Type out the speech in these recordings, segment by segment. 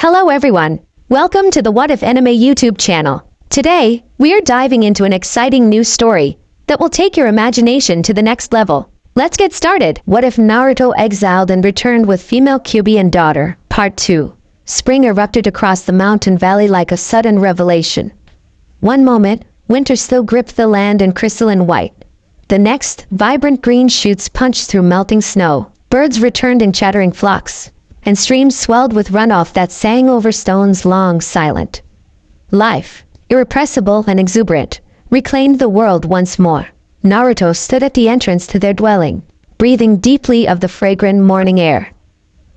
Hello everyone! Welcome to the What If Anime YouTube channel. Today, we are diving into an exciting new story that will take your imagination to the next level. Let's get started! What if Naruto exiled and returned with female Kyuubi and daughter? Part 2. Spring erupted across the mountain valley like a sudden revelation. One moment, winter still gripped the land in crystalline white. The next, vibrant green shoots punched through melting snow. Birds returned in chattering flocks, and streams swelled with runoff that sang over stones long silent. Life, irrepressible and exuberant, reclaimed the world once more. Naruto stood at the entrance to their dwelling, breathing deeply of the fragrant morning air.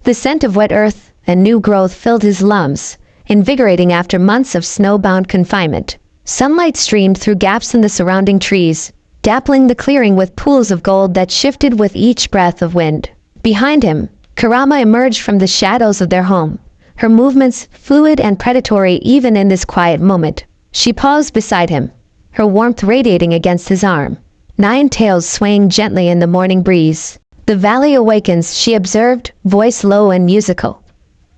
The scent of wet earth and new growth filled his lungs, invigorating after months of snowbound confinement. Sunlight streamed through gaps in the surrounding trees, dappling the clearing with pools of gold that shifted with each breath of wind. Behind him, Kurama emerged from the shadows of their home, her movements fluid and predatory even in this quiet moment. She paused beside him, her warmth radiating against his arm. Nine tails swaying gently in the morning breeze. The valley awakens, she observed, voice low and musical.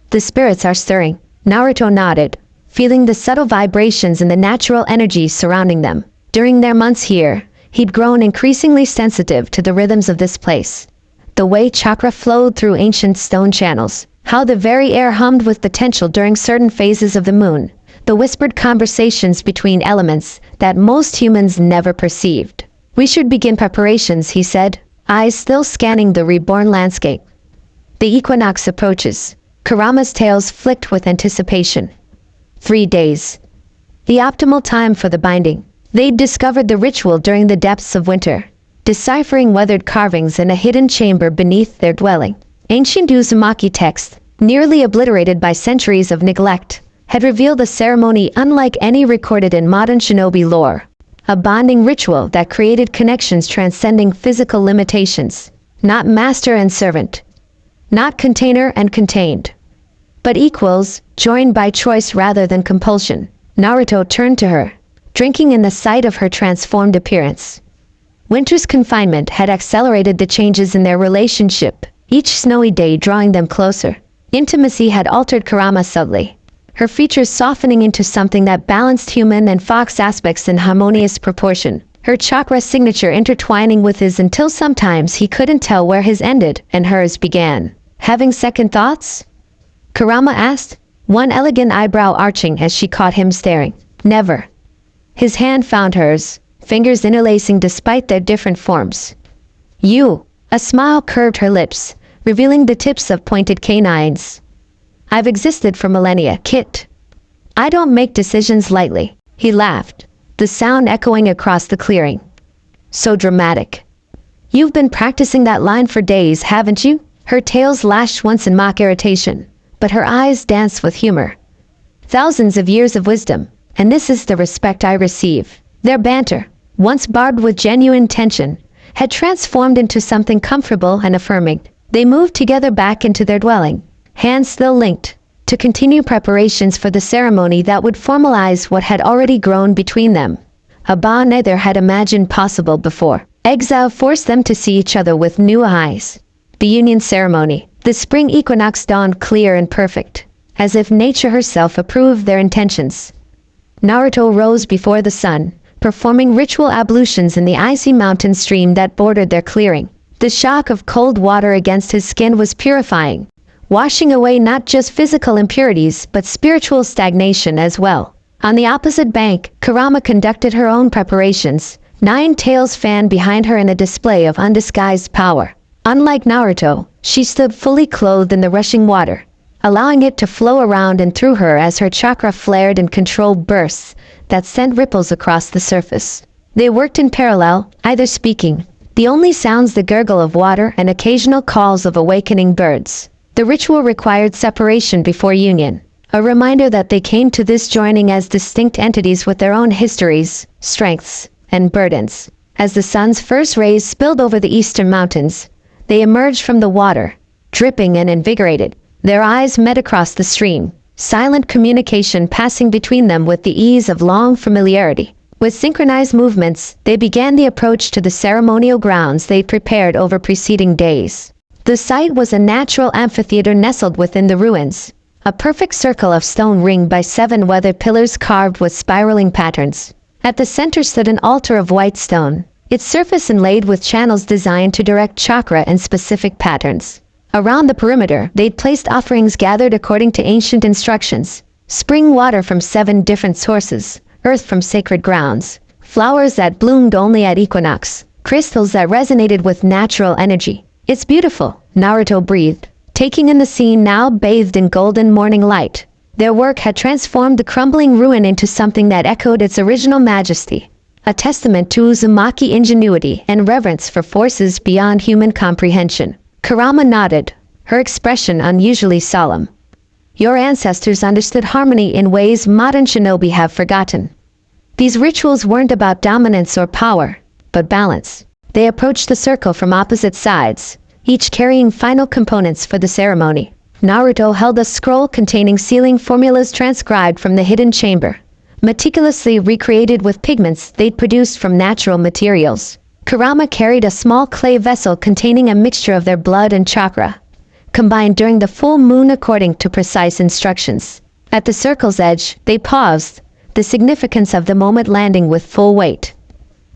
The spirits are stirring. Naruto nodded, feeling the subtle vibrations and the natural energy surrounding them. During their months here, he'd grown increasingly sensitive to the rhythms of this place. The way chakra flowed through ancient stone channels, how the very air hummed with potential during certain phases of the moon, the whispered conversations between elements that most humans never perceived. "We should begin preparations," he said, eyes still scanning the reborn landscape. The equinox approaches. Kurama's tails flicked with anticipation. 3 days. The optimal time for the binding. They'd discovered the ritual during the depths of winter, deciphering weathered carvings in a hidden chamber beneath their dwelling. Ancient Uzumaki text, nearly obliterated by centuries of neglect, had revealed a ceremony unlike any recorded in modern shinobi lore. A bonding ritual that created connections transcending physical limitations. Not master and servant. Not container and contained. But equals, joined by choice rather than compulsion. Naruto turned to her, drinking in the sight of her transformed appearance. Winter's confinement had accelerated the changes in their relationship, each snowy day drawing them closer. Intimacy had altered Kurama subtly, her features softening into something that balanced human and fox aspects in harmonious proportion, her chakra signature intertwining with his until sometimes he couldn't tell where his ended and hers began. "Having second thoughts?" Kurama asked, one elegant eyebrow arching as she caught him staring. "Never." His hand found hers, fingers interlacing despite their different forms. "You." A smile curved her lips, revealing the tips of pointed canines. "I've existed for millennia, Kit. I don't make decisions lightly." He laughed, the sound echoing across the clearing. "So dramatic. You've been practicing that line for days, haven't you?" Her tails lashed once in mock irritation, but her eyes danced with humor. "Thousands of years of wisdom, and this is the respect I receive." Their banter, once barbed with genuine tension, had transformed into something comfortable and affirming. They moved together back into their dwelling, hands still linked, to continue preparations for the ceremony that would formalize what had already grown between them, a bond neither had imagined possible before. Exile forced them to see each other with new eyes. The union ceremony, the spring equinox dawned clear and perfect, as if nature herself approved their intentions. Naruto rose before the sun, performing ritual ablutions in the icy mountain stream that bordered their clearing. The shock of cold water against his skin was purifying, washing away not just physical impurities but spiritual stagnation as well. On the opposite bank, Kurama conducted her own preparations, 9 tails fanned behind her in a display of undisguised power. Unlike Naruto, she stood fully clothed in the rushing water, allowing it to flow around and through her as her chakra flared in controlled bursts that sent ripples across the surface. They worked in parallel, either speaking, the only sounds the gurgle of water and occasional calls of awakening birds. The ritual required separation before union, a reminder that they came to this joining as distinct entities with their own histories, strengths, and burdens. As the sun's first rays spilled over the eastern mountains, they emerged from the water, dripping and invigorated. Their eyes met across the stream, silent communication passing between them with the ease of long familiarity. With synchronized movements, they began the approach to the ceremonial grounds they'd prepared over preceding days. The site was a natural amphitheater nestled within the ruins, a perfect circle of stone ringed by 7 weathered pillars carved with spiraling patterns. At the center stood an altar of white stone, its surface inlaid with channels designed to direct chakra in specific patterns. Around the perimeter, they'd placed offerings gathered according to ancient instructions: spring water from 7 different sources, earth from sacred grounds, flowers that bloomed only at equinox, crystals that resonated with natural energy. "It's beautiful," Naruto breathed, taking in the scene now bathed in golden morning light. Their work had transformed the crumbling ruin into something that echoed its original majesty, a testament to Uzumaki ingenuity and reverence for forces beyond human comprehension. Kurama nodded, her expression unusually solemn. "Your ancestors understood harmony in ways modern shinobi have forgotten. These rituals weren't about dominance or power, but balance." They approached the circle from opposite sides, each carrying final components for the ceremony. Naruto held a scroll containing sealing formulas transcribed from the hidden chamber, meticulously recreated with pigments they'd produced from natural materials. Kurama carried a small clay vessel containing a mixture of their blood and chakra, combined during the full moon according to precise instructions. At the circle's edge, they paused, the significance of the moment landing with full weight.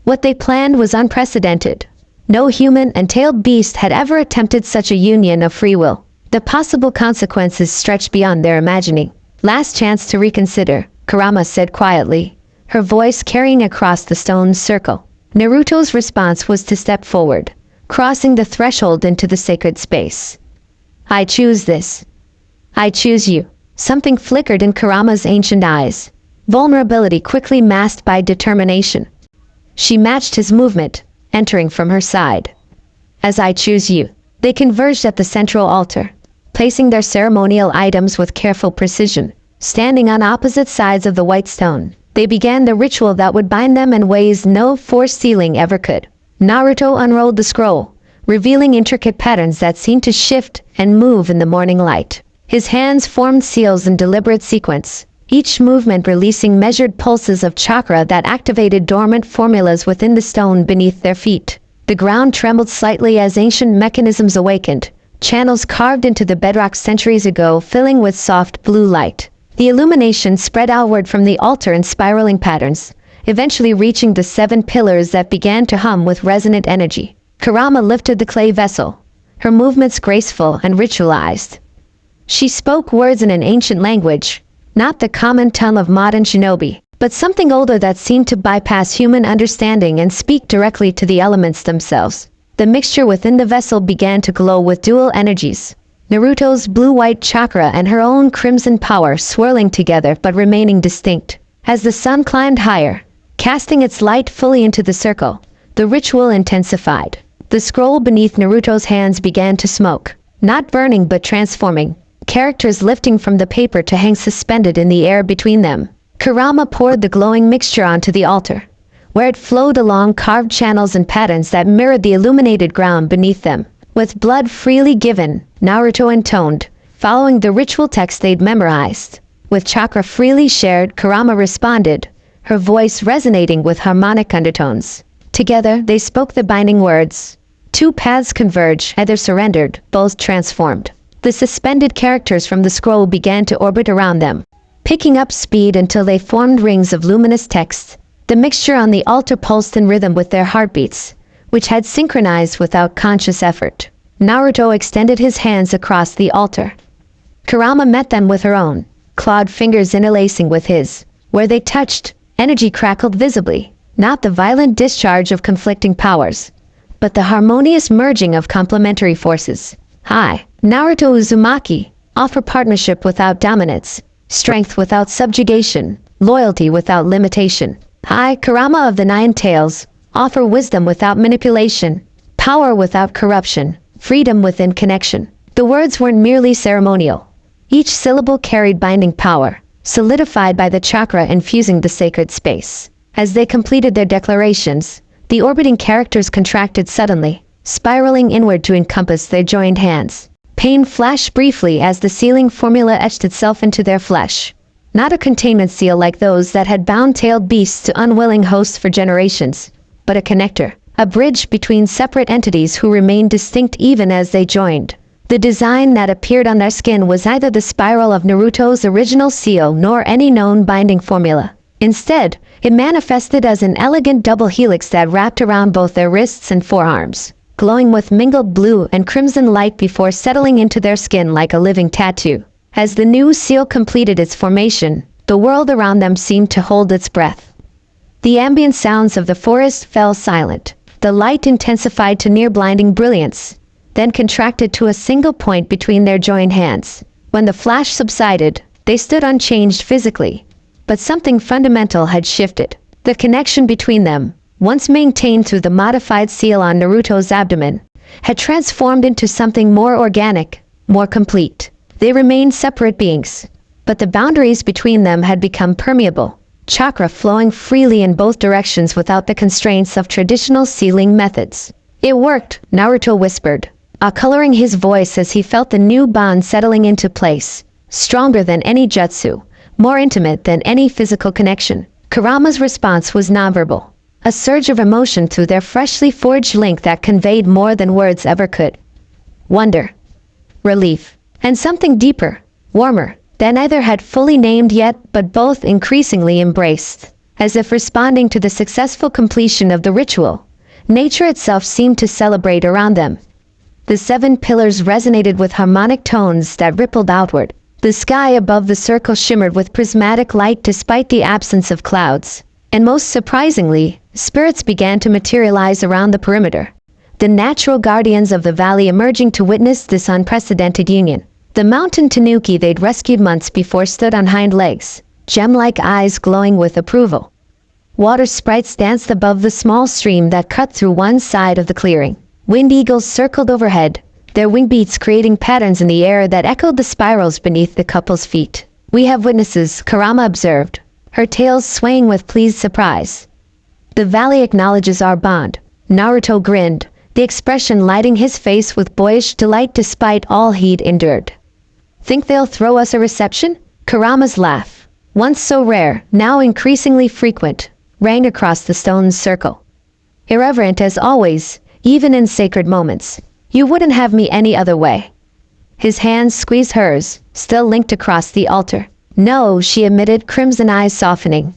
What they planned was unprecedented. No human and tailed beast had ever attempted such a union of free will. The possible consequences stretched beyond their imagining. "Last chance to reconsider," Kurama said quietly, her voice carrying across the stone circle. Naruto's response was to step forward, crossing the threshold into the sacred space. "I choose this. I choose you." Something flickered in Kurama's ancient eyes, vulnerability quickly masked by determination. She matched his movement, entering from her side. "As I choose you." They converged at the central altar, placing their ceremonial items with careful precision. Standing on opposite sides of the white stone, they began the ritual that would bind them in ways no force sealing ever could. Naruto unrolled the scroll, revealing intricate patterns that seemed to shift and move in the morning light. His hands formed seals in deliberate sequence, each movement releasing measured pulses of chakra that activated dormant formulas within the stone beneath their feet. The ground trembled slightly as ancient mechanisms awakened, channels carved into the bedrock centuries ago filling with soft blue light. The illumination spread outward from the altar in spiraling patterns, eventually reaching the 7 pillars that began to hum with resonant energy. Kurama lifted the clay vessel, her movements graceful and ritualized. She spoke words in an ancient language, not the common tongue of modern shinobi, but something older that seemed to bypass human understanding and speak directly to the elements themselves. The mixture within the vessel began to glow with dual energies, Naruto's blue-white chakra and her own crimson power swirling together but remaining distinct. As the sun climbed higher, casting its light fully into the circle, the ritual intensified. The scroll beneath Naruto's hands began to smoke, not burning but transforming, characters lifting from the paper to hang suspended in the air between them. Kurama poured the glowing mixture onto the altar, where it flowed along carved channels and patterns that mirrored the illuminated ground beneath them. With blood freely given, Naruto intoned, following the ritual text they'd memorized. With chakra freely shared, Kurama responded, her voice resonating with harmonic undertones. Together, they spoke the binding words. 2 paths converge, either surrendered, both transformed. The suspended characters from the scroll began to orbit around them, picking up speed until they formed rings of luminous text. The mixture on the altar pulsed in rhythm with their heartbeats, which had synchronized without conscious effort. Naruto extended his hands across the altar. Kurama met them with her own, clawed fingers interlacing with his. Where they touched, energy crackled visibly, not the violent discharge of conflicting powers, but the harmonious merging of complementary forces. "Hi, Naruto Uzumaki, offer partnership without dominance, strength without subjugation, loyalty without limitation. Hi, Kurama of the 9 Tails, offer wisdom without manipulation, power without corruption, freedom within connection." The words weren't merely ceremonial. Each syllable carried binding power, solidified by the chakra infusing the sacred space. As they completed their declarations, the orbiting characters contracted suddenly, spiraling inward to encompass their joined hands. Pain flashed briefly as the sealing formula etched itself into their flesh. Not a containment seal like those that had bound tailed beasts to unwilling hosts for generations, but a connector, a bridge between separate entities who remained distinct even as they joined. The design that appeared on their skin was neither the spiral of Naruto's original seal nor any known binding formula. Instead, it manifested as an elegant double helix that wrapped around both their wrists and forearms, glowing with mingled blue and crimson light before settling into their skin like a living tattoo. As the new seal completed its formation, the world around them seemed to hold its breath. The ambient sounds of the forest fell silent. The light intensified to near-blinding brilliance, then contracted to a single point between their joined hands. When the flash subsided, they stood unchanged physically, but something fundamental had shifted. The connection between them, once maintained through the modified seal on Naruto's abdomen, had transformed into something more organic, more complete. They remained separate beings, but the boundaries between them had become permeable, chakra flowing freely in both directions without the constraints of traditional sealing methods. "It worked," Naruto whispered, coloring his voice as he felt the new bond settling into place, stronger than any jutsu, more intimate than any physical connection. Kurama's response was nonverbal, a surge of emotion through their freshly forged link that conveyed more than words ever could. Wonder, relief, and something deeper, warmer, that neither had fully named yet but both increasingly embraced. As if responding to the successful completion of the ritual, nature itself seemed to celebrate around them. The 7 pillars resonated with harmonic tones that rippled outward. The sky above the circle shimmered with prismatic light despite the absence of clouds. And most surprisingly, spirits began to materialize around the perimeter, the natural guardians of the valley emerging to witness this unprecedented union. The mountain tanuki they'd rescued months before stood on hind legs, gem-like eyes glowing with approval. Water sprites danced above the small stream that cut through one side of the clearing. Wind eagles circled overhead, their wing beats creating patterns in the air that echoed the spirals beneath the couple's feet. "We have witnesses," Kurama observed, her tails swaying with pleased surprise. "The valley acknowledges our bond." Naruto grinned, the expression lighting his face with boyish delight despite all he'd endured. "Think they'll throw us a reception?" Kurama's laugh, once so rare, now increasingly frequent, rang across the stone circle. Irreverent as always, even in sacred moments. "You wouldn't have me any other way." His hands squeezed hers, still linked across the altar. "No," she admitted, crimson eyes softening.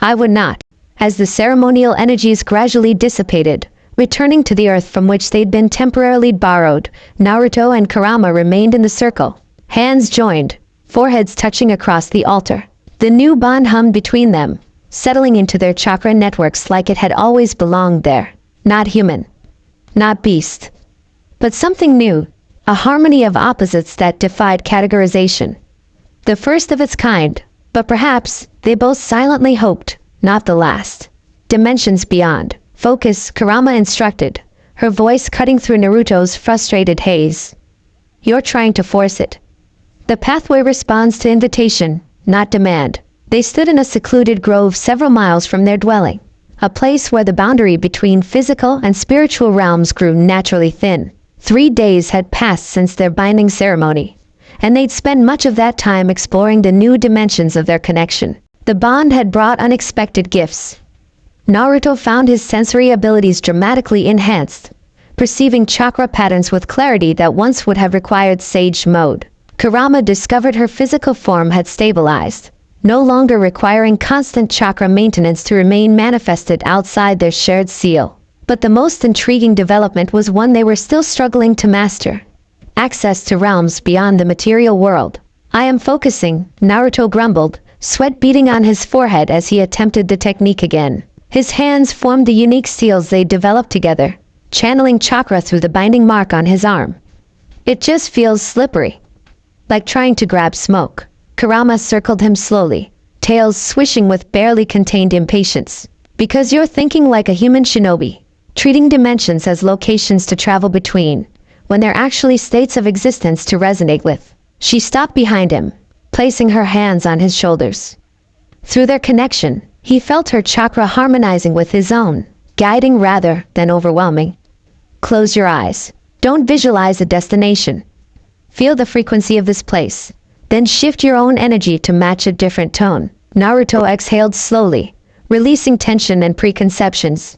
"I would not." As the ceremonial energies gradually dissipated, returning to the earth from which they'd been temporarily borrowed, Naruto and Kurama remained in the circle, hands joined, foreheads touching across the altar. The new bond hummed between them, settling into their chakra networks like it had always belonged there. Not human, not beast, but something new, a harmony of opposites that defied categorization. The first of its kind, but perhaps, they both silently hoped, not the last. "Dimensions beyond. Focus," Kurama instructed, her voice cutting through Naruto's frustrated haze. "You're trying to force it." The pathway responds to invitation, not demand. They stood in a secluded grove several miles from their dwelling, a place where the boundary between physical and spiritual realms grew naturally thin. 3 days had passed since their binding ceremony, and they'd spent much of that time exploring the new dimensions of their connection. The bond had brought unexpected gifts. Naruto found his sensory abilities dramatically enhanced, perceiving chakra patterns with clarity that once would have required sage mode. Kurama discovered her physical form had stabilized, no longer requiring constant chakra maintenance to remain manifested outside their shared seal. But the most intriguing development was one they were still struggling to master: access to realms beyond the material world. "I am focusing," Naruto grumbled, sweat beading on his forehead as he attempted the technique again. His hands formed the unique seals they developed together, channeling chakra through the binding mark on his arm. "It just feels slippery, like trying to grab smoke." Kurama circled him slowly, tails swishing with barely contained impatience. "Because you're thinking like a human shinobi, treating dimensions as locations to travel between, when they're actually states of existence to resonate with." She stopped behind him, placing her hands on his shoulders. Through their connection, he felt her chakra harmonizing with his own, guiding rather than overwhelming. "Close your eyes. Don't visualize a destination. Feel the frequency of this place. Then shift your own energy to match a different tone." Naruto exhaled slowly, releasing tension and preconceptions.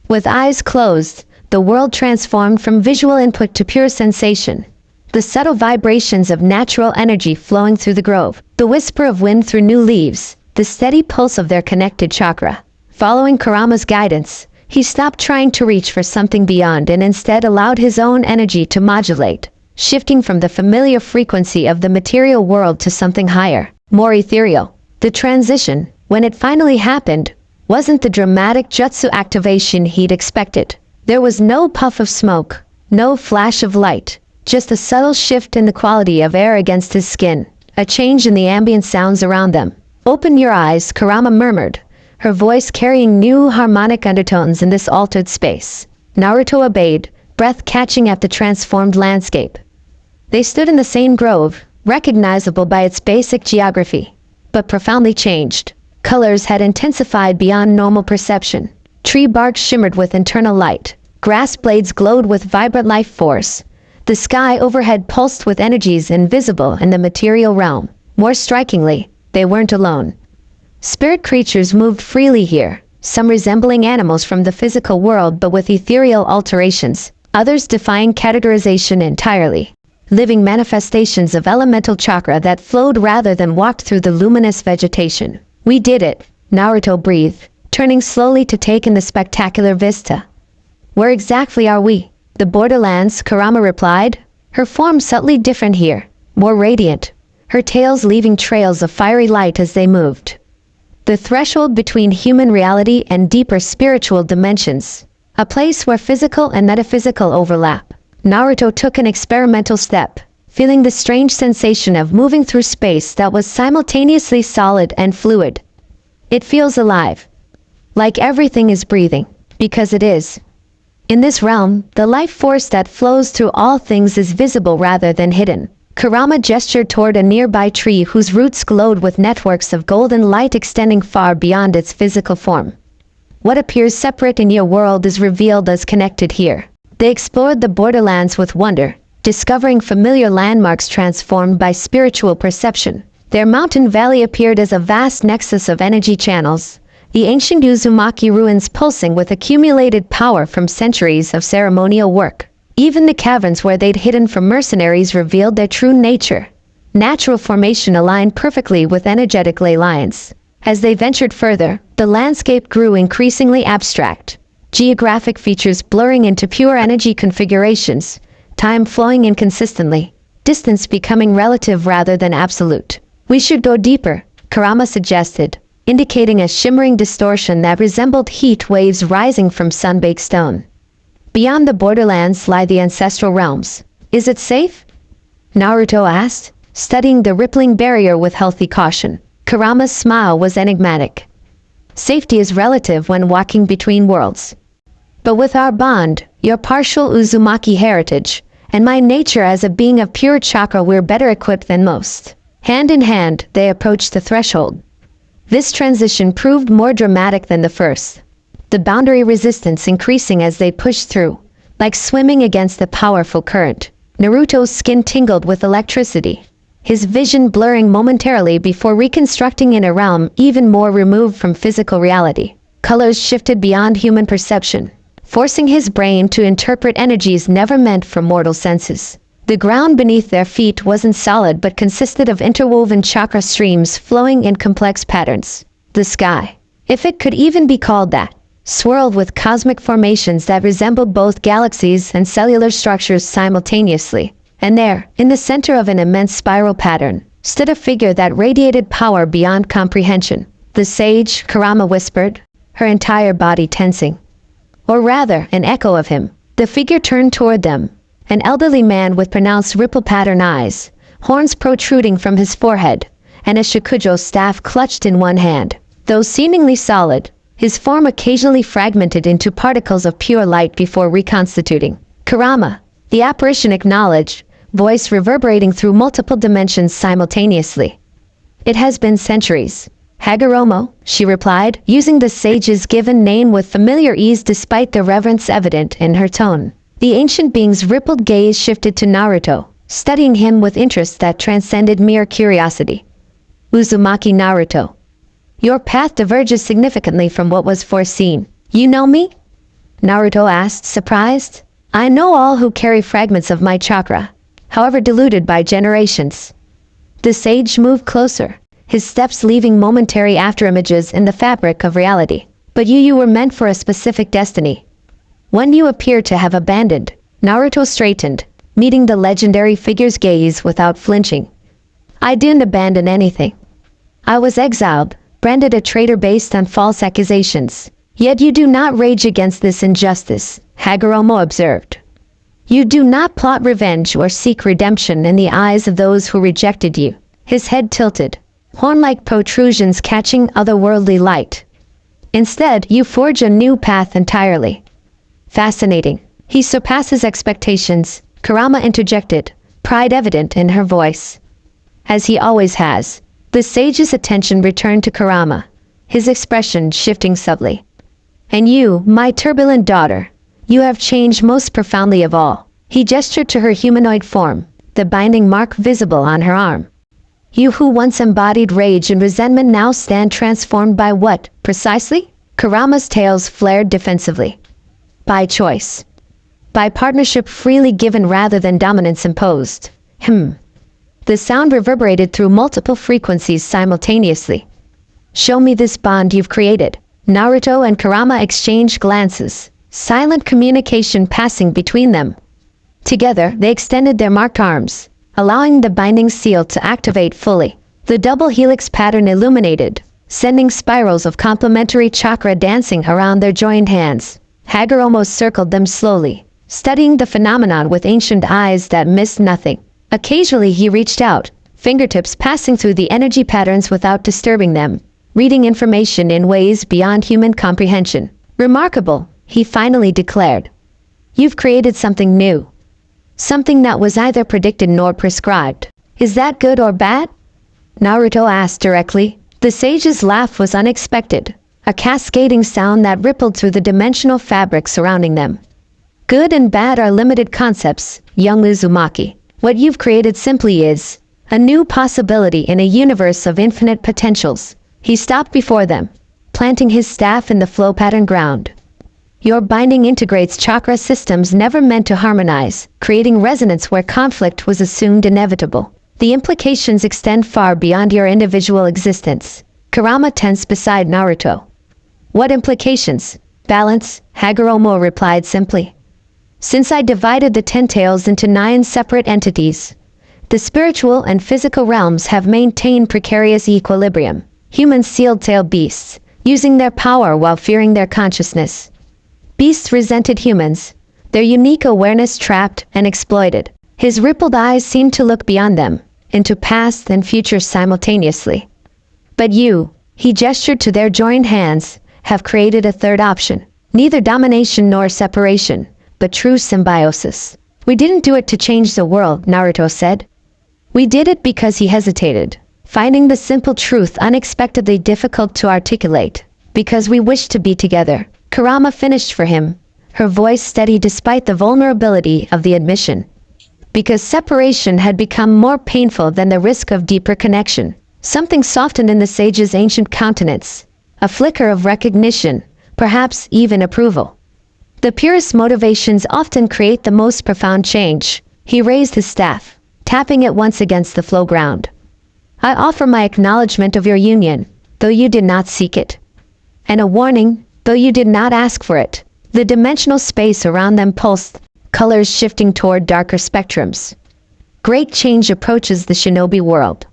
With eyes closed, the world transformed from visual input to pure sensation. The subtle vibrations of natural energy flowing through the grove, the whisper of wind through new leaves, the steady pulse of their connected chakra. Following Kurama's guidance, he stopped trying to reach for something beyond and instead allowed his own energy to modulate, shifting from the familiar frequency of the material world to something higher, more ethereal. The transition, when it finally happened, wasn't the dramatic jutsu activation he'd expected. There was no puff of smoke, no flash of light, just a subtle shift in the quality of air against his skin, a change in the ambient sounds around them. "Open your eyes," Kurama murmured, her voice carrying new harmonic undertones in this altered space. Naruto obeyed, breath catching at the transformed landscape. They stood in the same grove, recognizable by its basic geography, but profoundly changed. Colors had intensified beyond normal perception. Tree bark shimmered with internal light. Grass blades glowed with vibrant life force. The sky overhead pulsed with energies invisible in the material realm. More strikingly, they weren't alone. Spirit creatures moved freely here, some resembling animals from the physical world but with ethereal alterations, others defying categorization entirely. Living manifestations of elemental chakra that flowed rather than walked through the luminous vegetation. "We did it," Naruto breathed, turning slowly to take in the spectacular vista. "Where exactly are we?" "The borderlands," Kurama replied, her form subtly different here, more radiant, her tails leaving trails of fiery light as they moved. The threshold between human reality and deeper spiritual dimensions, a place where physical and metaphysical overlap. Naruto took an experimental step, feeling the strange sensation of moving through space that was simultaneously solid and fluid. "It feels alive. Like everything is breathing, because it is." In this realm, the life force that flows through all things is visible rather than hidden. Kurama gestured toward a nearby tree whose roots glowed with networks of golden light extending far beyond its physical form. "What appears separate in your world is revealed as connected here." They explored the borderlands with wonder, discovering familiar landmarks transformed by spiritual perception. Their mountain valley appeared as a vast nexus of energy channels, the ancient Uzumaki ruins pulsing with accumulated power from centuries of ceremonial work. Even the caverns where they'd hidden from mercenaries revealed their true nature. Natural formation aligned perfectly with energetic ley lines. As they ventured further, the landscape grew increasingly abstract, geographic features blurring into pure energy configurations, time flowing inconsistently, distance becoming relative rather than absolute. "We should go deeper," Kurama suggested, indicating a shimmering distortion that resembled heat waves rising from sun-baked stone. "Beyond the borderlands lie the ancestral realms. Is it safe?" Naruto asked, studying the rippling barrier with healthy caution. Kurama's smile was enigmatic. "Safety is relative when walking between worlds. But with our bond, your partial Uzumaki heritage, and my nature as a being of pure chakra, we're better equipped than most." Hand in hand, they approached the threshold. This transition proved more dramatic than the first, the boundary resistance increasing as they pushed through, like swimming against a powerful current. Naruto's skin tingled with electricity, his vision blurring momentarily before reconstructing in a realm even more removed from physical reality. Colors shifted beyond human perception, forcing his brain to interpret energies never meant for mortal senses. The ground beneath their feet wasn't solid but consisted of interwoven chakra streams flowing in complex patterns. The sky, if it could even be called that, swirled with cosmic formations that resembled both galaxies and cellular structures simultaneously. And there, in the center of an immense spiral pattern, stood a figure that radiated power beyond comprehension. "The sage," Kurama whispered, her entire body tensing. Or rather, an echo of him. The figure turned toward them, an elderly man with pronounced ripple pattern eyes, horns protruding from his forehead, and a shakujo staff clutched in one hand. Though seemingly solid, his form occasionally fragmented into particles of pure light before reconstituting. "Kurama," the apparition acknowledged, voice reverberating through multiple dimensions simultaneously. "It has been centuries." "Hagoromo," she replied, using the sage's given name with familiar ease despite the reverence evident in her tone. The ancient being's rippled gaze shifted to Naruto, studying him with interest that transcended mere curiosity. "Uzumaki Naruto. Your path diverges significantly from what was foreseen. You know me?" Naruto asked, surprised. "I know all who carry fragments of my chakra. however diluted by generations. The sage moved closer, his steps leaving momentary afterimages in the fabric of reality. But you were meant for a specific destiny. One you appear to have abandoned. Naruto straightened, meeting the legendary figure's gaze without flinching. I didn't abandon anything. I was exiled, branded a traitor based on false accusations. Yet you do not rage against this injustice, Hagoromo observed. You do not plot revenge or seek redemption in the eyes of those who rejected you. His head tilted, horn-like protrusions catching otherworldly light. Instead, you forge a new path entirely. Fascinating. He surpasses expectations, Kurama interjected, pride evident in her voice. As he always has, the sage's attention returned to Kurama, his expression shifting subtly. And you, my turbulent daughter, you have changed most profoundly of all. He gestured to her humanoid form, the binding mark visible on her arm. You who once embodied rage and resentment now stand transformed by what, precisely? Kurama's tails flared defensively. By choice. By partnership freely given rather than dominance imposed. The sound reverberated through multiple frequencies simultaneously. Show me this bond you've created. Naruto and Kurama exchanged glances, silent communication passing between them. Together, they extended their marked arms, allowing the binding seal to activate fully. The double helix pattern illuminated, sending spirals of complementary chakra dancing around their joined hands. Hagoromo circled them slowly, studying the phenomenon with ancient eyes that missed nothing. Occasionally he reached out, fingertips passing through the energy patterns without disturbing them, reading information in ways beyond human comprehension. Remarkable, he finally declared. You've created something new. Something that was neither predicted nor prescribed. Is that good or bad? Naruto asked directly. The sage's laugh was unexpected, a cascading sound that rippled through the dimensional fabric surrounding them. Good and bad are limited concepts, young Uzumaki. What you've created simply is a new possibility in a universe of infinite potentials. He stopped before them, planting his staff in the flow pattern ground. Your binding integrates chakra systems never meant to harmonize, creating resonance where conflict was assumed inevitable. The implications extend far beyond your individual existence. Kurama tensed beside Naruto. What implications? Balance, Hagoromo replied simply. Since I divided the 10 tails into 9 separate entities, the spiritual and physical realms have maintained precarious equilibrium. Humans sealed tail beasts, using their power while fearing their consciousness. Beasts resented humans, their unique awareness trapped and exploited. His rippled eyes seemed to look beyond them, into past and future simultaneously. But you, he gestured to their joined hands, have created a third option. Neither domination nor separation, but true symbiosis. We didn't do it to change the world, Naruto said. We did it because he hesitated, finding the simple truth unexpectedly difficult to articulate. Because we wished to be together. Kurama finished for him, her voice steady despite the vulnerability of the admission. Because separation had become more painful than the risk of deeper connection. Something softened in the sage's ancient countenance, a flicker of recognition, perhaps even approval. The purest motivations often create the most profound change. He raised his staff, tapping it once against the flow ground. I offer my acknowledgement of your union, though you did not seek it. And a warning, though you did not ask for it. The dimensional space around them pulsed, colors shifting toward darker spectrums. Great change approaches the shinobi world.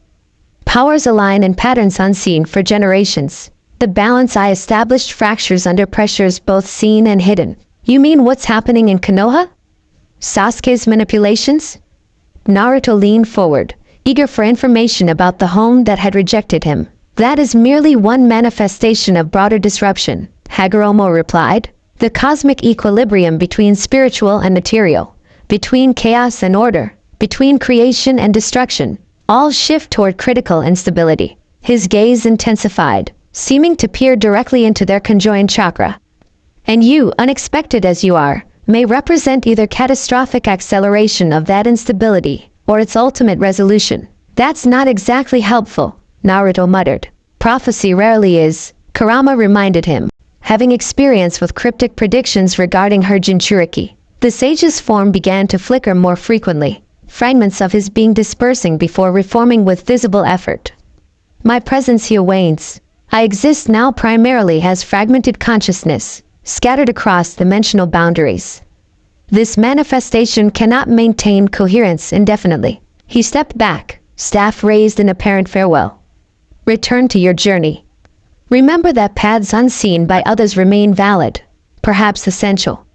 Powers align in patterns unseen for generations. The balance I established fractures under pressures both seen and hidden. You mean what's happening in Konoha? Sasuke's manipulations? Naruto leaned forward, eager for information about the home that had rejected him. That is merely one manifestation of broader disruption, Hagoromo replied. The cosmic equilibrium between spiritual and material, between chaos and order, between creation and destruction, all shift toward critical instability. His gaze intensified, seeming to peer directly into their conjoined chakra. And you, unexpected as you are, may represent either catastrophic acceleration of that instability, or its ultimate resolution. That's not exactly helpful, Naruto muttered. Prophecy rarely is, Kurama reminded him, having experience with cryptic predictions regarding her Jinchuriki. The sage's form began to flicker more frequently, fragments of his being dispersing before reforming with visible effort. My presence here wanes. I exist now primarily as fragmented consciousness, scattered across dimensional boundaries. This manifestation cannot maintain coherence indefinitely. He stepped back, staff raised in apparent farewell. Return to your journey. Remember that paths unseen by others remain valid, perhaps essential.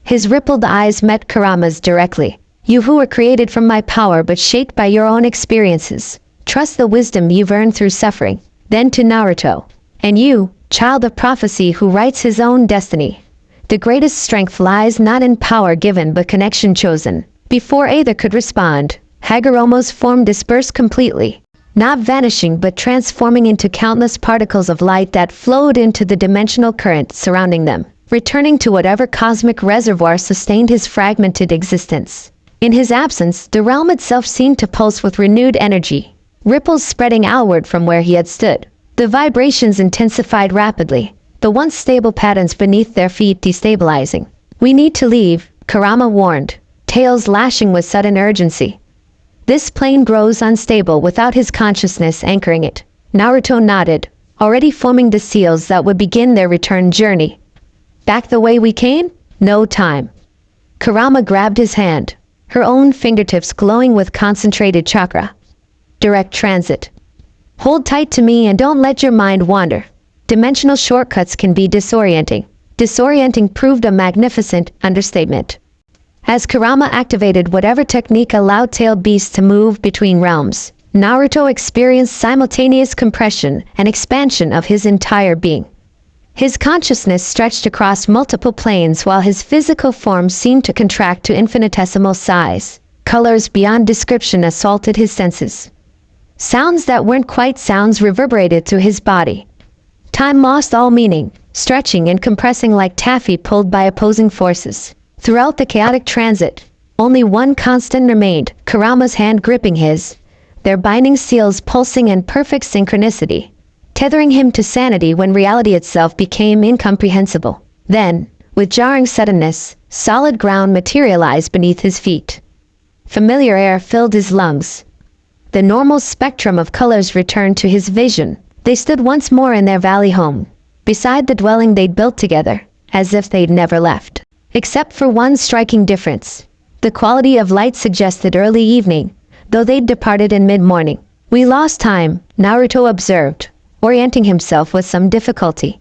His rippled eyes met Kurama's directly. You who were created from my power but shaped by your own experiences, trust the wisdom you've earned through suffering. Then to Naruto. And you, child of prophecy who writes his own destiny. The greatest strength lies not in power given but connection chosen. Before either could respond, Hagoromo's form dispersed completely, not vanishing but transforming into countless particles of light that flowed into the dimensional current surrounding them, returning to whatever cosmic reservoir sustained his fragmented existence. In his absence, the realm itself seemed to pulse with renewed energy, ripples spreading outward from where he had stood. The vibrations intensified rapidly, the once stable patterns beneath their feet destabilizing. We need to leave, Kurama warned, tails lashing with sudden urgency. This plane grows unstable without his consciousness anchoring it. Naruto nodded, already forming the seals that would begin their return journey. Back the way we came? No time. Kurama grabbed his hand, her own fingertips glowing with concentrated chakra. Direct transit. Hold tight to me and don't let your mind wander. Dimensional shortcuts can be disorienting. Disorienting proved a magnificent understatement. As Kurama activated whatever technique allowed tailed beasts to move between realms, Naruto experienced simultaneous compression and expansion of his entire being. His consciousness stretched across multiple planes while his physical form seemed to contract to infinitesimal size. Colors beyond description assaulted his senses. Sounds that weren't quite sounds reverberated through his body. Time lost all meaning, stretching and compressing like taffy pulled by opposing forces. Throughout the chaotic transit, only one constant remained, Kurama's hand gripping his, their binding seals pulsing in perfect synchronicity, tethering him to sanity when reality itself became incomprehensible. Then, with jarring suddenness, solid ground materialized beneath his feet. Familiar air filled his lungs. The normal spectrum of colors returned to his vision. They stood once more in their valley home, beside the dwelling they'd built together, as if they'd never left. Except for one striking difference. The quality of light suggested early evening, though they'd departed in mid-morning. We lost time, Naruto observed, orienting himself with some difficulty.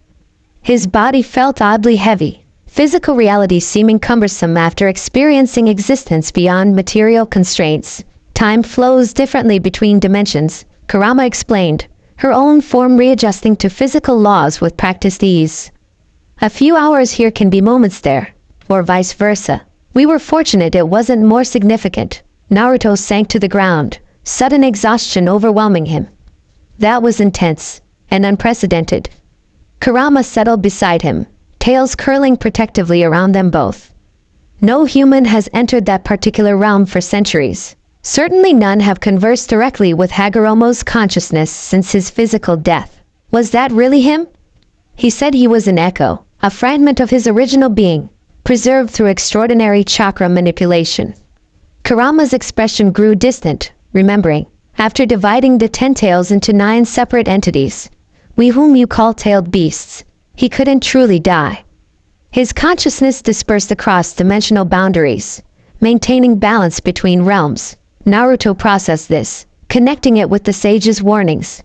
His body felt oddly heavy, physical reality seeming cumbersome after experiencing existence beyond material constraints. Time flows differently between dimensions, Kurama explained, her own form readjusting to physical laws with practiced ease. A few hours here can be moments there, or vice versa. We were fortunate it wasn't more significant. Naruto sank to the ground, sudden exhaustion overwhelming him. That was intense and unprecedented. Kurama settled beside him, tails curling protectively around them both. No human has entered that particular realm for centuries. Certainly none have conversed directly with Hagoromo's consciousness since his physical death. Was that really him? He said he was an echo, a fragment of his original being, preserved through extraordinary chakra manipulation. Kurama's expression grew distant, remembering, after dividing the 10 tails into 9 separate entities, we whom you call tailed beasts, he couldn't truly die. His consciousness dispersed across dimensional boundaries, maintaining balance between realms. Naruto processed this, connecting it with the sage's warnings.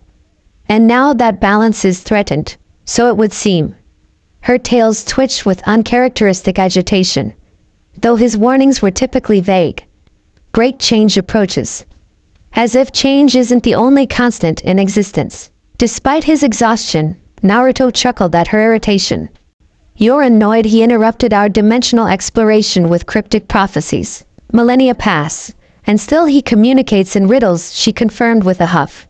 And now that balance is threatened, so it would seem. Her tails twitched with uncharacteristic agitation. Though his warnings were typically vague. Great change approaches. As if change isn't the only constant in existence. Despite his exhaustion, Naruto chuckled at her irritation. You're annoyed he interrupted our dimensional exploration with cryptic prophecies. Millennia pass, and still he communicates in riddles, she confirmed with a huff.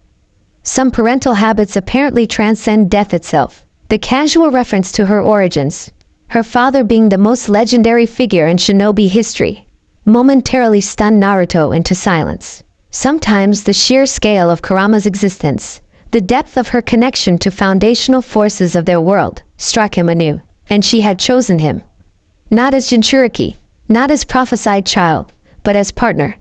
Some parental habits apparently transcend death itself. The casual reference to her origins, her father being the most legendary figure in shinobi history, momentarily stunned Naruto into silence. Sometimes the sheer scale of Kurama's existence, the depth of her connection to foundational forces of their world, struck him anew, and she had chosen him. Not as Jinchuriki, not as prophesied child, but as partner.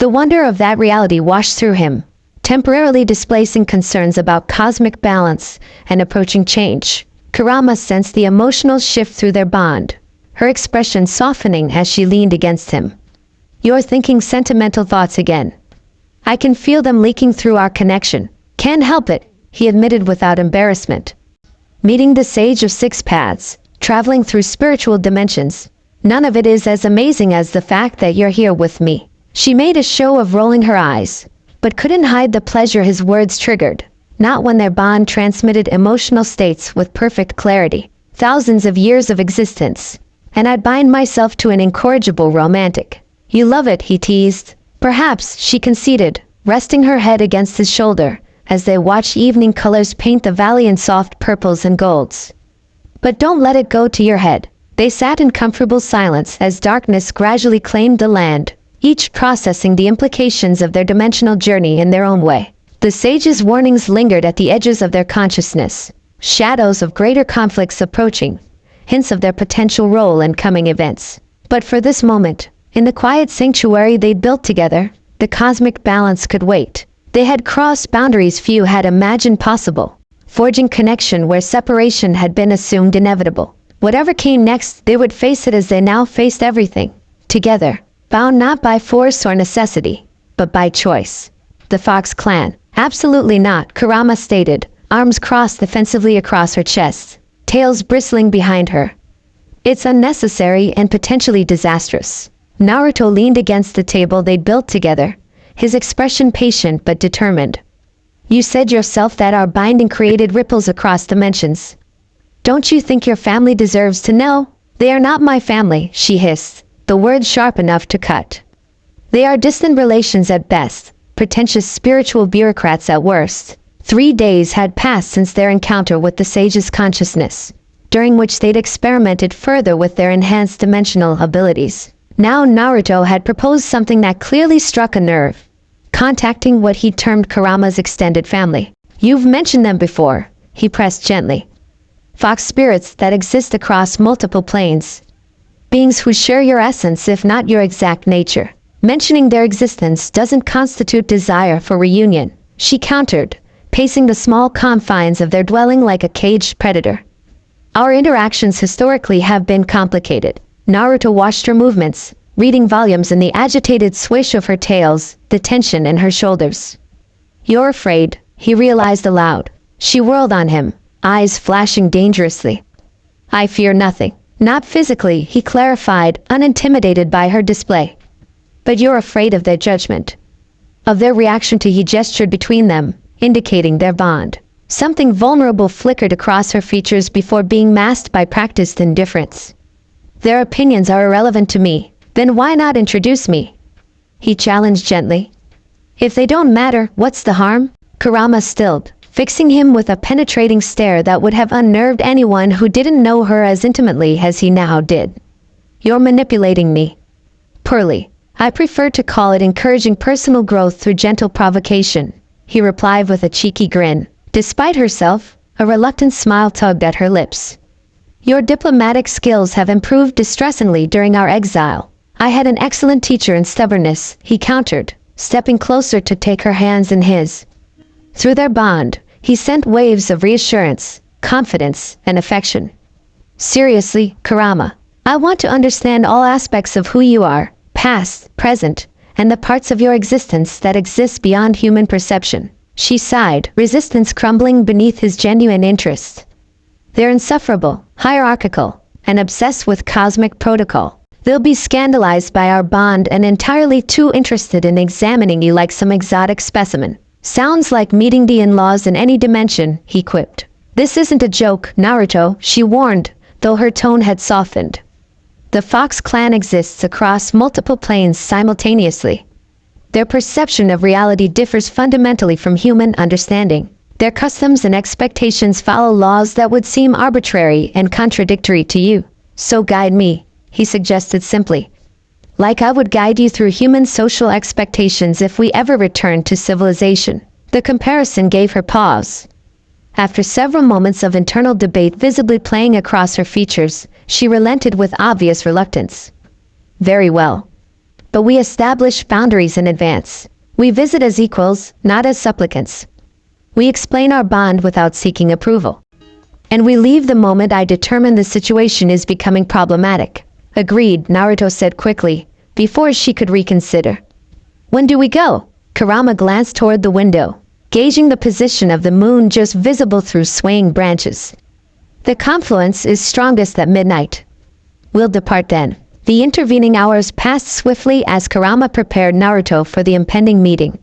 The wonder of that reality washed through him, temporarily displacing concerns about cosmic balance and approaching change. Kurama sensed the emotional shift through their bond, her expression softening as she leaned against him. "You're thinking sentimental thoughts again. I can feel them leaking through our connection." "Can't help it," he admitted without embarrassment. "Meeting the Sage of Six Paths, traveling through spiritual dimensions. None of it is as amazing as the fact that you're here with me." She made a show of rolling her eyes, but couldn't hide the pleasure his words triggered. Not when their bond transmitted emotional states with perfect clarity. "Thousands of years of existence, and I'd bind myself to an incorrigible romantic." "You love it," he teased. "Perhaps," she conceded, resting her head against his shoulder, as they watched evening colors paint the valley in soft purples and golds. "But don't let it go to your head." They sat in comfortable silence as darkness gradually claimed the land, each processing the implications of their dimensional journey in their own way. The sage's warnings lingered at the edges of their consciousness, shadows of greater conflicts approaching, hints of their potential role in coming events. But for this moment, in the quiet sanctuary they'd built together, the cosmic balance could wait. They had crossed boundaries few had imagined possible, forging connection where separation had been assumed inevitable. Whatever came next, they would face it as they now faced everything, together, bound not by force or necessity, but by choice. "The Fox clan." "Absolutely not," Kurama stated, arms crossed defensively across her chest, tails bristling behind her. "It's unnecessary and potentially disastrous." Naruto leaned against the table they'd built together, his expression patient but determined. "You said yourself that our binding created ripples across dimensions. Don't you think your family deserves to know?" "They are not my family," she hissed, the words sharp enough to cut. "They are distant relations at best, pretentious spiritual bureaucrats at worst." 3 days had passed since their encounter with the sage's consciousness, during which they'd experimented further with their enhanced dimensional abilities. Now Naruto had proposed something that clearly struck a nerve, contacting what he termed Kurama's extended family. "You've mentioned them before," he pressed gently. "Fox spirits that exist across multiple planes. Beings who share your essence if not your exact nature. Mentioning their existence doesn't constitute desire for reunion," she countered, pacing the small confines of their dwelling like a caged predator. "Our interactions historically have been complicated." Naruto watched her movements, reading volumes in the agitated swish of her tails, the tension in her shoulders. "You're afraid," he realized aloud. She whirled on him, eyes flashing dangerously. "I fear nothing." "Not physically," he clarified, unintimidated by her display. "But you're afraid of their judgment. Of their reaction to." He gestured between them, indicating their bond. Something vulnerable flickered across her features before being masked by practiced indifference. "Their opinions are irrelevant to me. Then why not introduce me?" he challenged gently. "If they don't matter, what's the harm?" Kurama stilled, fixing him with a penetrating stare that would have unnerved anyone who didn't know her as intimately as he now did. "You're manipulating me." "Poorly. I prefer to call it encouraging personal growth through gentle provocation," he replied with a cheeky grin. Despite herself, a reluctant smile tugged at her lips. "Your diplomatic skills have improved distressingly during our exile." "I had an excellent teacher in stubbornness," he countered, stepping closer to take her hands in his. Through their bond, he sent waves of reassurance, confidence, and affection. "Seriously, Kurama, I want to understand all aspects of who you are, past, present, and the parts of your existence that exist beyond human perception." She sighed, resistance crumbling beneath his genuine interest. "They're insufferable, hierarchical, and obsessed with cosmic protocol. They'll be scandalized by our bond and entirely too interested in examining you like some exotic specimen." "Sounds like meeting the in-laws in any dimension," he quipped. "This isn't a joke, Naruto," she warned, though her tone had softened. "The Fox clan exists across multiple planes simultaneously. Their perception of reality differs fundamentally from human understanding. Their customs and expectations follow laws that would seem arbitrary and contradictory to you. So guide me," he suggested simply. "Like I would guide you through human social expectations if we ever returned to civilization." The comparison gave her pause. After several moments of internal debate visibly playing across her features, she relented with obvious reluctance. "Very well. but we establish boundaries in advance. We visit as equals, not as supplicants. We explain our bond without seeking approval. And we leave the moment I determine the situation is becoming problematic. Agreed, Naruto said quickly, before she could reconsider. When do we go? Kurama glanced toward the window, gauging the position of the moon just visible through swaying branches. The confluence is strongest at midnight. We'll depart then. The intervening hours passed swiftly as Kurama prepared Naruto for the impending meeting.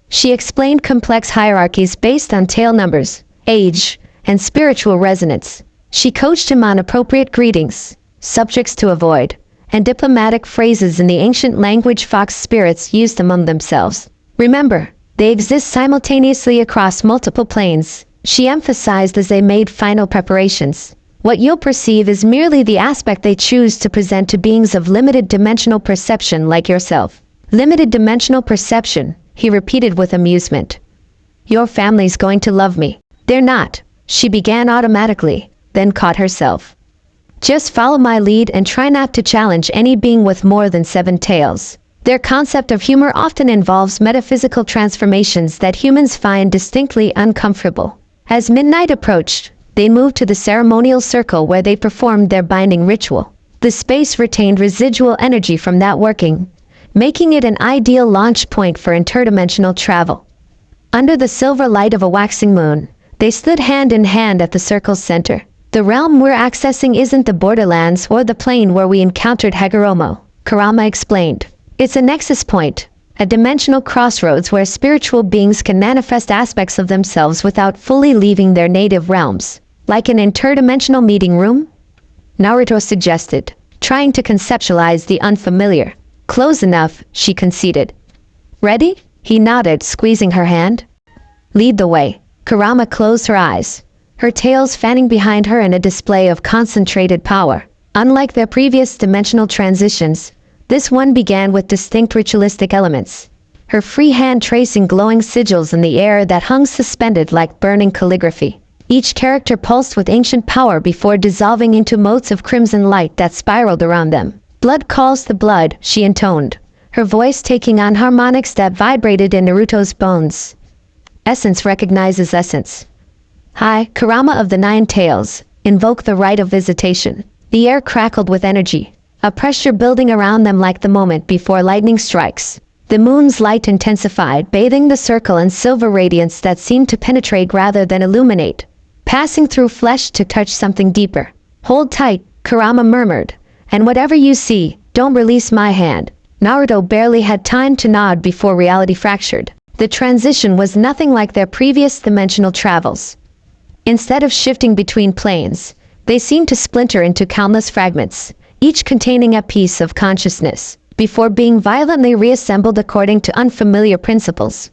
She explained complex hierarchies based on tail numbers, age, and spiritual resonance. She coached him on appropriate greetings, subjects to avoid, and diplomatic phrases in the ancient language fox spirits used among themselves. Remember, they exist simultaneously across multiple planes, she emphasized as they made final preparations. What you'll perceive is merely the aspect they choose to present to beings of limited dimensional perception like yourself. Limited dimensional perception, he repeated with amusement. Your family's going to love me. They're not, she began automatically, then caught herself. Just follow my lead and try not to challenge any being with more than 7 tails. Their concept of humor often involves metaphysical transformations that humans find distinctly uncomfortable. As midnight approached, they moved to the ceremonial circle where they performed their binding ritual. The space retained residual energy from that working, making it an ideal launch point for interdimensional travel. Under the silver light of a waxing moon, they stood hand in hand at the circle's center. The realm we're accessing isn't the borderlands or the plane where we encountered Hagoromo, Kurama explained. It's a nexus point, a dimensional crossroads where spiritual beings can manifest aspects of themselves without fully leaving their native realms. Like an interdimensional meeting room? Naruto suggested, trying to conceptualize the unfamiliar. Close enough, she conceded. Ready? He nodded, squeezing her hand. Lead the way. Kurama closed her eyes, her tails fanning behind her in a display of concentrated power. Unlike their previous dimensional transitions, this one began with distinct ritualistic elements, her free hand tracing glowing sigils in the air that hung suspended like burning calligraphy. Each character pulsed with ancient power before dissolving into motes of crimson light that spiraled around them. Blood calls to blood, she intoned, her voice taking on harmonics that vibrated in Naruto's bones. Essence recognizes essence. Hi, Kurama of the 9 Tails, invoke the rite of visitation. The air crackled with energy, a pressure building around them like the moment before lightning strikes. The moon's light intensified, bathing the circle in silver radiance that seemed to penetrate rather than illuminate, passing through flesh to touch something deeper. Hold tight, Kurama murmured, and whatever you see, don't release my hand. Naruto barely had time to nod before reality fractured. The transition was nothing like their previous dimensional travels. Instead of shifting between planes, they seemed to splinter into countless fragments, each containing a piece of consciousness, before being violently reassembled according to unfamiliar principles.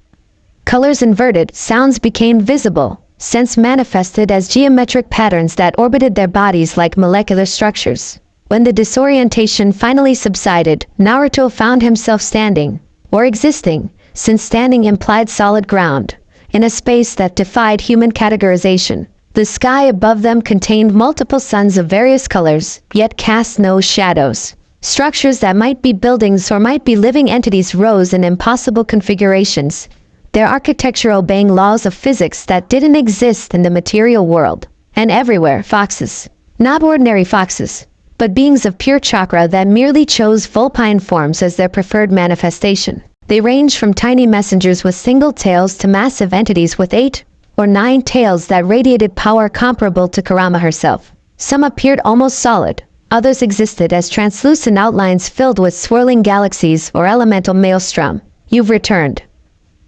Colors inverted, sounds became visible, sense manifested as geometric patterns that orbited their bodies like molecular structures. When the disorientation finally subsided, Naruto found himself standing, or existing, since standing implied solid ground, in a space that defied human categorization. The sky above them contained multiple suns of various colors, yet cast no shadows. Structures that might be buildings or might be living entities rose in impossible configurations, their architecture obeying laws of physics that didn't exist in the material world. And everywhere, foxes. Not ordinary foxes, but beings of pure chakra that merely chose vulpine forms as their preferred manifestation. They ranged from tiny messengers with single tails to massive entities with 8 or 9 tails that radiated power comparable to Kurama herself. Some appeared almost solid, others existed as translucent outlines filled with swirling galaxies or elemental maelstrom. You've returned.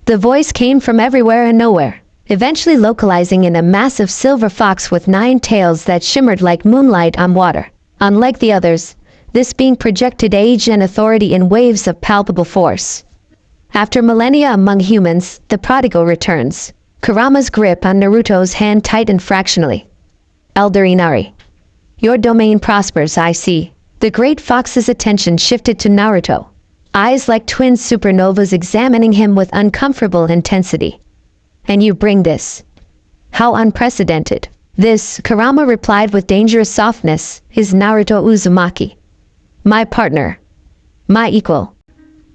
The voice came from everywhere and nowhere, eventually localizing in a massive silver fox with 9 tails that shimmered like moonlight on water. Unlike the others, this being projected age and authority in waves of palpable force. After millennia among humans, the prodigal returns. Kurama's grip on Naruto's hand tightened fractionally. Elder Inari. Your domain prospers, I see. The great fox's attention shifted to Naruto, eyes like twin supernovas examining him with uncomfortable intensity. And you bring this. How unprecedented. This, Kurama replied with dangerous softness, is Naruto Uzumaki. My partner. My equal.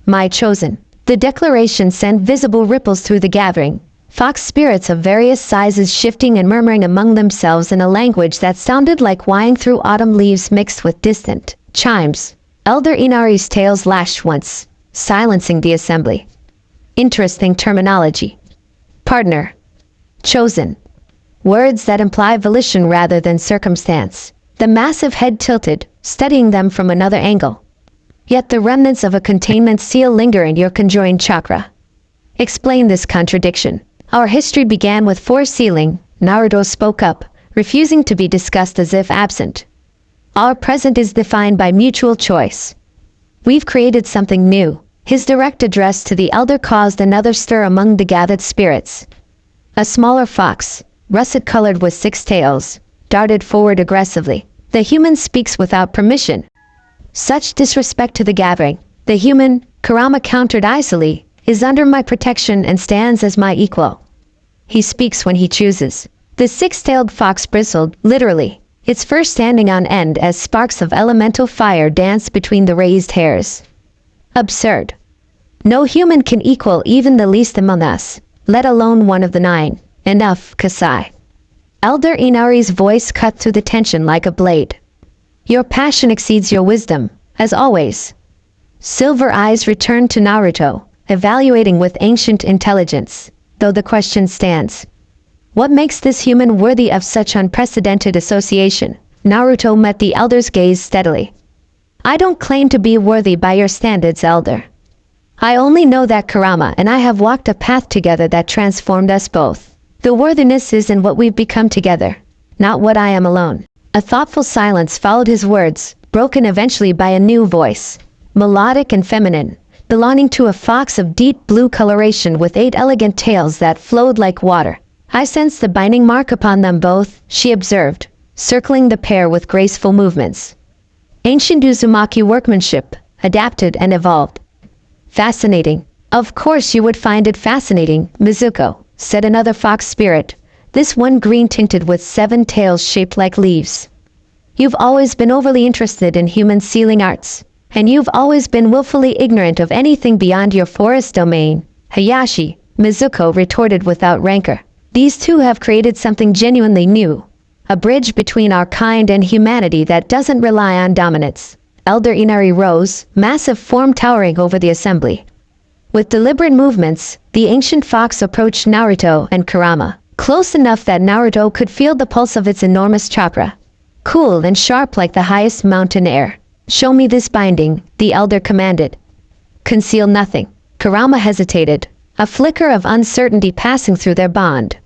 My chosen. The declaration sent visible ripples through the gathering. Fox spirits of various sizes shifting and murmuring among themselves in a language that sounded like whining through autumn leaves mixed with distant chimes. Elder Inari's tails lashed once, silencing the assembly. Interesting terminology. Partner. Chosen. Words that imply volition rather than circumstance. The massive head tilted, studying them from another angle. Yet the remnants of a containment seal linger in your conjoined chakra. Explain this contradiction. Our history began with force sealing. Naruto spoke up, refusing to be discussed as if absent. Our present is defined by mutual choice. We've created something new. His direct address to the elder caused another stir among the gathered spirits. A smaller fox, russet-colored with 6 tails, darted forward aggressively. The human speaks without permission. Such disrespect to the gathering. The human, Kurama countered icily, is under my protection and stands as my equal. He speaks when he chooses. The 6-tailed fox bristled, literally, its fur standing on end as sparks of elemental fire danced between the raised hairs. Absurd. No human can equal even the least among us, let alone one of the 9. Enough, Kasai. Elder Inari's voice cut through the tension like a blade. Your passion exceeds your wisdom, as always. Silver eyes returned to Naruto, evaluating with ancient intelligence, though the question stands. What makes this human worthy of such unprecedented association? Naruto met the elder's gaze steadily. I don't claim to be worthy by your standards, elder. I only know that Kurama and I have walked a path together that transformed us both. The worthiness is in what we've become together, not what I am alone. A thoughtful silence followed his words, broken eventually by a new voice, melodic and feminine, belonging to a fox of deep blue coloration with 8 elegant tails that flowed like water. I sensed the binding mark upon them both, she observed, circling the pair with graceful movements. Ancient Uzumaki workmanship, adapted and evolved. Fascinating. Of course you would find it fascinating, Mizuko, said another fox spirit, this one green-tinted with 7 tails shaped like leaves. You've always been overly interested in human sealing arts, and you've always been willfully ignorant of anything beyond your forest domain. Hayashi, Mizuko retorted without rancor. These two have created something genuinely new, a bridge between our kind and humanity that doesn't rely on dominance. Elder Inari rose, massive form towering over the assembly. With deliberate movements, the ancient fox approached Naruto and Kurama, close enough that Naruto could feel the pulse of its enormous chakra. Cool and sharp like the highest mountain air. Show me this binding, the elder commanded. Conceal nothing. Kurama hesitated, a flicker of uncertainty passing through their bond.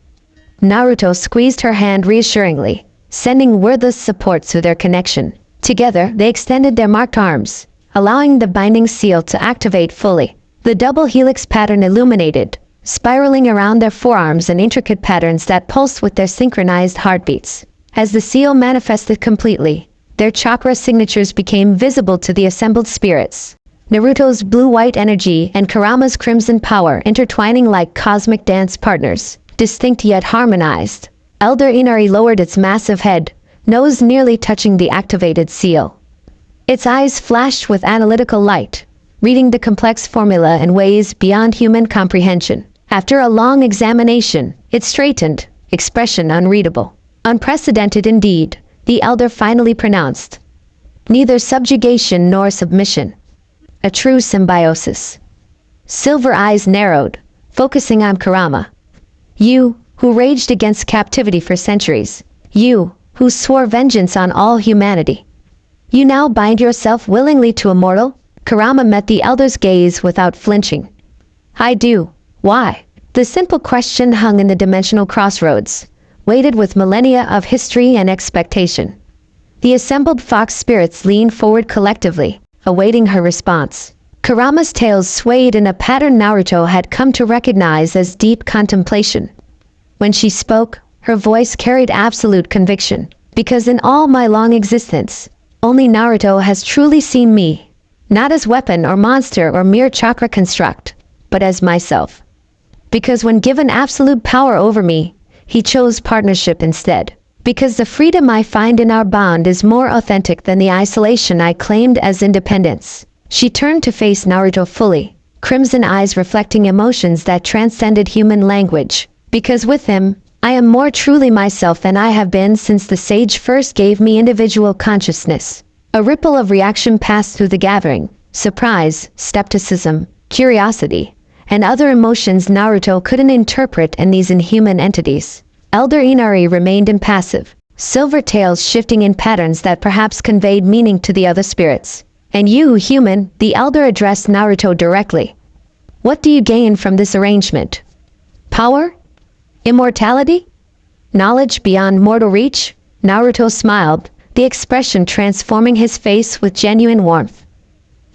Naruto squeezed her hand reassuringly, sending wordless support through their connection. Together, they extended their marked arms, allowing the binding seal to activate fully. The double helix pattern illuminated, spiraling around their forearms in intricate patterns that pulsed with their synchronized heartbeats. As the seal manifested completely, their chakra signatures became visible to the assembled spirits. Naruto's blue-white energy and Kurama's crimson power intertwining like cosmic dance partners, distinct yet harmonized. Elder Inari lowered its massive head, nose nearly touching the activated seal. Its eyes flashed with analytical light, reading the complex formula in ways beyond human comprehension. After a long examination, it straightened, expression unreadable. Unprecedented indeed, the elder finally pronounced. Neither subjugation nor submission. A true symbiosis. Silver eyes narrowed, focusing on Kurama. You, who raged against captivity for centuries. You, who swore vengeance on all humanity. You now bind yourself willingly to a mortal? Kurama met the elder's gaze without flinching. I do. Why? The simple question hung in the dimensional crossroads, weighted with millennia of history and expectation. The assembled fox spirits leaned forward collectively, awaiting her response. Kurama's tails swayed in a pattern Naruto had come to recognize as deep contemplation. When she spoke, her voice carried absolute conviction, because in all my long existence, only Naruto has truly seen me, not as weapon or monster or mere chakra construct, but as myself. Because when given absolute power over me, he chose partnership instead. Because the freedom I find in our bond is more authentic than the isolation I claimed as independence. She turned to face Naruto fully, crimson eyes reflecting emotions that transcended human language. Because with him, I am more truly myself than I have been since the sage first gave me individual consciousness. A ripple of reaction passed through the gathering. Surprise, skepticism, curiosity, and other emotions Naruto couldn't interpret in these inhuman entities. Elder Inari remained impassive, silver tails shifting in patterns that perhaps conveyed meaning to the other spirits. And you, human, the elder addressed Naruto directly. What do you gain from this arrangement? Power? Immortality? Knowledge beyond mortal reach? Naruto smiled, the expression transforming his face with genuine warmth.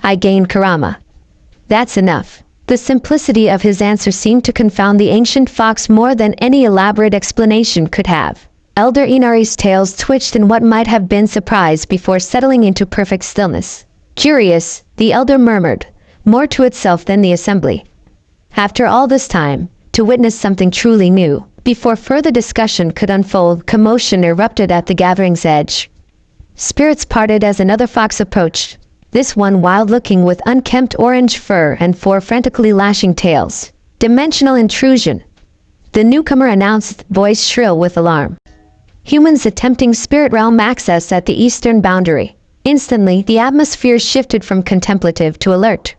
I gain Kurama. That's enough. The simplicity of his answer seemed to confound the ancient fox more than any elaborate explanation could have. Elder Inari's tails twitched in what might have been surprise before settling into perfect stillness. Curious, the elder murmured, more to itself than the assembly. After all this time, to witness something truly new. Before further discussion could unfold, commotion erupted at the gathering's edge. Spirits parted as another fox approached, this one wild-looking with unkempt orange fur and four frantically lashing tails. Dimensional intrusion. The newcomer announced, voice shrill with alarm. Humans attempting spirit realm access at the eastern boundary. Instantly, the atmosphere shifted from contemplative to alert.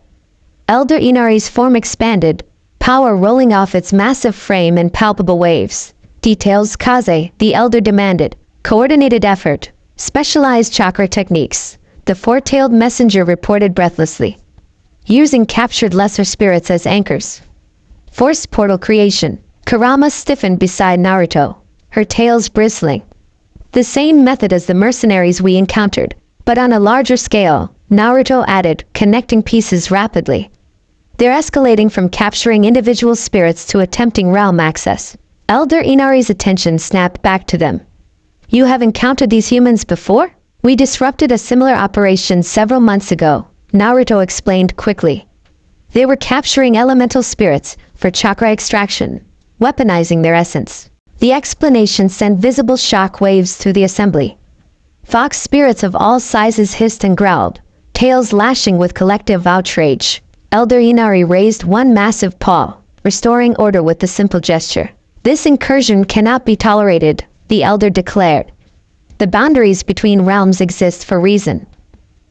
Elder Inari's form expanded, power rolling off its massive frame in palpable waves. Details, Kaze, the elder demanded. Coordinated effort. Specialized chakra techniques. The four-tailed messenger reported breathlessly. Using captured lesser spirits as anchors. Forced portal creation. Kurama stiffened beside Naruto, her tails bristling. The same method as the mercenaries we encountered, but on a larger scale, Naruto added, connecting pieces rapidly. They're escalating from capturing individual spirits to attempting realm access. Elder Inari's attention snapped back to them. You have encountered these humans before? We disrupted a similar operation several months ago, Naruto explained quickly. They were capturing elemental spirits for chakra extraction, weaponizing their essence. The explanation sent visible shock waves through the assembly. Fox spirits of all sizes hissed and growled, tails lashing with collective outrage. Elder Inari raised one massive paw, restoring order with the simple gesture. This incursion cannot be tolerated, the elder declared. The boundaries between realms exist for reason.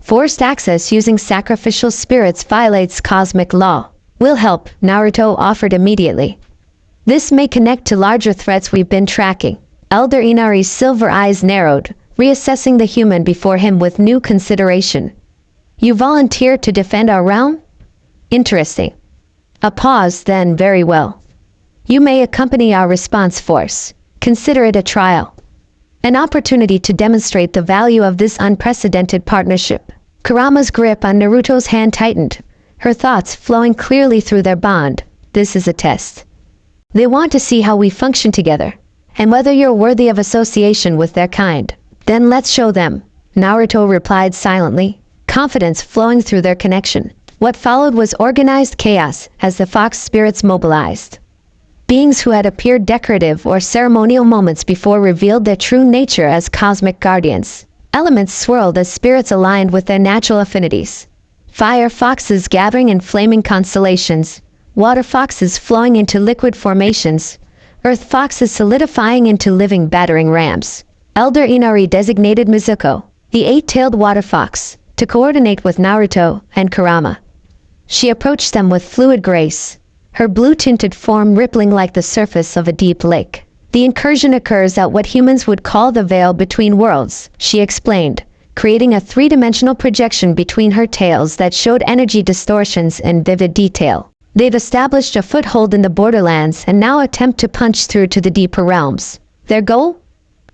Forced access using sacrificial spirits violates cosmic law. Will help, Naruto offered immediately. This may connect to larger threats we've been tracking. Elder Inari's silver eyes narrowed, reassessing the human before him with new consideration. You volunteer to defend our realm? Interesting. A pause, then very well. You may accompany our response force. Consider it a trial. An opportunity to demonstrate the value of this unprecedented partnership. Kurama's grip on Naruto's hand tightened, her thoughts flowing clearly through their bond. This is a test. They want to see how we function together, and whether you're worthy of association with their kind. Then let's show them, Naruto replied silently, confidence flowing through their connection. What followed was organized chaos as the fox spirits mobilized. Beings who had appeared decorative or ceremonial moments before revealed their true nature as cosmic guardians. Elements swirled as spirits aligned with their natural affinities. Fire foxes gathering in flaming constellations, water foxes flowing into liquid formations, earth foxes solidifying into living battering rams. Elder Inari designated Mizuko, the eight-tailed water fox, to coordinate with Naruto and Kurama. She approached them with fluid grace, her blue-tinted form rippling like the surface of a deep lake. The incursion occurs at what humans would call the veil between worlds, she explained, creating a three-dimensional projection between her tails that showed energy distortions in vivid detail. They've established a foothold in the borderlands and now attempt to punch through to the deeper realms. Their goal?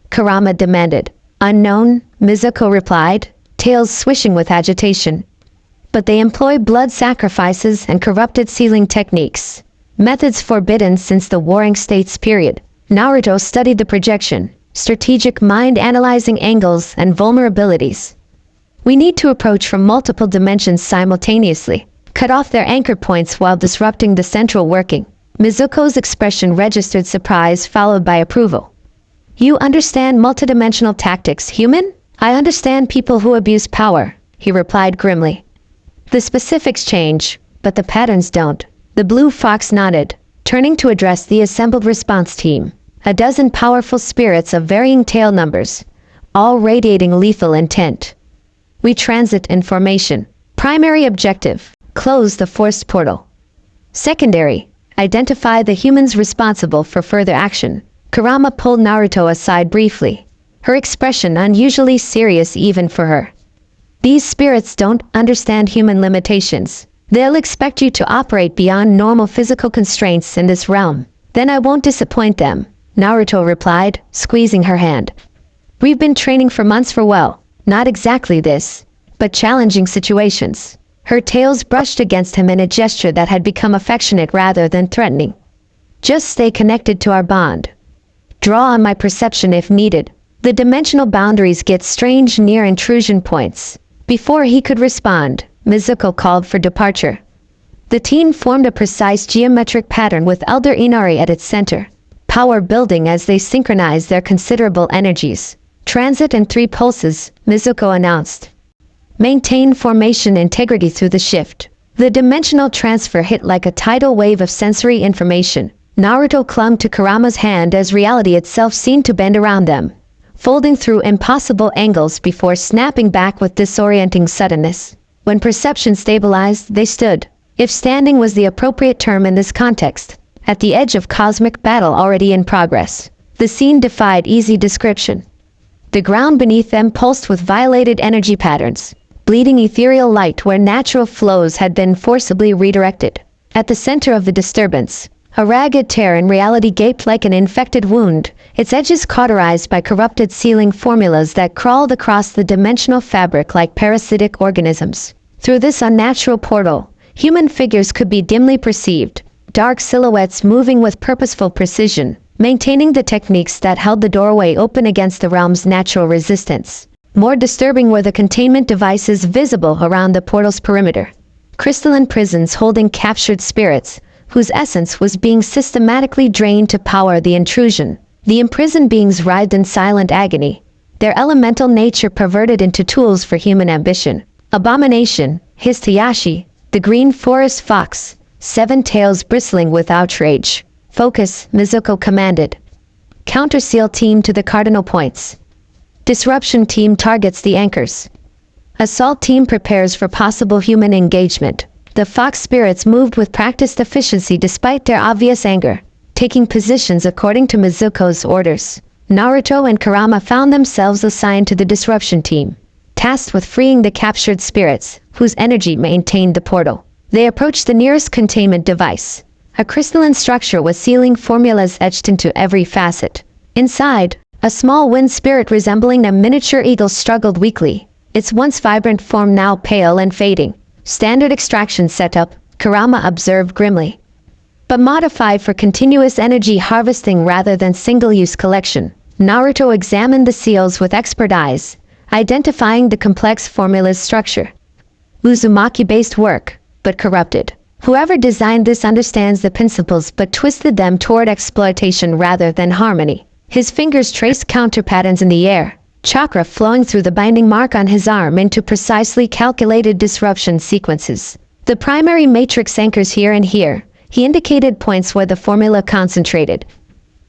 Kurama demanded. Unknown, Mizuko replied, tails swishing with agitation. But they employ blood sacrifices and corrupted sealing techniques, methods forbidden since the Warring States period. Naruto studied the projection, strategic mind analyzing angles and vulnerabilities. We need to approach from multiple dimensions simultaneously, cut off their anchor points while disrupting the central working. Mizuko's expression registered surprise followed by approval. You understand multidimensional tactics, human? I understand people who abuse power, he replied grimly. The specifics change, but the patterns don't. The blue fox nodded, turning to address the assembled response team. A dozen powerful spirits of varying tail numbers, all radiating lethal intent. We transit in formation. Primary objective: close the forced portal. Secondary: identify the humans responsible for further action. Kurama pulled Naruto aside briefly, her expression unusually serious even for her. These spirits don't understand human limitations. They'll expect you to operate beyond normal physical constraints in this realm. Then I won't disappoint them, Naruto replied, squeezing her hand. We've been training for months for not exactly this, but challenging situations. Her tails brushed against him in a gesture that had become affectionate rather than threatening. Just stay connected to our bond. Draw on my perception if needed. The dimensional boundaries get strange near intrusion points. Before he could respond, Mizuko called for departure. The team formed a precise geometric pattern with Elder Inari at its center, power building as they synchronized their considerable energies. Transit in 3 pulses, Mizuko announced. Maintain formation integrity through the shift. The dimensional transfer hit like a tidal wave of sensory information. Naruto clung to Kurama's hand as reality itself seemed to bend around them, folding through impossible angles before snapping back with disorienting suddenness. When perception stabilized, they stood, if standing was the appropriate term in this context, at the edge of cosmic battle already in progress. The scene defied easy description. The ground beneath them pulsed with violated energy patterns, bleeding ethereal light where natural flows had been forcibly redirected. At the center of the disturbance, a ragged tear in reality gaped like an infected wound, its edges cauterized by corrupted sealing formulas that crawled across the dimensional fabric like parasitic organisms. Through this unnatural portal, human figures could be dimly perceived, dark silhouettes moving with purposeful precision, maintaining the techniques that held the doorway open against the realm's natural resistance. More disturbing were the containment devices visible around the portal's perimeter. Crystalline prisons holding captured spirits, whose essence was being systematically drained to power the intrusion. The imprisoned beings writhed in silent agony, their elemental nature perverted into tools for human ambition. Abomination, hissed Hayashi, the green forest fox, 7 tails bristling with outrage. Focus, Mizuko commanded. Counterseal team to the cardinal points. Disruption team targets the anchors. Assault team prepares for possible human engagement. The fox spirits moved with practiced efficiency despite their obvious anger, taking positions according to Mizuko's orders. Naruto and Kurama found themselves assigned to the disruption team, tasked with freeing the captured spirits, whose energy maintained the portal. They approached the nearest containment device, a crystalline structure with sealing formulas etched into every facet. Inside, a small wind spirit resembling a miniature eagle struggled weakly, its once vibrant form now pale and fading. Standard extraction setup, Kurama observed grimly, but modified for continuous energy harvesting rather than single-use collection. Naruto examined the seals with expert eyes, identifying the complex formula's structure. Uzumaki-based work, but corrupted. Whoever designed this understands the principles but twisted them toward exploitation rather than harmony. His fingers traced counter patterns in the air, chakra flowing through the binding mark on his arm into precisely calculated disruption sequences. The primary matrix anchors here and here. He indicated points where the formula concentrated.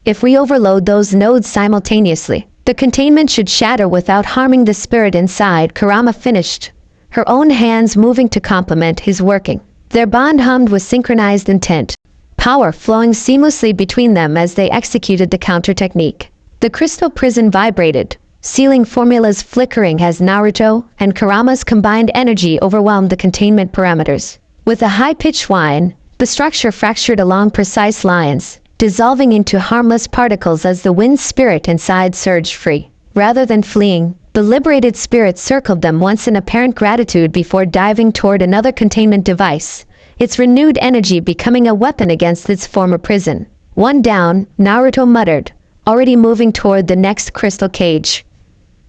If we overload those nodes simultaneously, the containment should shatter without harming the spirit inside, Kurama finished, her own hands moving to complement his working. Their bond hummed with synchronized intent, power flowing seamlessly between them as they executed the counter technique. The crystal prison vibrated, sealing formulas flickering as Naruto and Kurama's combined energy overwhelmed the containment parameters. With a high-pitched whine, the structure fractured along precise lines, dissolving into harmless particles as the wind spirit inside surged free. Rather than fleeing, the liberated spirit circled them once in apparent gratitude before diving toward another containment device, its renewed energy becoming a weapon against its former prison. One down, Naruto muttered, already moving toward the next crystal cage.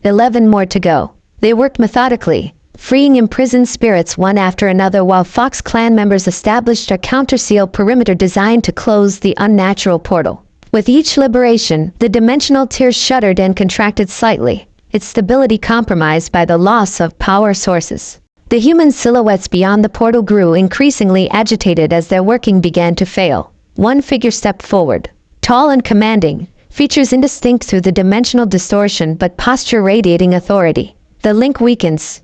11 more to go. They worked methodically, freeing imprisoned spirits one after another while Fox clan members established a counterseal perimeter designed to close the unnatural portal. With each liberation, the dimensional tier shuddered and contracted slightly, its stability compromised by the loss of power sources. The human silhouettes beyond the portal grew increasingly agitated as their working began to fail. One figure stepped forward, tall and commanding, features indistinct through the dimensional distortion but posture radiating authority. The link weakens.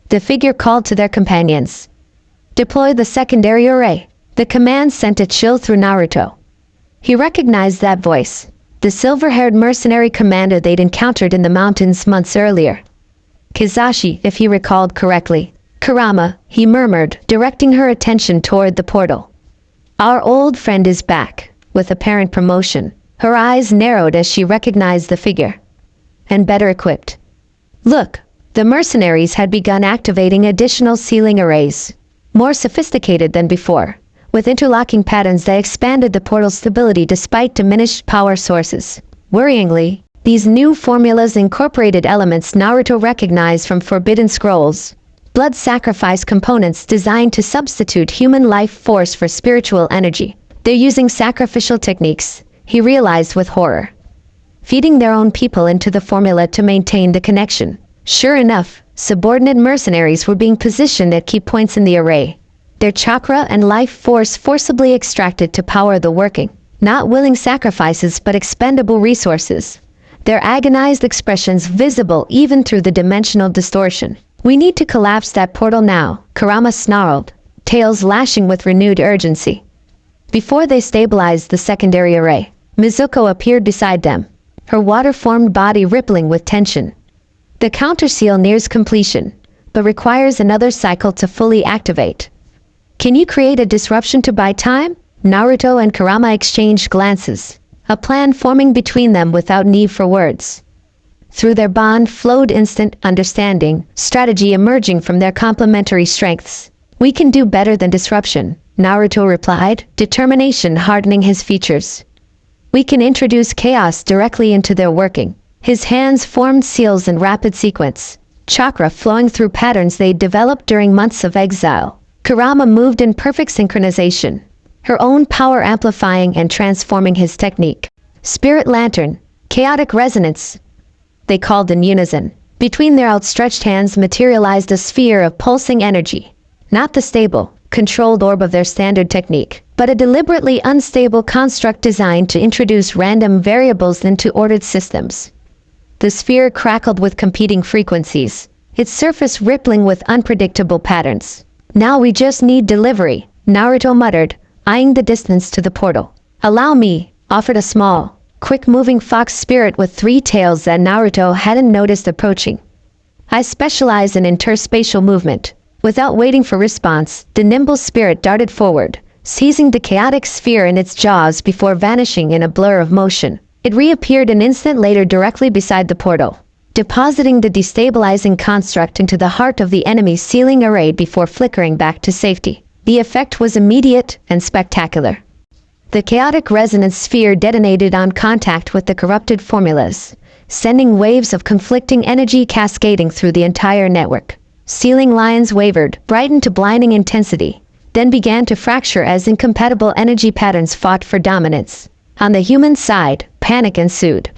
The figure called to their companions. Deploy the secondary array. The command sent a chill through Naruto. He recognized that voice. The silver-haired mercenary commander they'd encountered in the mountains months earlier. Kizashi, if he recalled correctly. Kurama, he murmured, directing her attention toward the portal. Our old friend is back, with apparent promotion. Her eyes narrowed as she recognized the figure. And better equipped. Look, the mercenaries had begun activating additional sealing arrays. More sophisticated than before. With interlocking patterns that expanded the portal's stability despite diminished power sources. Worryingly, these new formulas incorporated elements Naruto recognized from Forbidden Scrolls. Blood sacrifice components designed to substitute human life force for spiritual energy. They're using sacrificial techniques, he realized with horror. Feeding their own people into the formula to maintain the connection. Sure enough, subordinate mercenaries were being positioned at key points in the array. Their chakra and life force forcibly extracted to power the working. Not willing sacrifices but expendable resources. Their agonized expressions visible even through the dimensional distortion. We need to collapse that portal now, Kurama snarled, tails lashing with renewed urgency. Before they stabilized the secondary array, Mizuko appeared beside them, her water-formed body rippling with tension. The counterseal nears completion, but requires another cycle to fully activate. Can you create a disruption to buy time? Naruto and Kurama exchanged glances, a plan forming between them without need for words. Through their bond flowed instant understanding, strategy emerging from their complementary strengths. We can do better than disruption, Naruto replied, determination hardening his features. We can introduce chaos directly into their working. His hands formed seals in rapid sequence, chakra flowing through patterns they'd developed during months of exile. Kurama moved in perfect synchronization, her own power amplifying and transforming his technique. Spirit lantern, chaotic resonance, they called in unison. Between their outstretched hands materialized a sphere of pulsing energy. Not the stable, controlled orb of their standard technique, but a deliberately unstable construct designed to introduce random variables into ordered systems. The sphere crackled with competing frequencies, its surface rippling with unpredictable patterns. Now we just need delivery, Naruto muttered, eyeing the distance to the portal. Allow me, offered a small, quick-moving fox spirit with 3 tails that Naruto hadn't noticed approaching. I specialize in interspatial movement. Without waiting for response, the nimble spirit darted forward, seizing the chaotic sphere in its jaws before vanishing in a blur of motion. It reappeared an instant later directly beside the portal, depositing the destabilizing construct into the heart of the enemy's sealing array before flickering back to safety. The effect was immediate and spectacular. The chaotic resonance sphere detonated on contact with the corrupted formulas, sending waves of conflicting energy cascading through the entire network. Sealing lines wavered, brightened to blinding intensity, then began to fracture as incompatible energy patterns fought for dominance. On the human side, panic ensued.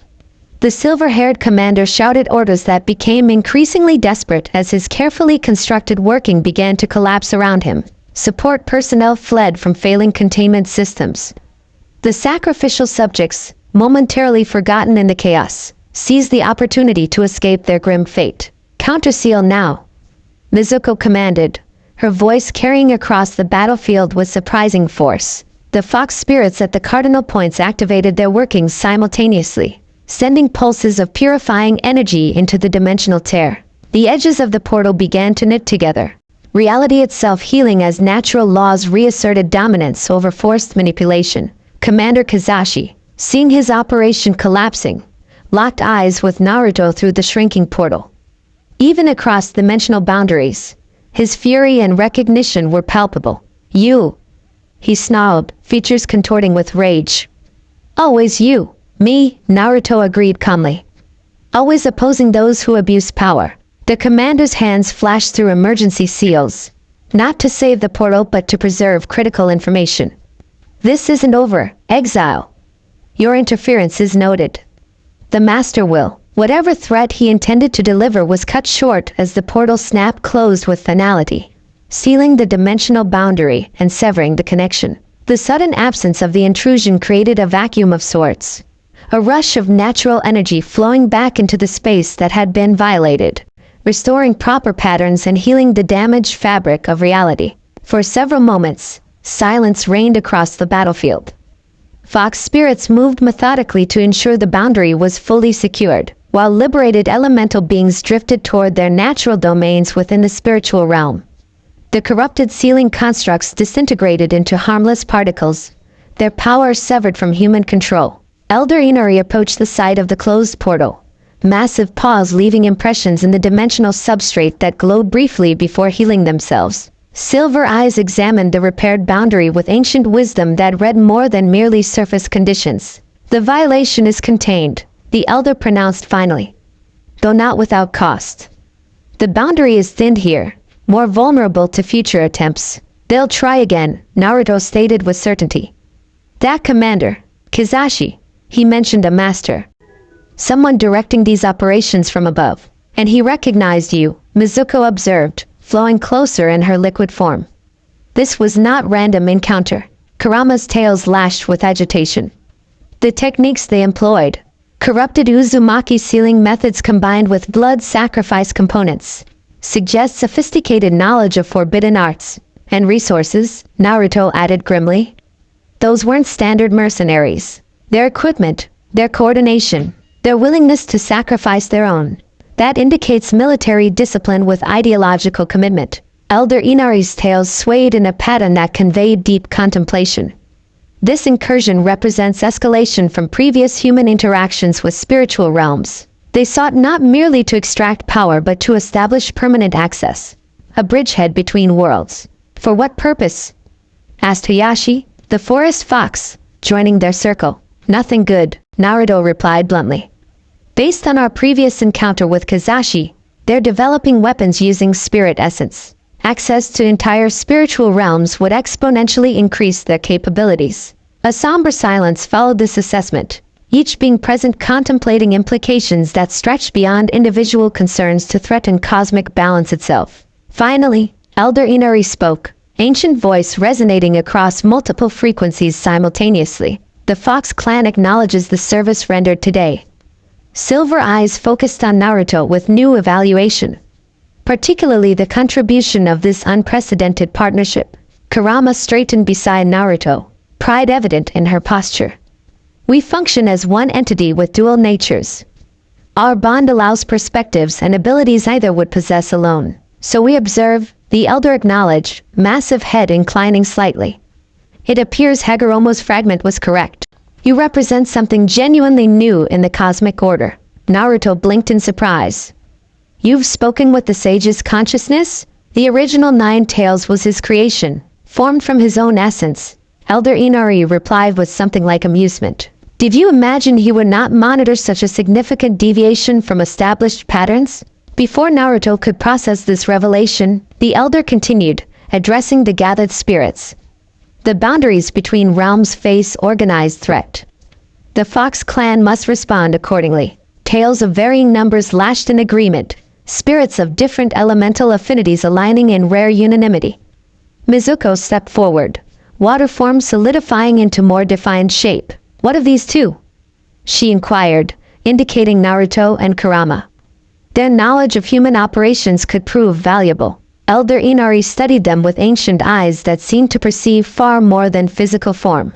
The silver-haired commander shouted orders that became increasingly desperate as his carefully constructed working began to collapse around him. Support personnel fled from failing containment systems. The sacrificial subjects, momentarily forgotten in the chaos, seized the opportunity to escape their grim fate. Counterseal now, Mizuko commanded, her voice carrying across the battlefield with surprising force. The fox spirits at the cardinal points activated their workings simultaneously, sending pulses of purifying energy into the dimensional tear. The edges of the portal began to knit together, reality itself healing as natural laws reasserted dominance over forced manipulation. Commander Kizashi, seeing his operation collapsing, locked eyes with Naruto through the shrinking portal. Even across dimensional boundaries, his fury and recognition were palpable. You, he snarled, features contorting with rage. Always you. Me, Naruto agreed calmly. Always opposing those who abuse power. The commander's hands flashed through emergency seals, not to save the portal but to preserve critical information. This isn't over, Exile. Your interference is noted. The master will Whatever threat he intended to deliver was cut short as the portal snap closed with finality, sealing the dimensional boundary and severing the connection. The sudden absence of the intrusion created a vacuum of sorts, a rush of natural energy flowing back into the space that had been violated, restoring proper patterns and healing the damaged fabric of reality. For several moments, silence reigned across the battlefield. Fox spirits moved methodically to ensure the boundary was fully secured, while liberated elemental beings drifted toward their natural domains within the spiritual realm. The corrupted sealing constructs disintegrated into harmless particles, their power severed from human control. Elder Inari approached the side of the closed portal, massive paws leaving impressions in the dimensional substrate that glowed briefly before healing themselves. Silver eyes examined the repaired boundary with ancient wisdom that read more than merely surface conditions. The violation is contained, the elder pronounced finally, though not without cost. The boundary is thinned here, more vulnerable to future attempts. They'll try again, Naruto stated with certainty. That commander, Kizashi, he mentioned a master. Someone directing these operations from above. And he recognized you, Mizuko observed, flowing closer in her liquid form. This was not random encounter. Kurama's tails lashed with agitation. The techniques they employed, corrupted Uzumaki sealing methods combined with blood sacrifice components, suggest sophisticated knowledge of forbidden arts and resources, Naruto added grimly. Those weren't standard mercenaries. Their equipment, their coordination, their willingness to sacrifice their own. That indicates military discipline with ideological commitment. Elder Inari's tails swayed in a pattern that conveyed deep contemplation. This incursion represents escalation from previous human interactions with spiritual realms. They sought not merely to extract power but to establish permanent access, a bridgehead between worlds. For what purpose? Asked Hayashi, the forest fox, joining their circle. Nothing good, Naruto replied bluntly. Based on our previous encounter with Kizashi, they're developing weapons using spirit essence. Access to entire spiritual realms would exponentially increase their capabilities. A somber silence followed this assessment, each being present contemplating implications that stretched beyond individual concerns to threaten cosmic balance itself. Finally, Elder Inari spoke, ancient voice resonating across multiple frequencies simultaneously. The Fox clan acknowledges the service rendered today. Silver eyes focused on Naruto with new evaluation, particularly the contribution of this unprecedented partnership. Kurama straightened beside Naruto, pride evident in her posture. We function as one entity with dual natures. Our bond allows perspectives and abilities neither would possess alone. So we observe, the elder acknowledged, massive head inclining slightly. It appears Hagoromo's fragment was correct. You represent something genuinely new in the cosmic order. Naruto blinked in surprise. You've spoken with the sage's consciousness? The original 9 Tails was his creation, formed from his own essence. Elder Inari replied with something like amusement. Did you imagine he would not monitor such a significant deviation from established patterns? Before Naruto could process this revelation, the elder continued, addressing the gathered spirits. The boundaries between realms face organized threat. The Fox clan must respond accordingly. Tails of varying numbers lashed in agreement, spirits of different elemental affinities aligning in rare unanimity. Mizuko stepped forward, water form solidifying into more defined shape. What of these two? She inquired, indicating Naruto and Kurama. Their knowledge of human operations could prove valuable. Elder Inari studied them with ancient eyes that seemed to perceive far more than physical form.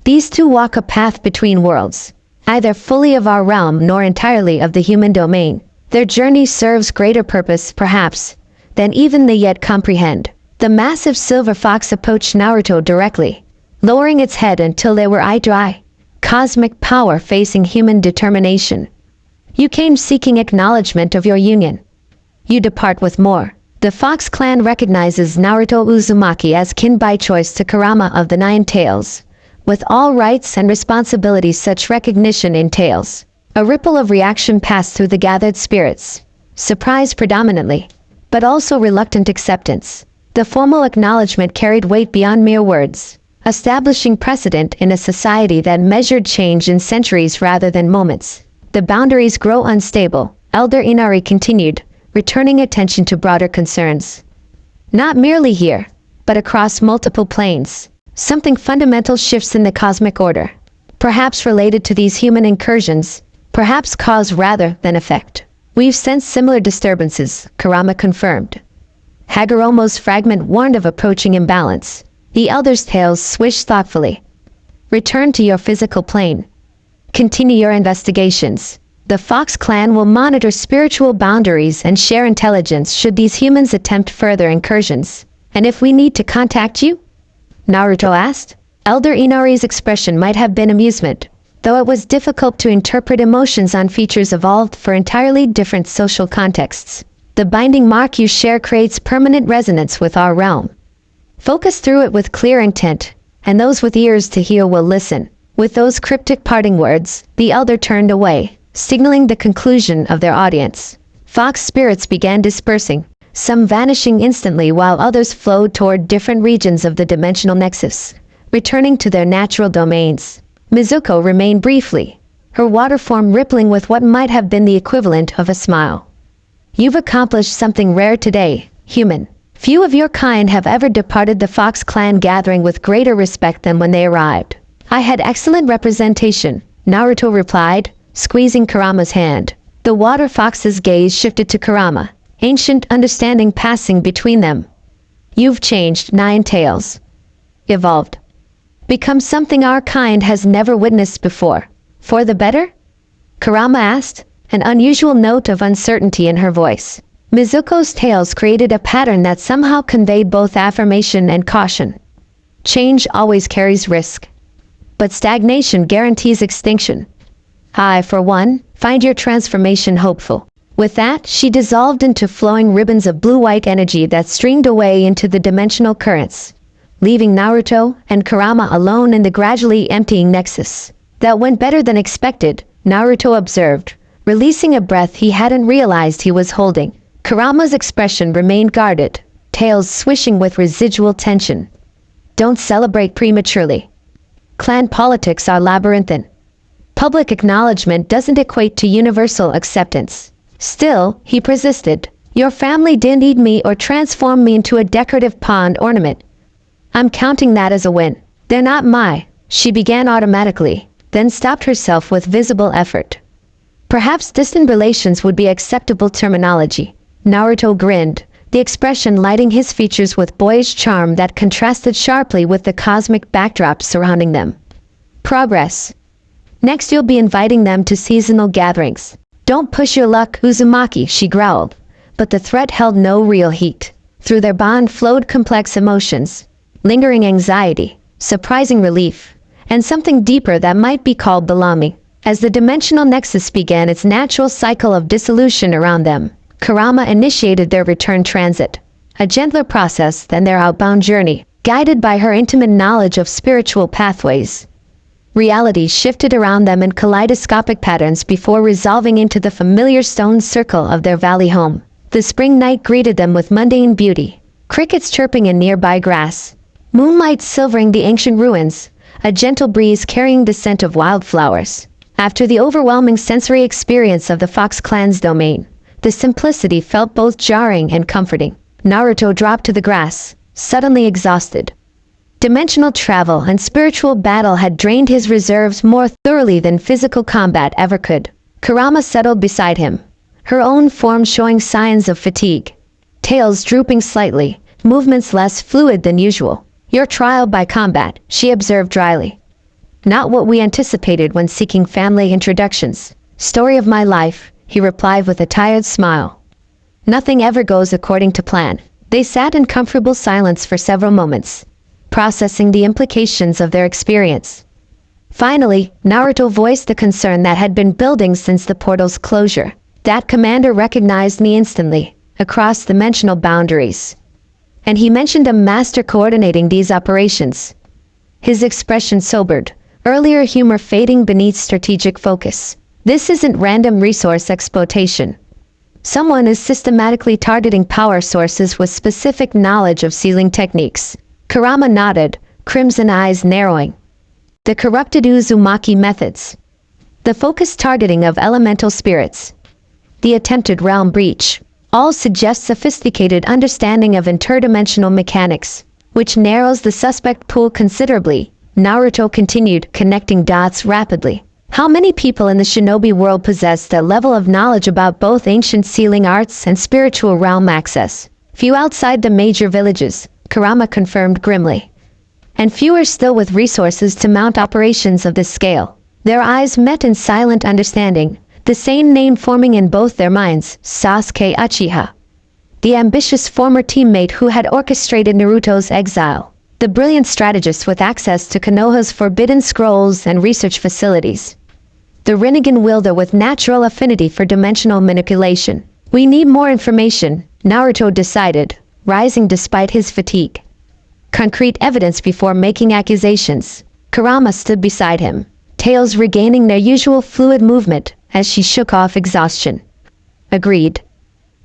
These two walk a path between worlds, either fully of our realm nor entirely of the human domain. Their journey serves greater purpose, perhaps, than even they yet comprehend. The massive silver fox approached Naruto directly, lowering its head until they were eye-dry. Cosmic power facing human determination. You came seeking acknowledgement of your union. You depart with more. The Fox clan recognizes Naruto Uzumaki as kin by choice to Kurama of the 9 Tails, with all rights and responsibilities such recognition entails. A ripple of reaction passed through the gathered spirits, surprise predominantly, but also reluctant acceptance. The formal acknowledgement carried weight beyond mere words, establishing precedent in a society that measured change in centuries rather than moments. the boundaries grow unstable. Elder Inari continued, returning attention to broader concerns. Not merely here, but across multiple planes. Something fundamental shifts in the cosmic order. Perhaps related to these human incursions, perhaps cause rather than effect. We've sensed similar disturbances, Kurama confirmed. Hagoromo's fragment warned of approaching imbalance. The elder's tails swished thoughtfully. Return to your physical plane. Continue your investigations. The Fox clan will monitor spiritual boundaries and share intelligence should these humans attempt further incursions. And if we need to contact you? Naruto asked. Elder Inari's expression might have been amusement, though it was difficult to interpret emotions on features evolved for entirely different social contexts. The binding mark you share creates permanent resonance with our realm. Focus through it with clear intent, and those with ears to hear will listen. With those cryptic parting words, the elder turned away, signaling the conclusion of their audience. Fox spirits began dispersing, some vanishing instantly while others flowed toward different regions of the dimensional nexus, returning to their natural domains. Mizuko remained briefly, her water form rippling with what might have been the equivalent of a smile. You've accomplished something rare today, human. Few of your kind have ever departed the Fox clan gathering with greater respect than when they arrived. I had excellent representation, Naruto replied, squeezing Kurama's hand. The water fox's gaze shifted to Kurama, ancient understanding passing between them. You've changed, Nine Tails. Evolved. Become something our kind has never witnessed before. For the better? Kurama asked, an unusual note of uncertainty in her voice. Mizuko's tails created a pattern that somehow conveyed both affirmation and caution. Change always carries risk, but stagnation guarantees extinction. I, for one, find your transformation hopeful. With that, she dissolved into flowing ribbons of blue-white energy that streamed away into the dimensional currents, leaving Naruto and Kurama alone in the gradually emptying nexus. That went better than expected, Naruto observed, releasing a breath he hadn't realized he was holding. Kurama's expression remained guarded, tails swishing with residual tension. Don't celebrate prematurely. Clan politics are labyrinthine. Public acknowledgement doesn't equate to universal acceptance. Still, he persisted, your family didn't eat me or transform me into a decorative pond ornament. I'm counting that as a win. They're not she began automatically, then stopped herself with visible effort. Perhaps distant relations would be acceptable terminology. Naruto grinned, the expression lighting his features with boyish charm that contrasted sharply with the cosmic backdrop surrounding them. Progress. Next you'll be inviting them to seasonal gatherings. Don't push your luck, Uzumaki, she growled. But the threat held no real heat. Through their bond flowed complex emotions, lingering anxiety, surprising relief, and something deeper that might be called belonging. As the dimensional nexus began its natural cycle of dissolution around them, Kurama initiated their return transit, a gentler process than their outbound journey, guided by her intimate knowledge of spiritual pathways. Reality shifted around them in kaleidoscopic patterns before resolving into the familiar stone circle of their valley home. The spring night greeted them with mundane beauty, crickets chirping in nearby grass, moonlight silvering the ancient ruins, a gentle breeze carrying the scent of wildflowers. After the overwhelming sensory experience of the Fox clan's domain, the simplicity felt both jarring and comforting. Naruto dropped to the grass, suddenly exhausted. Dimensional travel and spiritual battle had drained his reserves more thoroughly than physical combat ever could. Kurama settled beside him, her own form showing signs of fatigue, tails drooping slightly, movements less fluid than usual. Your trial by combat, she observed dryly. Not what we anticipated when seeking family introductions. Story of my life, he replied with a tired smile. Nothing ever goes according to plan. They sat in comfortable silence for several moments, processing the implications of their experience. Finally, Naruto voiced the concern that had been building since the portal's closure. That commander recognized me instantly, across dimensional boundaries. And he mentioned a master coordinating these operations. His expression sobered, earlier humor fading beneath strategic focus. This isn't random resource exploitation. Someone is systematically targeting power sources with specific knowledge of sealing techniques. Kurama nodded, crimson eyes narrowing. The corrupted Uzumaki methods. the focused targeting of elemental spirits, the attempted realm breach, all suggest sophisticated understanding of interdimensional mechanics, which narrows the suspect pool considerably. Naruto continued, connecting dots rapidly. How many people in the shinobi world possess that level of knowledge about both ancient sealing arts and spiritual realm access? Few outside the major villages, Kurama confirmed grimly. And fewer still with resources to mount operations of this scale. Their eyes met in silent understanding, the same name forming in both their minds, Sasuke Uchiha. The ambitious former teammate who had orchestrated Naruto's exile. The brilliant strategist with access to Konoha's forbidden scrolls and research facilities. The Rinnegan wielder with natural affinity for dimensional manipulation. We need more information, Naruto decided, rising despite his fatigue. Concrete evidence before making accusations. Kurama stood beside him, tails regaining their usual fluid movement as she shook off exhaustion. Agreed.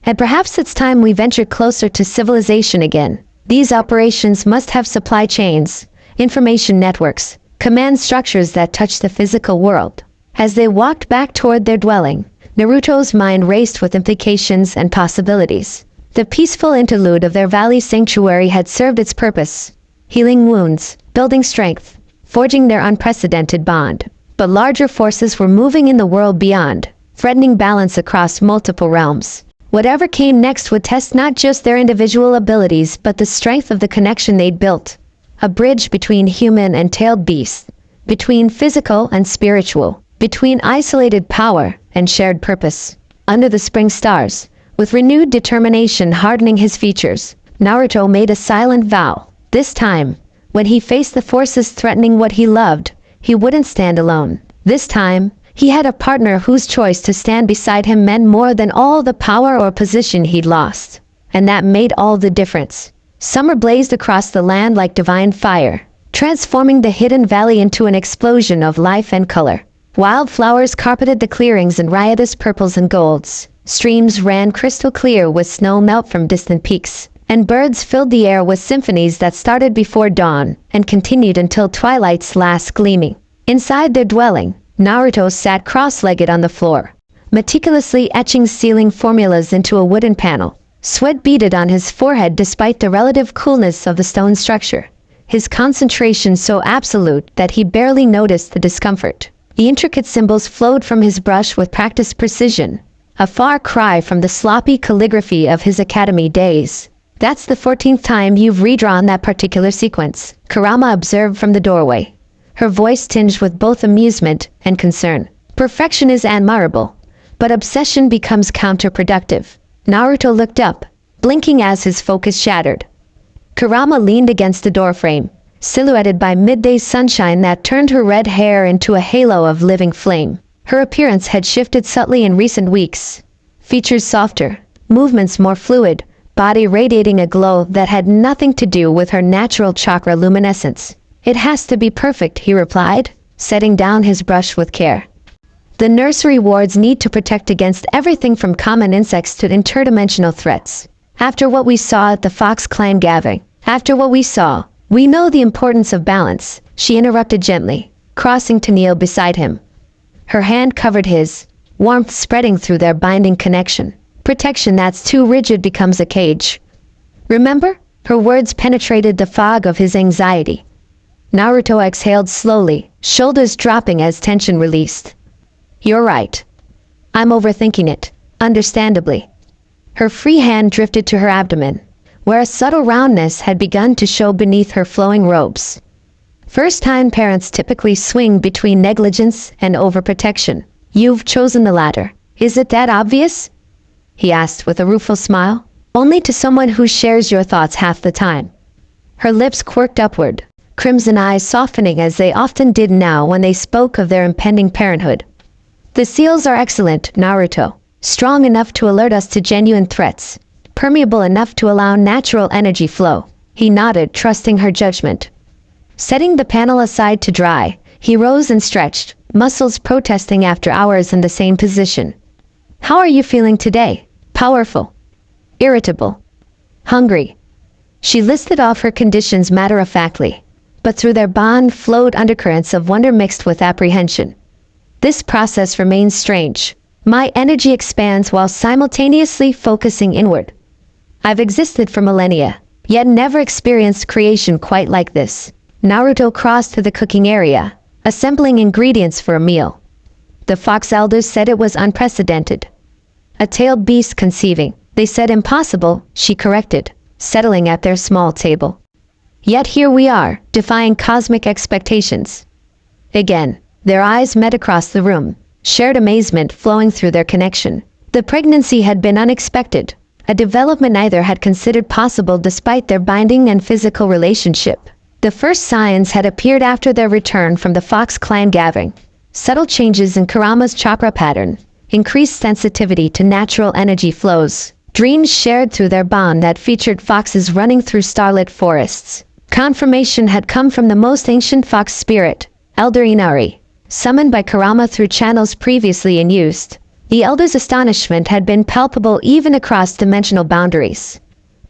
And perhaps it's time we venture closer to civilization again. These operations must have supply chains, information networks, command structures that touch the physical world. As they walked back toward their dwelling, Naruto's mind raced with implications and possibilities. The peaceful interlude of their valley sanctuary had served its purpose, healing wounds, building strength, forging their unprecedented bond. But larger forces were moving in the world beyond, threatening balance across multiple realms. Whatever came next would test not just their individual abilities but the strength of the connection they'd built. A bridge between human and tailed beast, between physical and spiritual, between isolated power and shared purpose. Under the spring stars, with renewed determination hardening his features, Naruto made a silent vow. This time, when he faced the forces threatening what he loved, he wouldn't stand alone. This time, he had a partner whose choice to stand beside him meant more than all the power or position he'd lost. And that made all the difference. Summer blazed across the land like divine fire, transforming the hidden valley into an explosion of life and color. Wildflowers carpeted the clearings in riotous purples and golds. Streams ran crystal clear with snow melt from distant peaks. And birds filled the air with symphonies that started before dawn and continued until twilight's last gleaming. Inside their dwelling, Naruto sat cross-legged on the floor, meticulously etching ceiling formulas into a wooden panel. Sweat beaded on his forehead despite the relative coolness of the stone structure, his concentration so absolute that he barely noticed the discomfort. The intricate symbols flowed from his brush with practiced precision, a far cry from the sloppy calligraphy of his academy days. That's the 14th time you've redrawn that particular sequence, Kurama observed from the doorway, her voice tinged with both amusement and concern. Perfection is admirable, but obsession becomes counterproductive. Naruto looked up, blinking as his focus shattered. Kurama leaned against the doorframe, silhouetted by midday sunshine that turned her red hair into a halo of living flame. Her appearance had shifted subtly in recent weeks. Features softer, movements more fluid, body radiating a glow that had nothing to do with her natural chakra luminescence. It has to be perfect, he replied, setting down his brush with care. The nursery wards need to protect against everything from common insects to interdimensional threats. After what we saw at the Fox Clan gathering, we know the importance of balance, she interrupted gently, crossing to kneel beside him. Her hand covered his, warmth spreading through their binding connection. Protection that's too rigid becomes a cage. Remember? Her words penetrated the fog of his anxiety. Naruto exhaled slowly, shoulders dropping as tension released. You're right. I'm overthinking it, understandably. Her free hand drifted to her abdomen, where a subtle roundness had begun to show beneath her flowing robes. First-time parents typically swing between negligence and overprotection. You've chosen the latter. Is it that obvious? He asked with a rueful smile. Only to someone who shares your thoughts half the time. Her lips quirked upward, crimson eyes softening as they often did now when they spoke of their impending parenthood. The seals are excellent, Naruto. Strong enough to alert us to genuine threats. Permeable enough to allow natural energy flow. He nodded, trusting her judgment. Setting the panel aside to dry, he rose and stretched, muscles protesting after hours in the same position. How are you feeling today? Powerful. Irritable. Hungry. She listed off her conditions matter-of-factly, but through their bond flowed undercurrents of wonder mixed with apprehension. This process remains strange. My energy expands while simultaneously focusing inward. I've existed for millennia, yet never experienced creation quite like this. Naruto crossed to the cooking area, assembling ingredients for a meal. The fox elders said it was unprecedented. A tailed beast conceiving. They said impossible, she corrected, settling at their small table. Yet here we are, defying cosmic expectations. Again, their eyes met across the room, shared amazement flowing through their connection. The pregnancy had been unexpected, a development neither had considered possible despite their binding and physical relationship. The first signs had appeared after their return from the Fox clan gathering. Subtle changes in Kurama's chakra pattern, increased sensitivity to natural energy flows, dreams shared through their bond that featured foxes running through starlit forests. Confirmation had come from the most ancient fox spirit, Elder Inari, summoned by Kurama through channels previously unused. The elder's astonishment had been palpable even across dimensional boundaries.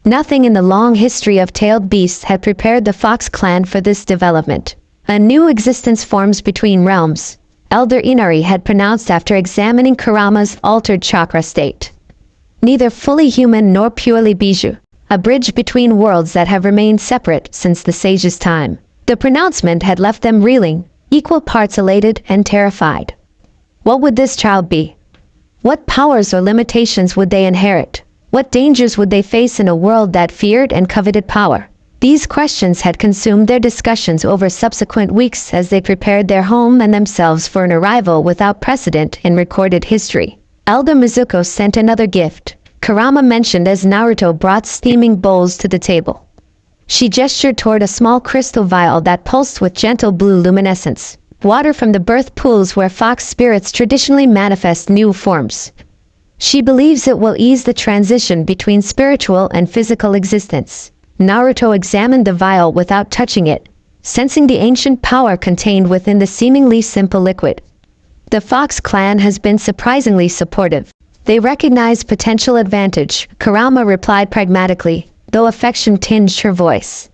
Nothing in the long history of tailed beasts had prepared the Fox clan for this development. A new existence forms between realms, Elder Inari had pronounced after examining Kurama's altered chakra state. Neither fully human nor purely bijou, a bridge between worlds that have remained separate since the sage's time. The pronouncement had left them reeling, equal parts elated and terrified. What would this child be? What powers or limitations would they inherit? What dangers would they face in a world that feared and coveted power? These questions had consumed their discussions over subsequent weeks as they prepared their home and themselves for an arrival without precedent in recorded history. Elder Mizuko sent another gift, Kurama mentioned as Naruto brought steaming bowls to the table. She gestured toward a small crystal vial that pulsed with gentle blue luminescence, water from the birth pools where fox spirits traditionally manifest new forms. She believes it will ease the transition between spiritual and physical existence. Naruto examined the vial without touching it, sensing the ancient power contained within the seemingly simple liquid. The Fox clan has been surprisingly supportive. They recognize potential advantage, Kurama replied pragmatically, though affection tinged her voice.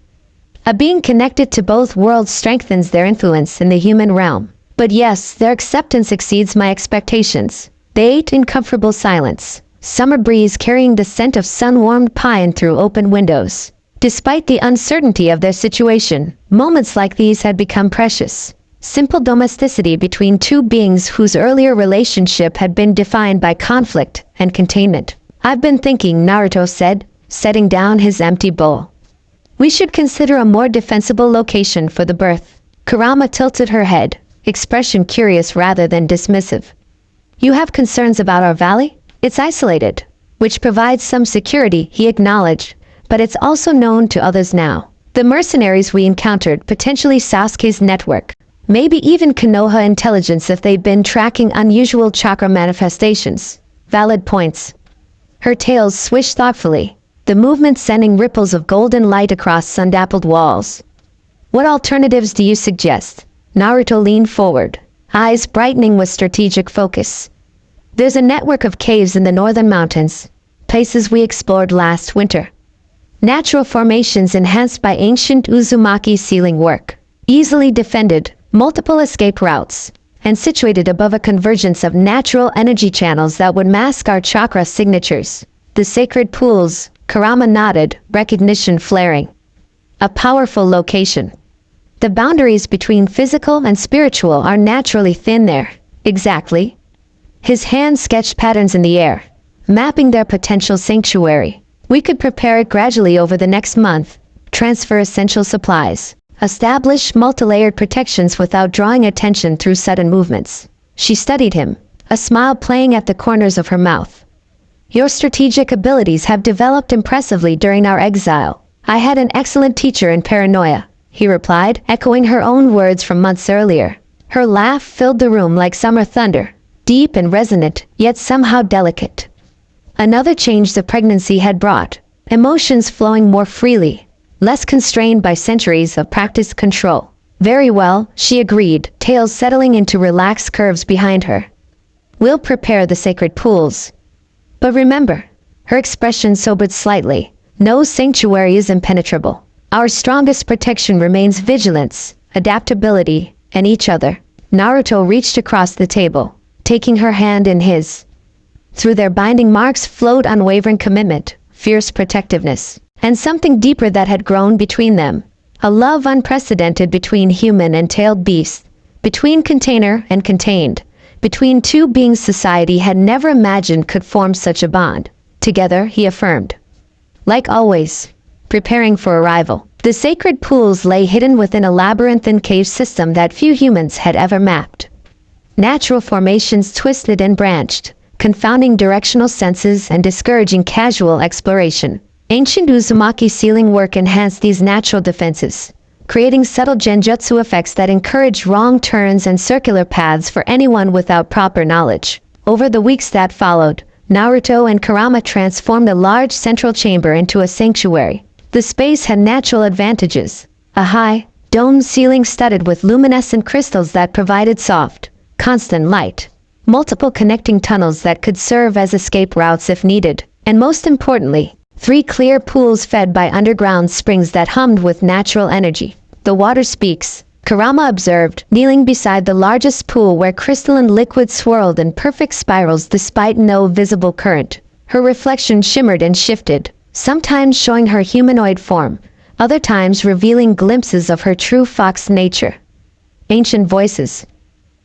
A being connected to both worlds strengthens their influence in the human realm. But yes, their acceptance exceeds my expectations. They ate in comfortable silence, summer breeze carrying the scent of sun-warmed pine through open windows. Despite the uncertainty of their situation, moments like these had become precious. Simple domesticity between two beings whose earlier relationship had been defined by conflict and containment. I've been thinking, Naruto said, setting down his empty bowl. We should consider a more defensible location for the birth. Kurama tilted her head, expression curious rather than dismissive. You have concerns about our valley? It's isolated, which provides some security, he acknowledged, but it's also known to others now. The mercenaries we encountered, potentially Sasuke's network, maybe even Konoha intelligence if they've been tracking unusual chakra manifestations. Valid points. Her tails swished thoughtfully, the movement sending ripples of golden light across sun-dappled walls. What alternatives do you suggest? Naruto leaned forward, eyes brightening with strategic focus. There's a network of caves in the northern mountains, places we explored last winter. Natural formations enhanced by ancient Uzumaki sealing work, easily defended, multiple escape routes, and situated above a convergence of natural energy channels that would mask our chakra signatures. The sacred pools, Kurama nodded, recognition flaring. A powerful location. The boundaries between physical and spiritual are naturally thin there. Exactly. His hand sketched patterns in the air, mapping their potential sanctuary. We could prepare it gradually over the next month, transfer essential supplies, establish multi-layered protections without drawing attention through sudden movements. She studied him, a smile playing at the corners of her mouth. Your strategic abilities have developed impressively during our exile. I had an excellent teacher in paranoia, he replied, echoing her own words from months earlier. Her laugh filled the room like summer thunder, deep and resonant, yet somehow delicate. Another change the pregnancy had brought, emotions flowing more freely, less constrained by centuries of practiced control. Very well, she agreed, tails settling into relaxed curves behind her. We'll prepare the sacred pools. But remember, her expression sobered slightly, no sanctuary is impenetrable. Our strongest protection remains vigilance, adaptability, and each other. Naruto reached across the table, taking her hand in his. Through their binding marks flowed unwavering commitment, fierce protectiveness, and something deeper that had grown between them. A love unprecedented between human and tailed beast, between container and contained, between two beings society had never imagined could form such a bond. Together, he affirmed. Like always, preparing for arrival. The sacred pools lay hidden within a labyrinthine cave system that few humans had ever mapped. Natural formations twisted and branched, confounding directional senses and discouraging casual exploration. Ancient Uzumaki sealing work enhanced these natural defenses, creating subtle genjutsu effects that encouraged wrong turns and circular paths for anyone without proper knowledge. Over the weeks that followed, Naruto and Kurama transformed a large central chamber into a sanctuary. The space had natural advantages. A high, domed ceiling studded with luminescent crystals that provided soft, constant light. Multiple connecting tunnels that could serve as escape routes if needed. And most importantly, 3 clear pools fed by underground springs that hummed with natural energy. The water speaks, Kurama observed, kneeling beside the largest pool where crystalline liquid swirled in perfect spirals despite no visible current. Her reflection shimmered and shifted, sometimes showing her humanoid form, other times revealing glimpses of her true fox nature. Ancient voices.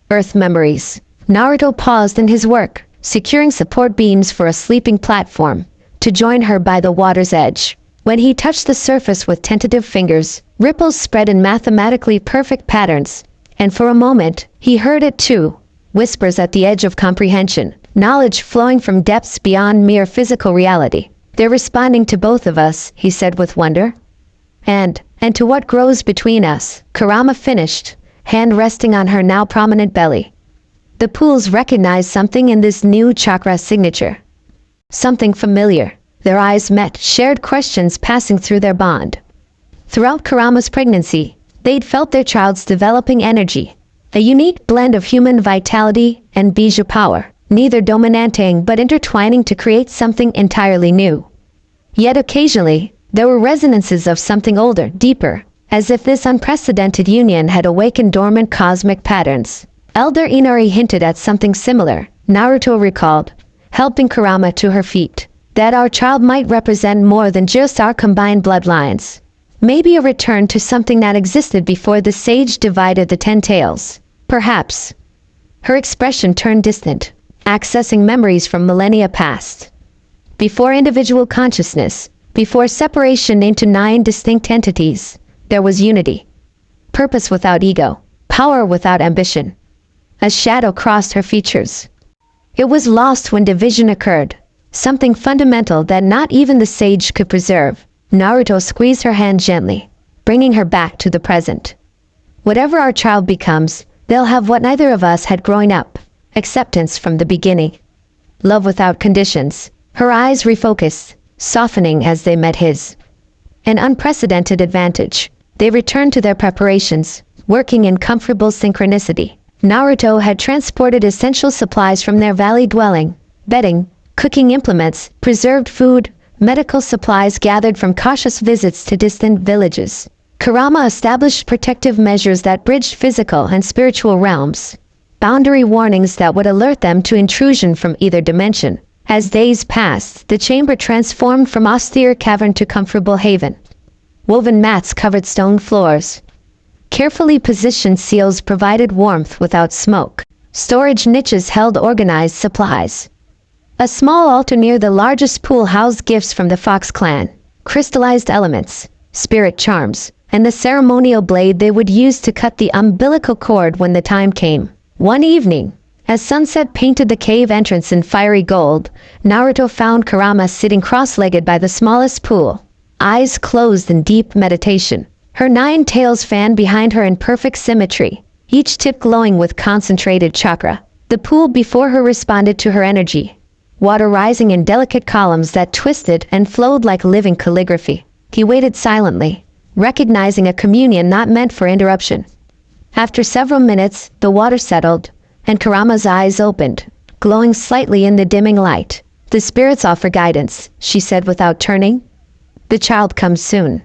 Earth memories. Naruto paused in his work, securing support beams for a sleeping platform, to join her by the water's edge. When he touched the surface with tentative fingers, ripples spread in mathematically perfect patterns, and for a moment, he heard it too, whispers at the edge of comprehension, knowledge flowing from depths beyond mere physical reality. They're responding to both of us, he said with wonder. And to what grows between us, Kurama finished, hand resting on her now prominent belly. The pools recognized something in this new chakra signature. Something familiar. Their eyes met, shared questions passing through their bond. Throughout Kurama's pregnancy, they'd felt their child's developing energy, a unique blend of human vitality and bijou power, neither dominating but intertwining to create something entirely new. Yet occasionally, there were resonances of something older, deeper, as if this unprecedented union had awakened dormant cosmic patterns. Elder Inari hinted at something similar, Naruto recalled, helping Kurama to her feet, that our child might represent more than just our combined bloodlines. Maybe a return to something that existed before the sage divided the 10 tails. Perhaps. Her expression turned distant, accessing memories from millennia past. Before individual consciousness, before separation into 9 distinct entities, there was unity. Purpose without ego, power without ambition. A shadow crossed her features. It was lost when division occurred, something fundamental that not even the sage could preserve. Naruto squeezed her hand gently, bringing her back to the present. Whatever our child becomes, they'll have what neither of us had growing up, acceptance from the beginning. Love without conditions. Her eyes refocused, softening as they met his. An unprecedented advantage. They returned to their preparations, working in comfortable synchronicity. Naruto had transported essential supplies from their valley dwelling, bedding, cooking implements, preserved food, medical supplies gathered from cautious visits to distant villages. Kurama established protective measures that bridged physical and spiritual realms, boundary warnings that would alert them to intrusion from either dimension. As days passed, the chamber transformed from austere cavern to comfortable haven. Woven mats covered stone floors. Carefully positioned seals provided warmth without smoke. Storage niches held organized supplies. A small altar near the largest pool housed gifts from the Fox clan, crystallized elements, spirit charms, and the ceremonial blade they would use to cut the umbilical cord when the time came. One evening, as sunset painted the cave entrance in fiery gold, Naruto found Kurama sitting cross-legged by the smallest pool, eyes closed in deep meditation. Her 9 tails fanned behind her in perfect symmetry, each tip glowing with concentrated chakra. The pool before her responded to her energy, water rising in delicate columns that twisted and flowed like living calligraphy. He waited silently, recognizing a communion not meant for interruption. After several minutes, the water settled, and Kurama's eyes opened, glowing slightly in the dimming light. "The spirits offer guidance," she said without turning. "The child comes soon."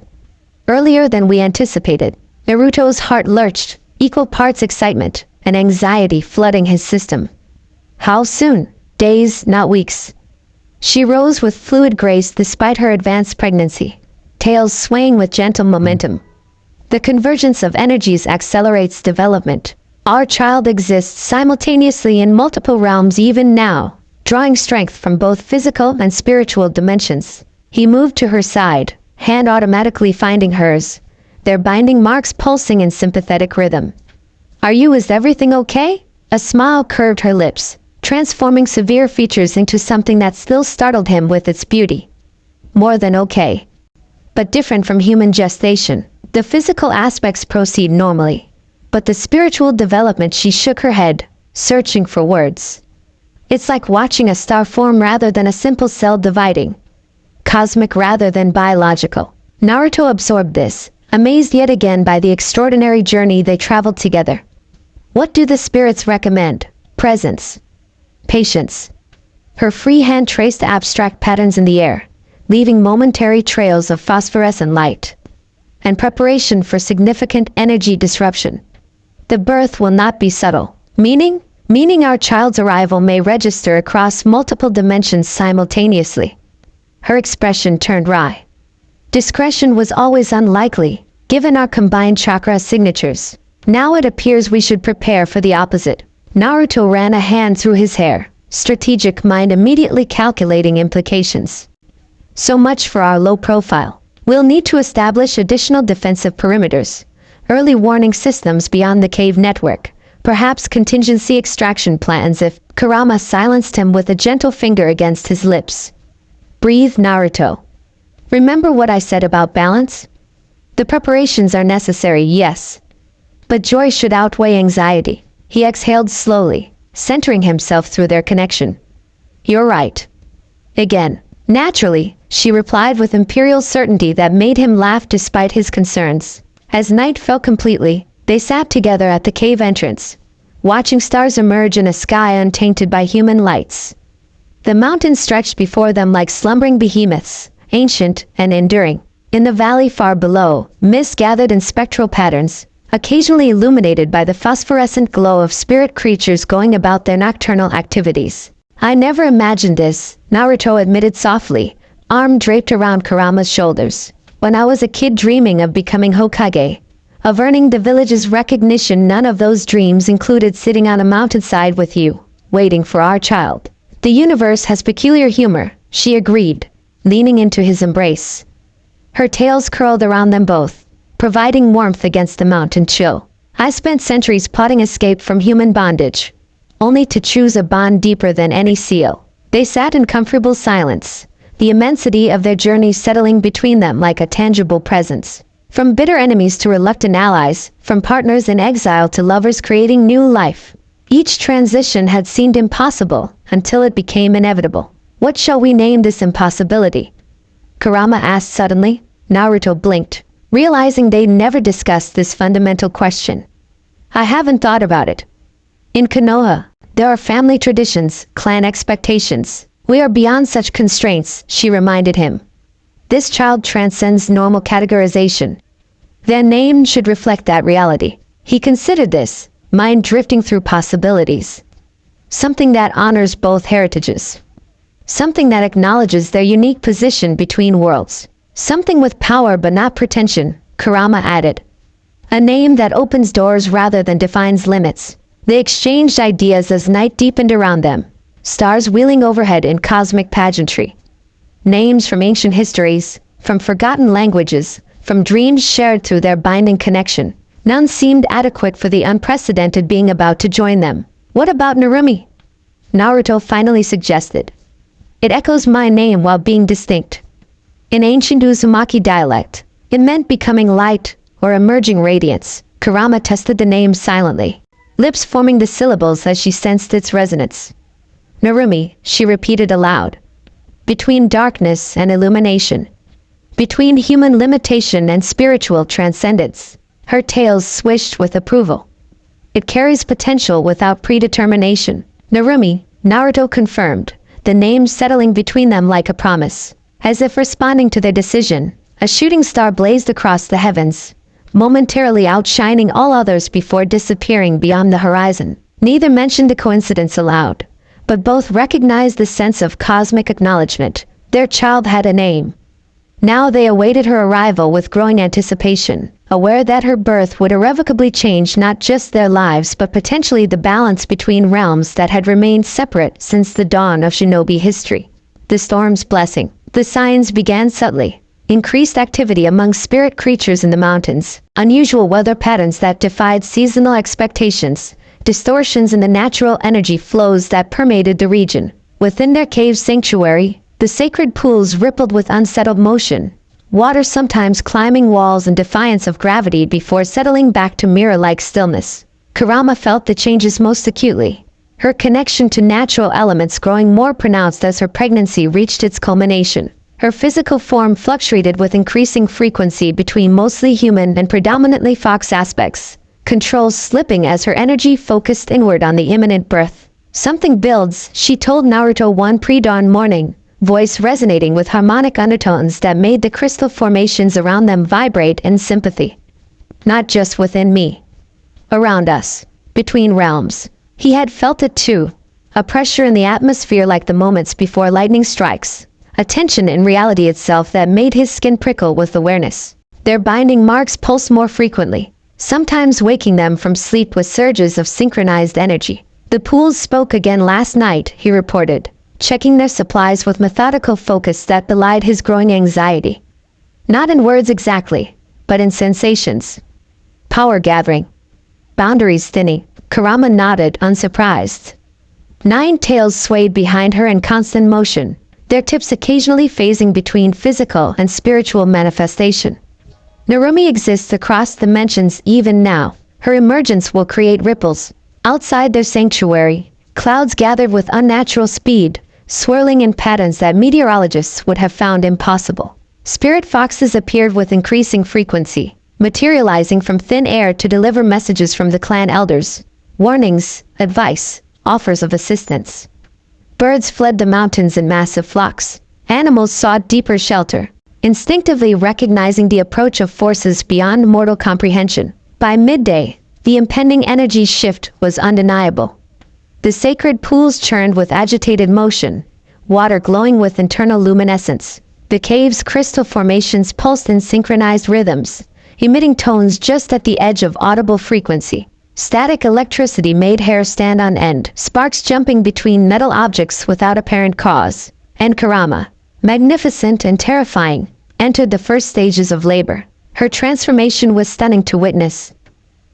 Earlier than we anticipated. Naruto's heart lurched, equal parts excitement, and anxiety flooding his system. How soon? Days, not weeks. She rose with fluid grace despite her advanced pregnancy, tails swaying with gentle momentum. The convergence of energies accelerates development. Our child exists simultaneously in multiple realms even now, drawing strength from both physical and spiritual dimensions. He moved to her side, hand automatically finding hers, their binding marks pulsing in sympathetic rhythm. Is everything okay? A smile curved her lips, transforming severe features into something that still startled him with its beauty. More than okay. But different from human gestation. The physical aspects proceed normally, but the spiritual development. She shook her head, searching for words. It's like watching a star form rather than a simple cell dividing. Cosmic rather than biological. Naruto absorbed this, amazed yet again by the extraordinary journey they traveled together. What do the spirits recommend? Presence. Patience. Her free hand traced abstract patterns in the air, leaving momentary trails of phosphorescent light. And preparation for significant energy disruption. The birth will not be subtle. Meaning our child's arrival may register across multiple dimensions simultaneously. Her expression turned wry. Discretion was always unlikely, given our combined chakra signatures. Now it appears we should prepare for the opposite. Naruto ran a hand through his hair, strategic mind immediately calculating implications. So much for our low profile. We'll need to establish additional defensive perimeters, early warning systems beyond the cave network, perhaps contingency extraction plans if Kurama silenced him with a gentle finger against his lips. Breathe, Naruto. Remember what I said about balance? The preparations are necessary, yes. But joy should outweigh anxiety. He exhaled slowly, centering himself through their connection. You're right. Again. Naturally, she replied with imperial certainty that made him laugh despite his concerns. As night fell completely, they sat together at the cave entrance, watching stars emerge in a sky untainted by human lights. The mountains stretched before them like slumbering behemoths, ancient and enduring. In the valley far below, mist gathered in spectral patterns, occasionally illuminated by the phosphorescent glow of spirit creatures going about their nocturnal activities. I never imagined this, Naruto admitted softly, arm draped around Kurama's shoulders. When I was a kid dreaming of becoming Hokage, of earning the village's recognition, none of those dreams included sitting on a mountainside with you, waiting for our child. The universe has peculiar humor, she agreed, leaning into his embrace. Her tails curled around them both, providing warmth against the mountain chill. I spent centuries plotting escape from human bondage, only to choose a bond deeper than any seal. They sat in comfortable silence, the immensity of their journey settling between them like a tangible presence. From bitter enemies to reluctant allies, from partners in exile to lovers creating new life. Each transition had seemed impossible until it became inevitable. What shall we name this impossibility? Kurama asked suddenly. Naruto blinked, realizing they'd never discussed this fundamental question. I haven't thought about it. In Konoha, there are family traditions, clan expectations. We are beyond such constraints, she reminded him. This child transcends normal categorization. Their name should reflect that reality. He considered this, mind drifting through possibilities. Something that honors both heritages. Something that acknowledges their unique position between worlds. Something with power but not pretension, Kurama added. A name that opens doors rather than defines limits. They exchanged ideas as night deepened around them, stars wheeling overhead in cosmic pageantry. Names from ancient histories, from forgotten languages, from dreams shared through their binding connection. None seemed adequate for the unprecedented being about to join them. What about Narumi? Naruto finally suggested. It echoes my name while being distinct. In ancient Uzumaki dialect, it meant becoming light or emerging radiance. Kurama tested the name silently, lips forming the syllables as she sensed its resonance. Narumi, she repeated aloud. Between darkness and illumination. Between human limitation and spiritual transcendence. Her tails swished with approval. It carries potential without predetermination. Narumi, Naruto confirmed, the name settling between them like a promise. As if responding to their decision, a shooting star blazed across the heavens, momentarily outshining all others before disappearing beyond the horizon. Neither mentioned the coincidence aloud, but both recognized the sense of cosmic acknowledgement. Their child had a name. Now they awaited her arrival with growing anticipation, aware that her birth would irrevocably change not just their lives but potentially the balance between realms that had remained separate since the dawn of shinobi history. The storm's blessing. The signs began subtly. Increased activity among spirit creatures in the mountains, unusual weather patterns that defied seasonal expectations, distortions in the natural energy flows that permeated the region. Within their cave sanctuary, the sacred pools rippled with unsettled motion, water sometimes climbing walls in defiance of gravity before settling back to mirror-like stillness. Kurama felt the changes most acutely, her connection to natural elements growing more pronounced as her pregnancy reached its culmination. Her physical form fluctuated with increasing frequency between mostly human and predominantly fox aspects, controls slipping as her energy focused inward on the imminent birth. "Something builds," she told Naruto one pre-dawn morning, voice resonating with harmonic undertones that made the crystal formations around them vibrate in sympathy. "Not just within me. Around us. Between realms." He had felt it too. A pressure in the atmosphere like the moments before lightning strikes. A tension in reality itself that made his skin prickle with awareness. Their binding marks pulsed more frequently, sometimes waking them from sleep with surges of synchronized energy. "The pools spoke again last night," he reported, checking their supplies with methodical focus that belied his growing anxiety. "Not in words exactly, but in sensations. Power gathering. Boundaries thinning." Kurama nodded, unsurprised. 9 tails swayed behind her in constant motion, their tips occasionally phasing between physical and spiritual manifestation. "Narumi exists across dimensions even now. Her emergence will create ripples. Outside their sanctuary, clouds gathered with unnatural speed, swirling in patterns that meteorologists would have found impossible. Spirit foxes appeared with increasing frequency, materializing from thin air to deliver messages from the clan elders. Warnings, advice, offers of assistance. Birds fled the mountains in massive flocks. Animals sought deeper shelter, instinctively recognizing the approach of forces beyond mortal comprehension. By midday, the impending energy shift was undeniable. The sacred pools churned with agitated motion, water glowing with internal luminescence. The cave's crystal formations pulsed in synchronized rhythms, emitting tones just at the edge of audible frequency. Static electricity made hair stand on end, sparks jumping between metal objects without apparent cause. And Kurama, magnificent and terrifying, entered the first stages of labor. Her transformation was stunning to witness.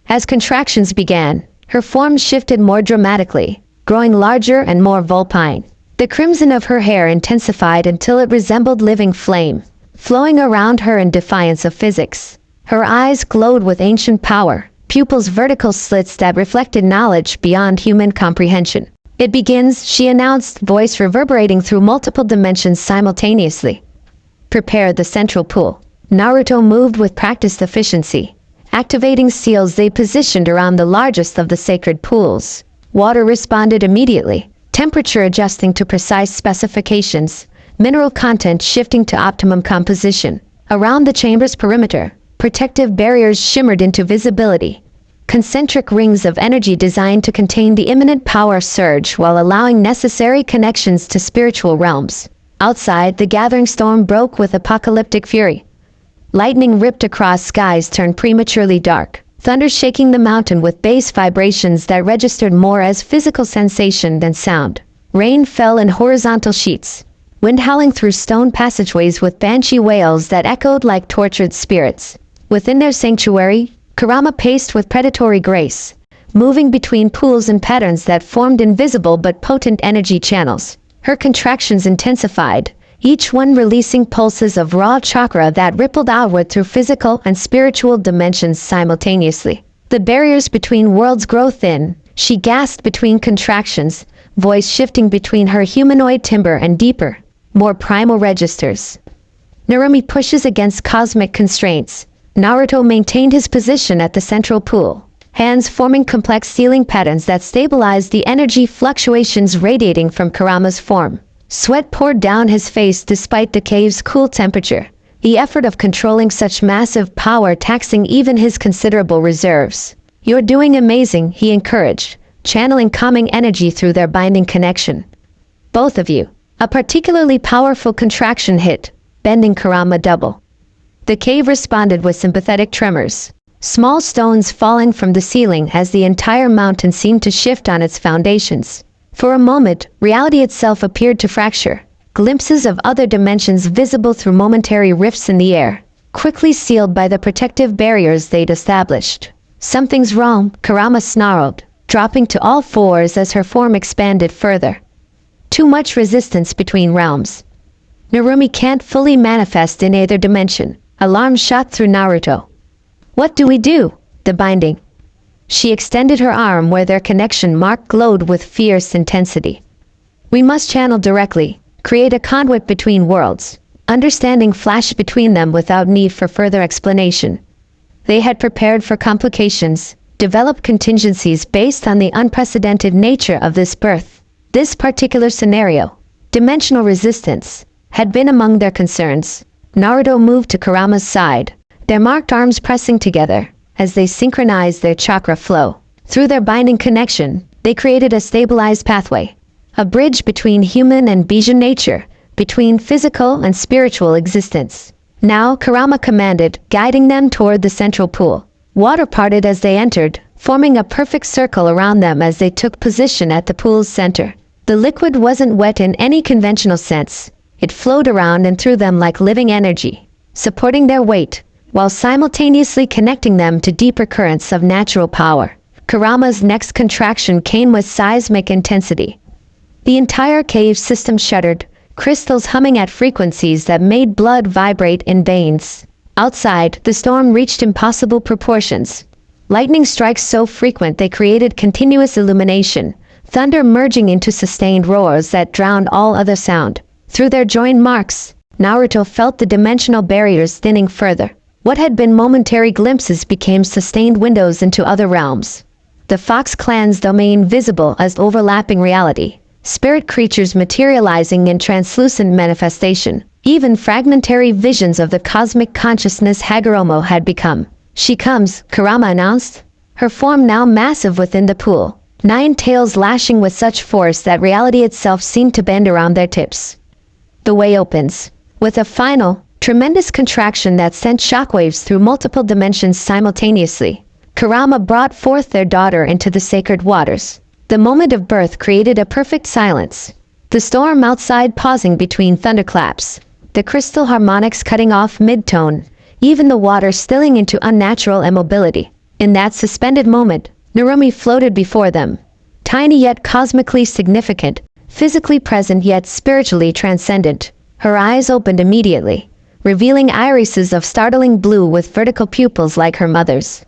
As contractions began, her form shifted more dramatically, growing larger and more vulpine. The crimson of her hair intensified until it resembled living flame, flowing around her in defiance of physics. Her eyes glowed with ancient power, pupils vertical slits that reflected knowledge beyond human comprehension. "It begins," she announced, voice reverberating through multiple dimensions simultaneously. "Prepare the central pool." Naruto moved with practiced efficiency, activating seals they positioned around the largest of the sacred pools. Water responded immediately, temperature adjusting to precise specifications, mineral content shifting to optimum composition. Around the chamber's perimeter, protective barriers shimmered into visibility, concentric rings of energy designed to contain the imminent power surge while allowing necessary connections to spiritual realms. Outside, the gathering storm broke with apocalyptic fury. Lightning ripped across skies turned prematurely dark, thunder shaking the mountain with bass vibrations that registered more as physical sensation than sound. Rain fell in horizontal sheets, wind howling through stone passageways with banshee wails that echoed like tortured spirits. Within their sanctuary, Kurama paced with predatory grace, moving between pools and patterns that formed invisible but potent energy channels. Her contractions intensified, each one releasing pulses of raw chakra that rippled outward through physical and spiritual dimensions simultaneously. The barriers between worlds grow thin. She gasped between contractions, voice shifting between her humanoid timbre and deeper, more primal registers. Narumi pushes against cosmic constraints. Naruto maintained his position at the central pool, hands forming complex sealing patterns that stabilized the energy fluctuations radiating from Kurama's form. Sweat poured down his face despite the cave's cool temperature, the effort of controlling such massive power taxing even his considerable reserves. "You're doing amazing," he encouraged, channeling calming energy through their binding connection. "Both of you." A particularly powerful contraction hit, bending Kurama double. The cave responded with sympathetic tremors, small stones falling from the ceiling as the entire mountain seemed to shift on its foundations. For a moment, reality itself appeared to fracture, glimpses of other dimensions visible through momentary rifts in the air, quickly sealed by the protective barriers they'd established. "Something's wrong," Kurama snarled, dropping to all fours as her form expanded further. "Too much resistance between realms. Narumi can't fully manifest in either dimension." Alarm shot through Naruto. "What do we do?" "The binding." She extended her arm where their connection mark glowed with fierce intensity. "We must channel directly, create a conduit between worlds." Understanding flashed between them without need for further explanation. They had prepared for complications, developed contingencies based on the unprecedented nature of this birth. This particular scenario, dimensional resistance, had been among their concerns. Naruto moved to Kurama's side, their marked arms pressing together as they synchronized their chakra flow. Through their binding connection, they created a stabilized pathway, a bridge between human and Bijin nature, between physical and spiritual existence. Now Kurama commanded, guiding them toward the central pool. Water parted as they entered, forming a perfect circle around them as they took position at the pool's center. The liquid wasn't wet in any conventional sense. It flowed around and through them like living energy, supporting their weight, while simultaneously connecting them to deeper currents of natural power. Kurama's next contraction came with seismic intensity. The entire cave system shuddered, crystals humming at frequencies that made blood vibrate in veins. Outside, the storm reached impossible proportions. Lightning strikes so frequent they created continuous illumination, thunder merging into sustained roars that drowned all other sound. Through their joined marks, Naruto felt the dimensional barriers thinning further. What had been momentary glimpses became sustained windows into other realms. The Fox clan's domain visible as overlapping reality, spirit creatures materializing in translucent manifestation. Even fragmentary visions of the cosmic consciousness Hagoromo had become. "She comes," Kurama announced, her form now massive within the pool, 9 tails lashing with such force that reality itself seemed to bend around their tips. The way opens. With a final, tremendous contraction that sent shockwaves through multiple dimensions simultaneously, Kurama brought forth their daughter into the sacred waters. The moment of birth created a perfect silence, the storm outside pausing between thunderclaps, the crystal harmonics cutting off mid-tone, even the water stilling into unnatural immobility. In that suspended moment, Narumi floated before them, tiny yet cosmically significant, physically present yet spiritually transcendent. Her eyes opened immediately, revealing irises of startling blue with vertical pupils like her mother's.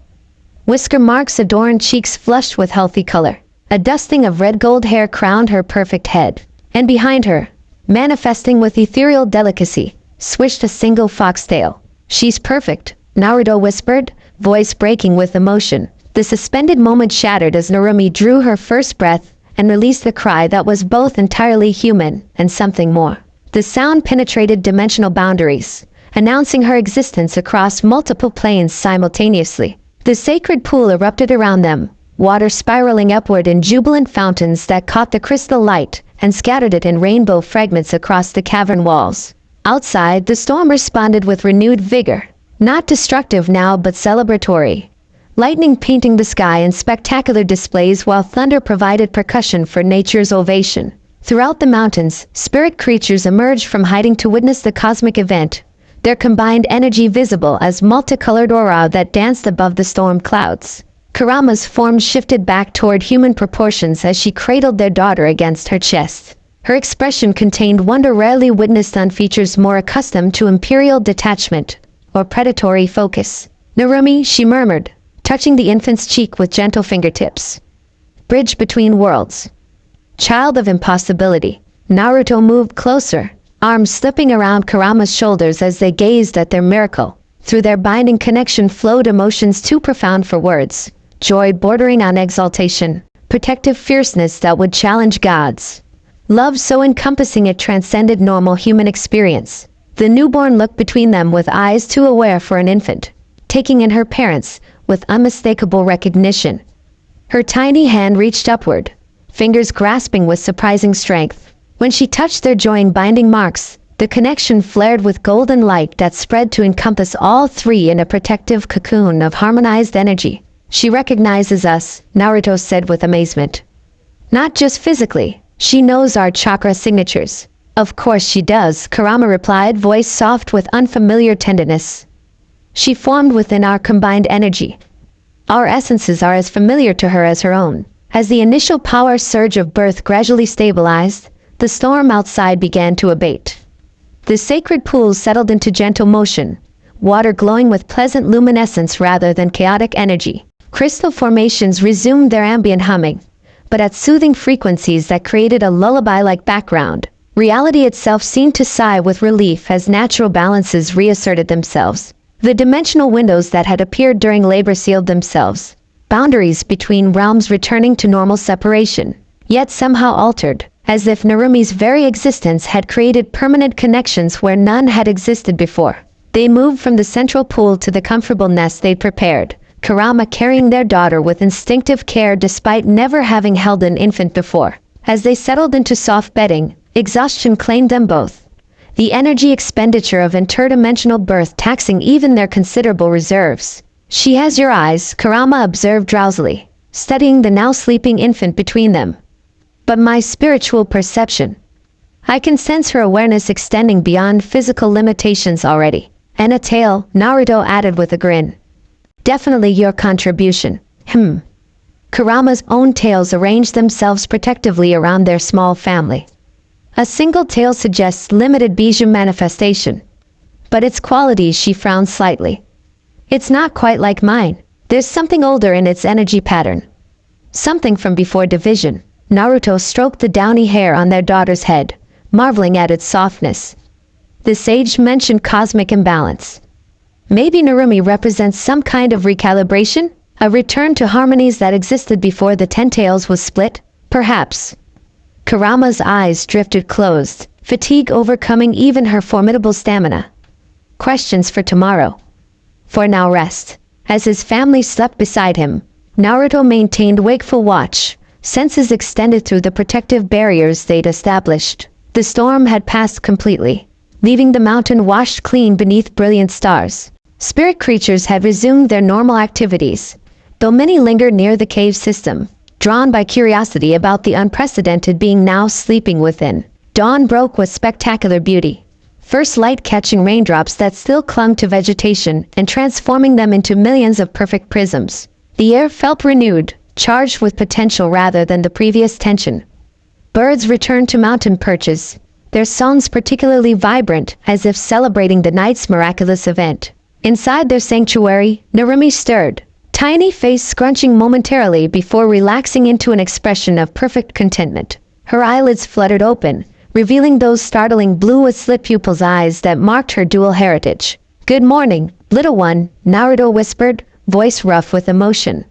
Whisker marks adorned cheeks flushed with healthy color. A dusting of red gold hair crowned her perfect head. And behind her, manifesting with ethereal delicacy, swished a single foxtail. "She's perfect," Naruto whispered, voice breaking with emotion. The suspended moment shattered as Narumi drew her first breath and released a cry that was both entirely human and something more. The sound penetrated dimensional boundaries, announcing her existence across multiple planes simultaneously. The sacred pool erupted around them, water spiraling upward in jubilant fountains that caught the crystal light and scattered it in rainbow fragments across the cavern walls. Outside, the storm responded with renewed vigor, not destructive now but celebratory. Lightning painting the sky in spectacular displays while thunder provided percussion for nature's ovation. Throughout the mountains, spirit creatures emerged from hiding to witness the cosmic event, their combined energy visible as multicolored aura that danced above the storm clouds. Kurama's form shifted back toward human proportions as she cradled their daughter against her chest. Her expression contained wonder rarely witnessed on features more accustomed to imperial detachment or predatory focus. "Narumi," she murmured, touching the infant's cheek with gentle fingertips. "Bridge between worlds. Child of impossibility." Naruto moved closer, arms slipping around Kurama's shoulders as they gazed at their miracle. Through their binding connection flowed emotions too profound for words. Joy bordering on exaltation, protective fierceness that would challenge gods. Love so encompassing it transcended normal human experience. The newborn looked between them with eyes too aware for an infant, taking in her parents with unmistakable recognition. Her tiny hand reached upward, fingers grasping with surprising strength. When she touched their joint binding marks, the connection flared with golden light that spread to encompass all three in a protective cocoon of harmonized energy. She recognizes us, Naruto said with amazement. Not just physically, she knows our chakra signatures. Of course she does, Kurama replied, voice soft with unfamiliar tenderness. She formed within our combined energy. Our essences are as familiar to her as her own. As the initial power surge of birth gradually stabilized, the storm outside began to abate. The sacred pools settled into gentle motion, water glowing with pleasant luminescence rather than chaotic energy. Crystal formations resumed their ambient humming, but at soothing frequencies that created a lullaby-like background. Reality itself seemed to sigh with relief as natural balances reasserted themselves. The dimensional windows that had appeared during labor sealed themselves, boundaries between realms returning to normal separation, yet somehow altered, as if Narumi's very existence had created permanent connections where none had existed before. They moved from the central pool to the comfortable nest they'd prepared, Kurama carrying their daughter with instinctive care despite never having held an infant before. As they settled into soft bedding, exhaustion claimed them both. The energy expenditure of interdimensional birth taxing even their considerable reserves. She has your eyes, Kurama observed drowsily, studying the now sleeping infant between them. But my spiritual perception. I can sense her awareness extending beyond physical limitations already. And a tail, Naruto added with a grin. Definitely your contribution. Kurama's own tails arranged themselves protectively around their small family. A single tail suggests limited bijou manifestation. But its qualities, she frowned slightly. It's not quite like mine. There's something older in its energy pattern. Something from before division. Naruto stroked the downy hair on their daughter's head, marveling at its softness. The sage mentioned cosmic imbalance. Maybe Narumi represents some kind of recalibration? A return to harmonies that existed before the Ten Tails was split? Perhaps. Kurama's eyes drifted closed, fatigue overcoming even her formidable stamina. Questions for tomorrow. For now rest. As his family slept beside him, Naruto maintained wakeful watch, senses extended through the protective barriers they'd established. The storm had passed completely, leaving the mountain washed clean beneath brilliant stars. Spirit creatures had resumed their normal activities, though many lingered near the cave system, drawn by curiosity about the unprecedented being now sleeping within. Dawn broke with spectacular beauty, first light catching raindrops that still clung to vegetation and transforming them into millions of perfect prisms. The air felt renewed, charged with potential rather than the previous tension. Birds returned to mountain perches, their songs particularly vibrant, as if celebrating the night's miraculous event. Inside their sanctuary, Narumi stirred, tiny face scrunching momentarily before relaxing into an expression of perfect contentment. Her eyelids fluttered open, revealing those startling blue with slit pupils eyes that marked her dual heritage. Good morning, little one, Naruto whispered, voice rough with emotion.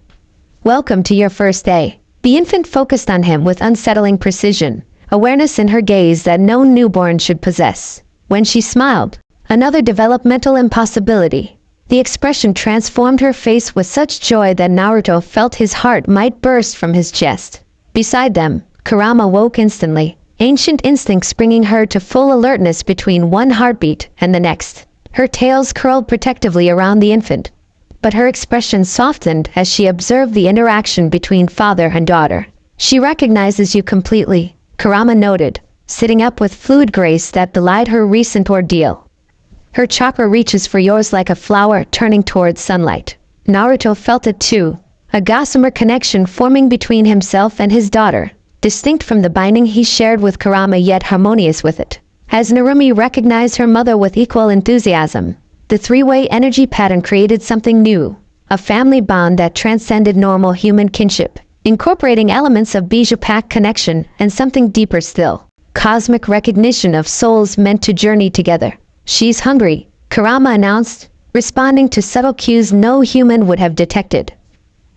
Welcome to your first day. The infant focused on him with unsettling precision, awareness in her gaze that no newborn should possess. When she smiled, another developmental impossibility. The expression transformed her face with such joy that Naruto felt his heart might burst from his chest. Beside them, Kurama woke instantly, ancient instincts bringing her to full alertness between one heartbeat and the next. Her tails curled protectively around the infant, but her expression softened as she observed the interaction between father and daughter. She recognizes you completely, Kurama noted, sitting up with fluid grace that belied her recent ordeal. Her chakra reaches for yours like a flower turning towards sunlight. Naruto felt it too, a gossamer connection forming between himself and his daughter, distinct from the binding he shared with Kurama yet harmonious with it. As Narumi recognized her mother with equal enthusiasm, the three-way energy pattern created something new, a family bond that transcended normal human kinship, incorporating elements of bijou pact connection and something deeper still, cosmic recognition of souls meant to journey together. She's hungry, Kurama announced, responding to subtle cues no human would have detected.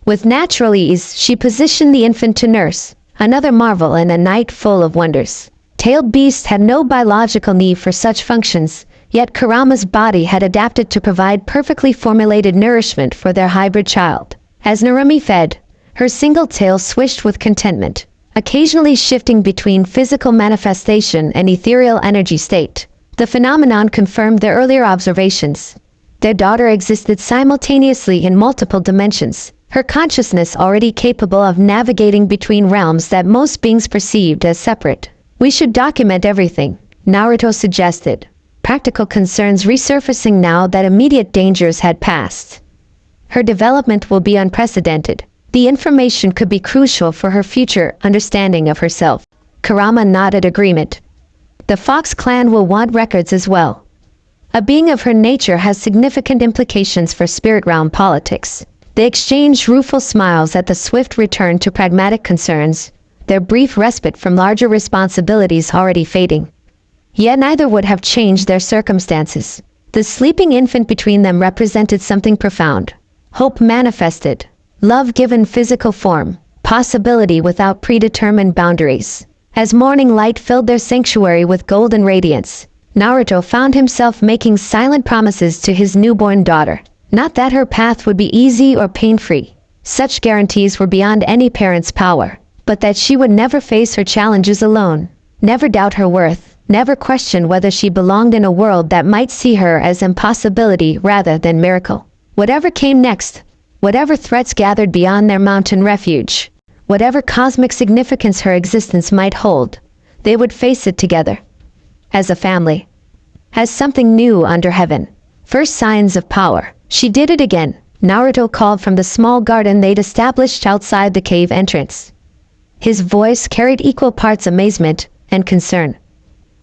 With natural ease, she positioned the infant to nurse, another marvel in a night full of wonders. Tailed beasts had no biological need for such functions, Yet Kurama's body had adapted to provide perfectly formulated nourishment for their hybrid child. As Narumi fed, her single tail swished with contentment, occasionally shifting between physical manifestation and ethereal energy state. The phenomenon confirmed their earlier observations. Their daughter existed simultaneously in multiple dimensions, her consciousness already capable of navigating between realms that most beings perceived as separate. "We should document everything," Naruto suggested, practical concerns resurfacing now that immediate dangers had passed. Her development will be unprecedented. The information could be crucial for her future understanding of herself. Kurama nodded agreement. The Fox clan will want records as well. A being of her nature has significant implications for spirit realm politics. They exchanged rueful smiles at the swift return to pragmatic concerns, their brief respite from larger responsibilities already fading. Yet neither would have changed their circumstances. The sleeping infant between them represented something profound. Hope manifested, love given physical form, possibility without predetermined boundaries. As morning light filled their sanctuary with golden radiance, Naruto found himself making silent promises to his newborn daughter. Not that her path would be easy or pain-free. Such guarantees were beyond any parent's power, but that she would never face her challenges alone, never doubt her worth, never question whether she belonged in a world that might see her as impossibility rather than miracle. Whatever came next, whatever threats gathered beyond their mountain refuge, whatever cosmic significance her existence might hold, they would face it together. As a family. As something new under heaven. First signs of power. She did it again. Naruto called from the small garden they'd established outside the cave entrance. His voice carried equal parts amazement and concern.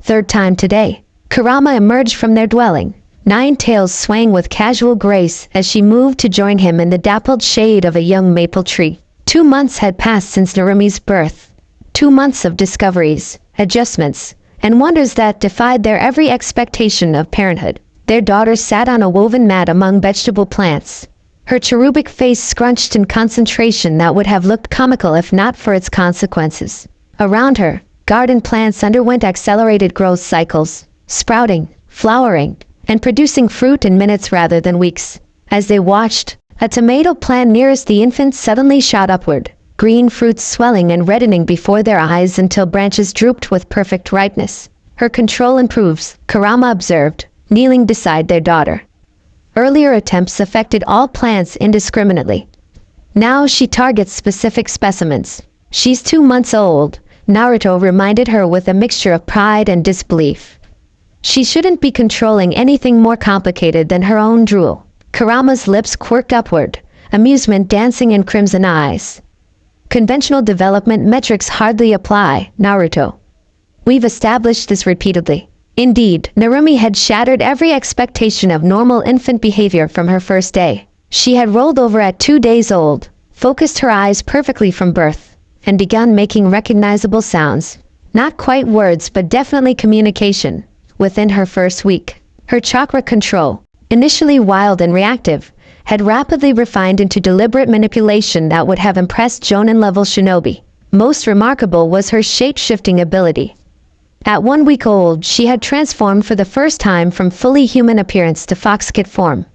Third time today. Kurama emerged from their dwelling, 9 tails swaying with casual grace as she moved to join him in the dappled shade of a young maple tree. 2 months had passed since Narumi's birth. 2 months of discoveries, adjustments, and wonders that defied their every expectation of parenthood. Their daughter sat on a woven mat among vegetable plants, her cherubic face scrunched in concentration that would have looked comical if not for its consequences. Around her, garden plants underwent accelerated growth cycles, sprouting, flowering, and producing fruit in minutes rather than weeks. As they watched, a tomato plant nearest the infant suddenly shot upward, green fruits swelling and reddening before their eyes until branches drooped with perfect ripeness. Her control improves, Kurama observed, kneeling beside their daughter. Earlier attempts affected all plants indiscriminately. Now she targets specific specimens. She's 2 months old, Naruto reminded her with a mixture of pride and disbelief. She shouldn't be controlling anything more complicated than her own drool. Kurama's lips quirked upward, amusement dancing in crimson eyes. Conventional development metrics hardly apply, Naruto. We've established this repeatedly. Indeed, Narumi had shattered every expectation of normal infant behavior from her first day. She had rolled over at 2 days old, focused her eyes perfectly from birth, and begun making recognizable sounds. Not quite words but definitely communication, within her first week. Her chakra control, initially wild and reactive, had rapidly refined into deliberate manipulation that would have impressed Jonin-level shinobi. Most remarkable was her shape-shifting ability. At 1 week old, she had transformed for the first time from fully human appearance to fox-kit form.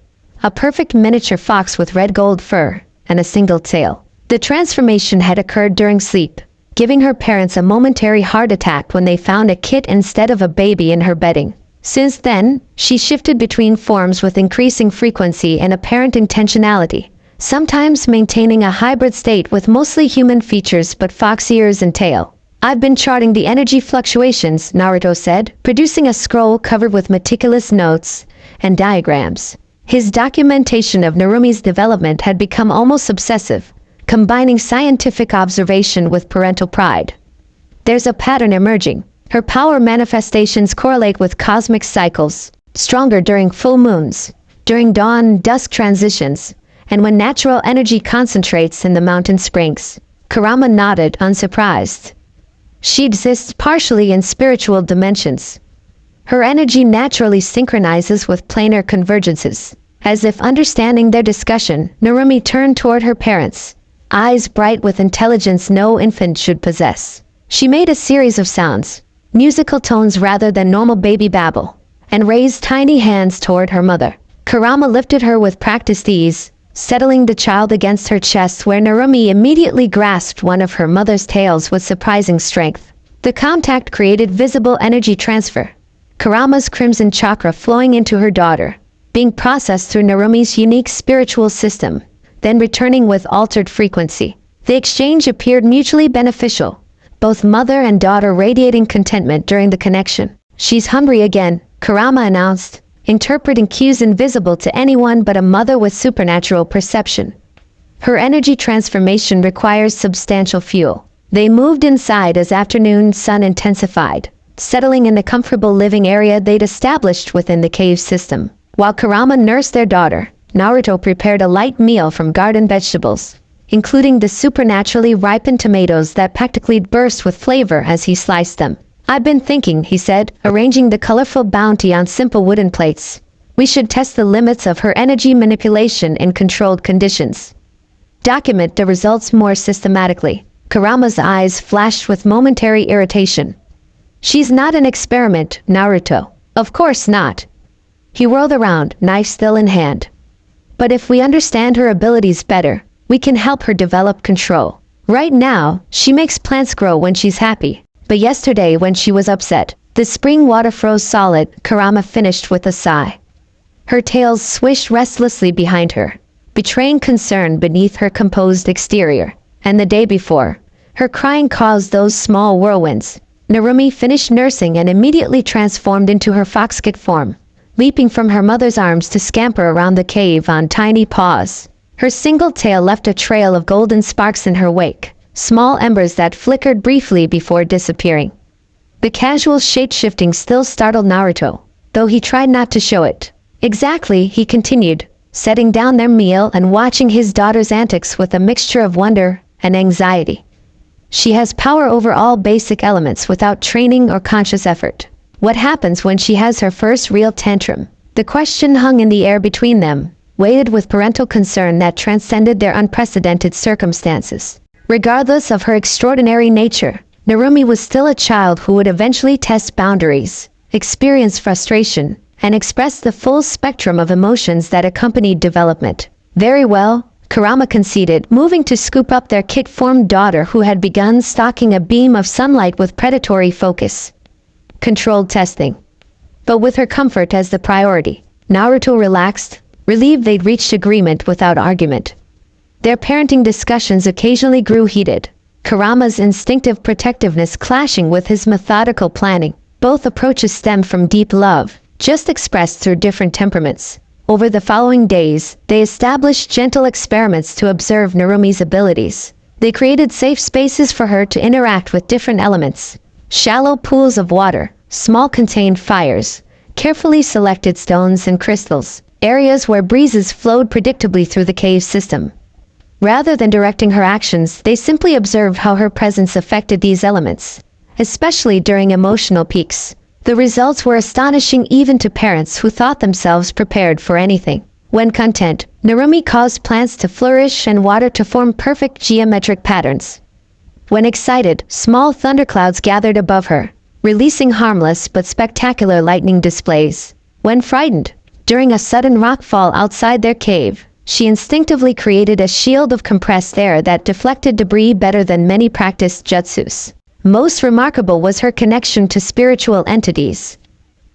A perfect miniature fox with red gold fur and a single tail. The transformation had occurred during sleep, giving her parents a momentary heart attack when they found a kit instead of a baby in her bedding. Since then, she shifted between forms with increasing frequency and apparent intentionality, sometimes maintaining a hybrid state with mostly human features but fox ears and tail. "I've been charting the energy fluctuations," Naruto said, producing a scroll covered with meticulous notes and diagrams. His documentation of Narumi's development had become almost obsessive, combining scientific observation with parental pride. There's a pattern emerging. Her power manifestations correlate with cosmic cycles, stronger during full moons, during dawn-dusk transitions, and when natural energy concentrates in the mountain springs. Kurama nodded, unsurprised. She exists partially in spiritual dimensions. Her energy naturally synchronizes with planar convergences. As if understanding their discussion, Narumi turned toward her parents, eyes bright with intelligence no infant should possess. She made a series of sounds, musical tones rather than normal baby babble, and raised tiny hands toward her mother. Kurama lifted her with practiced ease, settling the child against her chest where Narumi immediately grasped one of her mother's tails with surprising strength. The contact created visible energy transfer, Kurama's crimson chakra flowing into her daughter, being processed through Narumi's unique spiritual system, then returning with altered frequency. The exchange appeared mutually beneficial, both mother and daughter radiating contentment during the connection. "She's hungry again," Kurama announced, interpreting cues invisible to anyone but a mother with supernatural perception. Her energy transformation requires substantial fuel. They moved inside as afternoon sun intensified, settling in the comfortable living area they'd established within the cave system. While Kurama nursed their daughter, Naruto prepared a light meal from garden vegetables, including the supernaturally ripened tomatoes that practically burst with flavor as he sliced them. "I've been thinking," he said, arranging the colorful bounty on simple wooden plates. "We should test the limits of her energy manipulation in controlled conditions. Document the results more systematically." Kurama's eyes flashed with momentary irritation. "She's not an experiment, Naruto. Of course not." He whirled around, knife still in hand. "But if we understand her abilities better, we can help her develop control. Right now, she makes plants grow when she's happy. But yesterday when she was upset, the spring water froze solid," Kurama finished with a sigh. Her tails swished restlessly behind her, betraying concern beneath her composed exterior. And the day before, her crying caused those small whirlwinds. Narumi finished nursing and immediately transformed into her fox-kit form, leaping from her mother's arms to scamper around the cave on tiny paws. Her single tail left a trail of golden sparks in her wake, small embers that flickered briefly before disappearing. The casual shape-shifting still startled Naruto, though he tried not to show it. "Exactly," he continued, setting down their meal and watching his daughter's antics with a mixture of wonder and anxiety. "She has power over all basic elements without training or conscious effort. What happens when she has her first real tantrum?" The question hung in the air between them, weighted with parental concern that transcended their unprecedented circumstances. Regardless of her extraordinary nature, Narumi was still a child who would eventually test boundaries, experience frustration, and express the full spectrum of emotions that accompanied development. "Very well," Kurama conceded, moving to scoop up their kit-formed daughter who had begun stalking a beam of sunlight with predatory focus. Controlled testing. But with her comfort as the priority, Naruto relaxed, relieved they'd reached agreement without argument. Their parenting discussions occasionally grew heated, Kurama's instinctive protectiveness clashing with his methodical planning. Both approaches stemmed from deep love, just expressed through different temperaments. Over the following days, they established gentle experiments to observe Narumi's abilities. They created safe spaces for her to interact with different elements. Shallow pools of water, small contained fires, carefully selected stones and crystals, areas where breezes flowed predictably through the cave system. Rather than directing her actions, they simply observed how her presence affected these elements, especially during emotional peaks. The results were astonishing even to parents who thought themselves prepared for anything. When content, Narumi caused plants to flourish and water to form perfect geometric patterns. When excited, small thunderclouds gathered above her, releasing harmless but spectacular lightning displays. When frightened, during a sudden rockfall outside their cave, she instinctively created a shield of compressed air that deflected debris better than many practiced jutsus. Most remarkable was her connection to spiritual entities.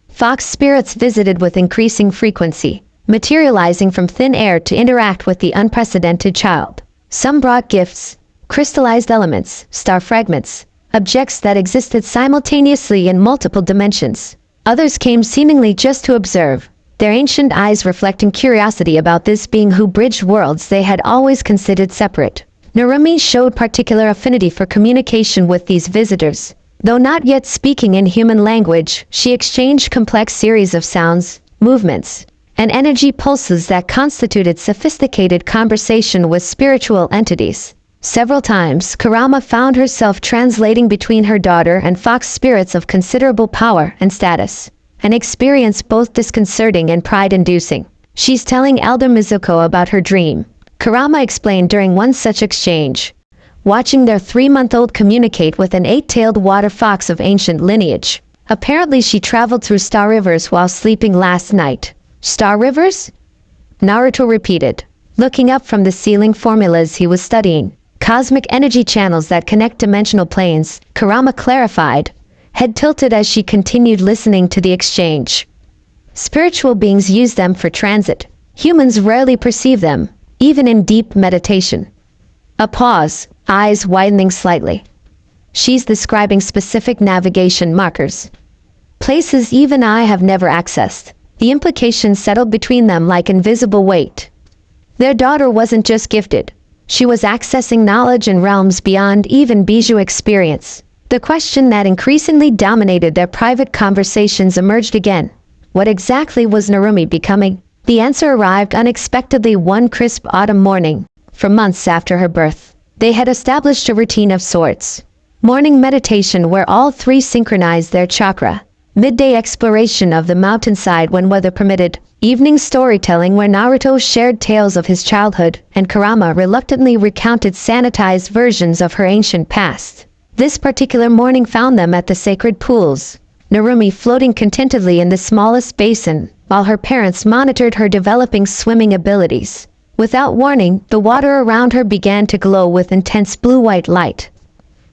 Fox spirits visited with increasing frequency, materializing from thin air to interact with the unprecedented child. Some brought gifts, crystallized elements, star fragments, objects that existed simultaneously in multiple dimensions. Others came seemingly just to observe, their ancient eyes reflecting curiosity about this being who bridged worlds they had always considered separate. Narumi showed particular affinity for communication with these visitors. Though not yet speaking in human language, she exchanged complex series of sounds, movements, and energy pulses that constituted sophisticated conversation with spiritual entities. Several times, Kurama found herself translating between her daughter and fox spirits of considerable power and status, an experience both disconcerting and pride-inducing. "She's telling Elder Mizuko about her dream," Kurama explained during one such exchange. Watching their 3-month-old communicate with an 8-tailed water fox of ancient lineage, Apparently she traveled through star rivers while sleeping last night. Star rivers? Naruto repeated, looking up from the ceiling formulas he was studying. Cosmic energy channels that connect dimensional planes, Kurama clarified, head tilted as she continued listening to the exchange. Spiritual beings use them for transit. Humans rarely perceive them, even in deep meditation. A pause, eyes widening slightly. She's describing specific navigation markers. Places even I have never accessed. The implications settled between them like invisible weight. Their daughter wasn't just gifted. She was accessing knowledge in realms beyond even Bijou experience. The question that increasingly dominated their private conversations emerged again. What exactly was Narumi becoming? The answer arrived unexpectedly one crisp autumn morning. For months after her birth, they had established a routine of sorts. Morning meditation where all three synchronized their chakra. Midday exploration of the mountainside when weather permitted. Evening storytelling where Naruto shared tales of his childhood and Kurama reluctantly recounted sanitized versions of her ancient past. This particular morning found them at the sacred pools. Narumi floating contentedly in the smallest basin, while her parents monitored her developing swimming abilities. Without warning, the water around her began to glow with intense blue-white light.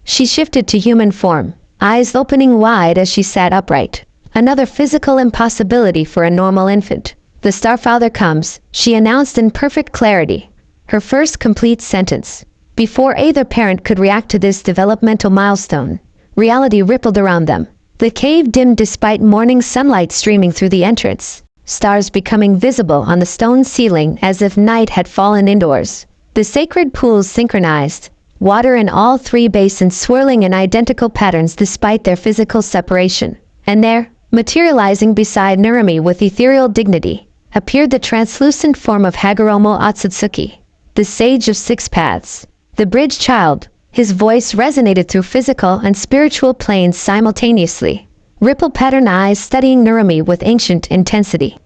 She shifted to human form, eyes opening wide as she sat upright. Another physical impossibility for a normal infant. The Starfather comes, she announced in perfect clarity. Her first complete sentence. Before either parent could react to this developmental milestone, reality rippled around them. The cave dimmed despite morning sunlight streaming through the entrance, stars becoming visible on the stone ceiling as if night had fallen indoors. The sacred pools synchronized, water in all three basins swirling in identical patterns despite their physical separation. And there, materializing beside Narumi with ethereal dignity, appeared the translucent form of Hagoromo Otsutsuki, the sage of six paths, the bridge child. His voice resonated through physical and spiritual planes simultaneously. Ripple pattern eyes studying Narumi with ancient intensity.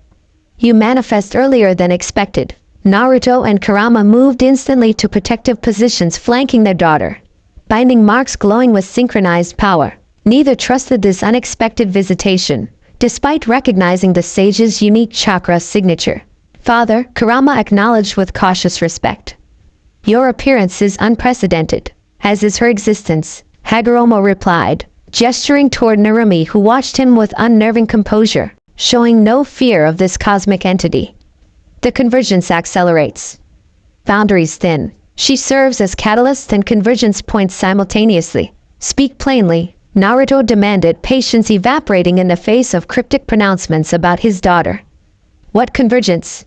You manifest earlier than expected. Naruto and Kurama moved instantly to protective positions flanking their daughter, binding marks glowing with synchronized power. Neither trusted this unexpected visitation, despite recognizing the sage's unique chakra signature. Father, Kurama acknowledged with cautious respect. Your appearance is unprecedented, as is her existence, Hagoromo replied, gesturing toward Narumi who watched him with unnerving composure, showing no fear of this cosmic entity. The convergence accelerates. Boundaries thin. She serves as catalyst and convergence points simultaneously. Speak plainly, Naruto demanded, patience evaporating in the face of cryptic pronouncements about his daughter. What convergence?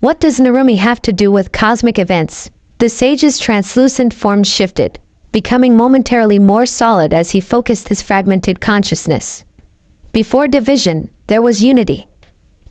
What does Narumi have to do with cosmic events? The sage's translucent form shifted, becoming momentarily more solid as he focused his fragmented consciousness. Before division, there was unity.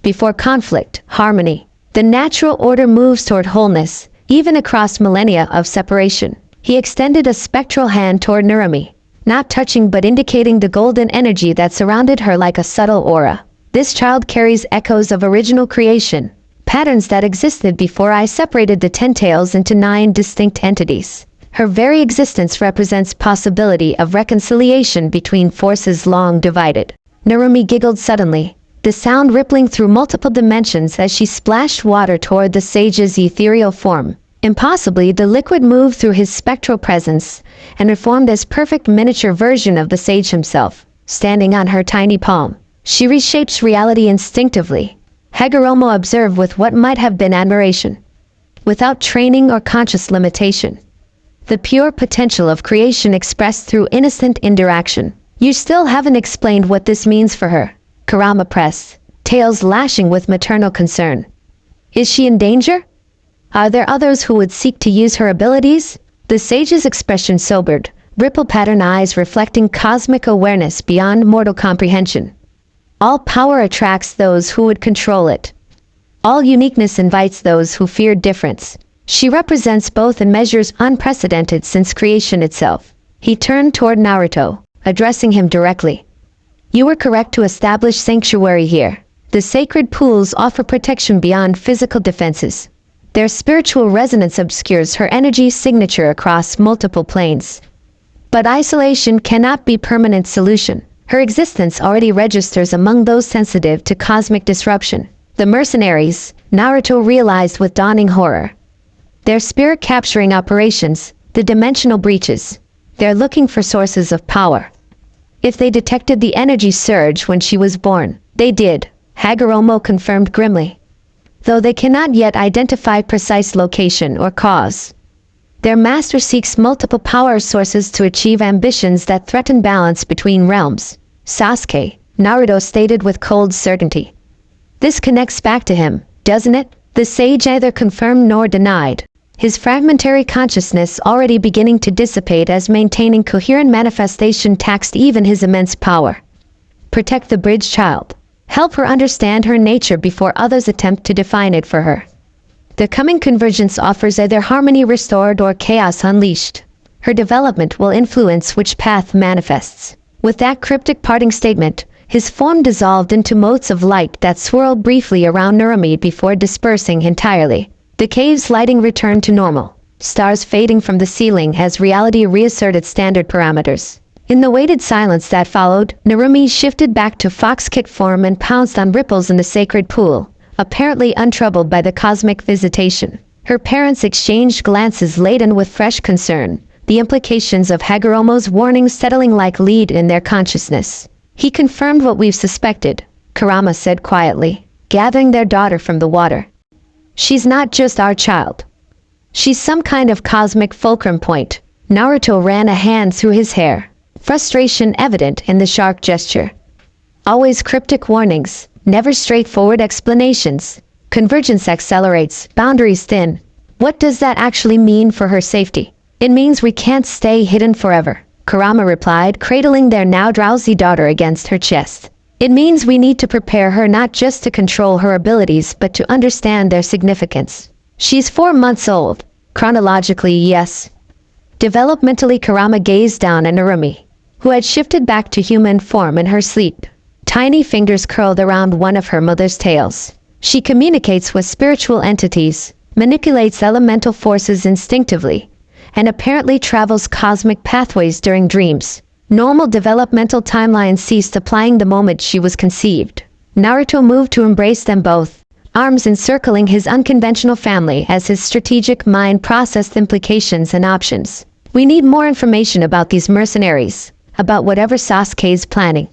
Before conflict, harmony. The natural order moves toward wholeness, even across millennia of separation. He extended a spectral hand toward Narumi, not touching but indicating the golden energy that surrounded her like a subtle aura. This child carries echoes of original creation, patterns that existed before I separated the 10 tails into 9 distinct entities. Her very existence represents possibility of reconciliation between forces long divided. Narumi giggled suddenly, the sound rippling through multiple dimensions as she splashed water toward the sage's ethereal form. Impossibly, the liquid moved through his spectral presence and reformed as perfect miniature version of the sage himself. Standing on her tiny palm, she reshapes reality instinctively. Hagoromo observed with what might have been admiration, without training or conscious limitation. The pure potential of creation expressed through innocent interaction. You still haven't explained what this means for her. Kurama pressed, tails lashing with maternal concern. Is she in danger? Are there others who would seek to use her abilities? The sage's expression sobered, ripple pattern eyes reflecting cosmic awareness beyond mortal comprehension. All power attracts those who would control it. All uniqueness invites those who fear difference. She represents both in measures unprecedented since creation itself. He turned toward Naruto, addressing him directly. You were correct to establish sanctuary here. The sacred pools offer protection beyond physical defenses. Their spiritual resonance obscures her energy signature across multiple planes. But isolation cannot be a permanent solution. Her existence already registers among those sensitive to cosmic disruption. The mercenaries, Naruto realized with dawning horror. Their spirit-capturing operations, the dimensional breaches. They're looking for sources of power. If they detected the energy surge when she was born, they did, Hagoromo confirmed grimly. Though they cannot yet identify precise location or cause. Their master seeks multiple power sources to achieve ambitions that threaten balance between realms. Sasuke, Naruto stated with cold certainty. This connects back to him, doesn't it? The sage neither confirmed nor denied. His fragmentary consciousness already beginning to dissipate as maintaining coherent manifestation taxed even his immense power. Protect the bridge child. Help her understand her nature before others attempt to define it for her. The coming convergence offers either harmony restored or chaos unleashed. Her development will influence which path manifests. With that cryptic parting statement, his form dissolved into motes of light that swirled briefly around Narumi before dispersing entirely. The cave's lighting returned to normal, stars fading from the ceiling as reality reasserted standard parameters. In the weighted silence that followed, Narumi shifted back to fox-kit form and pounced on ripples in the sacred pool, apparently untroubled by the cosmic visitation. Her parents exchanged glances laden with fresh concern, the implications of Hagoromo's warning settling like lead in their consciousness. He confirmed what we've suspected, Kurama said quietly, gathering their daughter from the water. She's not just our child. She's some kind of cosmic fulcrum point. Naruto ran a hand through his hair, frustration evident in the sharp gesture. Always cryptic warnings, never straightforward explanations. Convergence accelerates, boundaries thin. What does that actually mean for her safety? It means we can't stay hidden forever, Kurama replied, cradling their now drowsy daughter against her chest. It means we need to prepare her not just to control her abilities but to understand their significance. She's 4 months old. Chronologically, yes. Developmentally, Kurama gazed down at Narumi, who had shifted back to human form in her sleep. Tiny fingers curled around one of her mother's tails. She communicates with spiritual entities, manipulates elemental forces instinctively, and apparently travels cosmic pathways during dreams. Normal developmental timelines ceased applying the moment she was conceived. Naruto moved to embrace them both, arms encircling his unconventional family as his strategic mind processed implications and options. We need more information about these mercenaries, about whatever Sasuke's planning.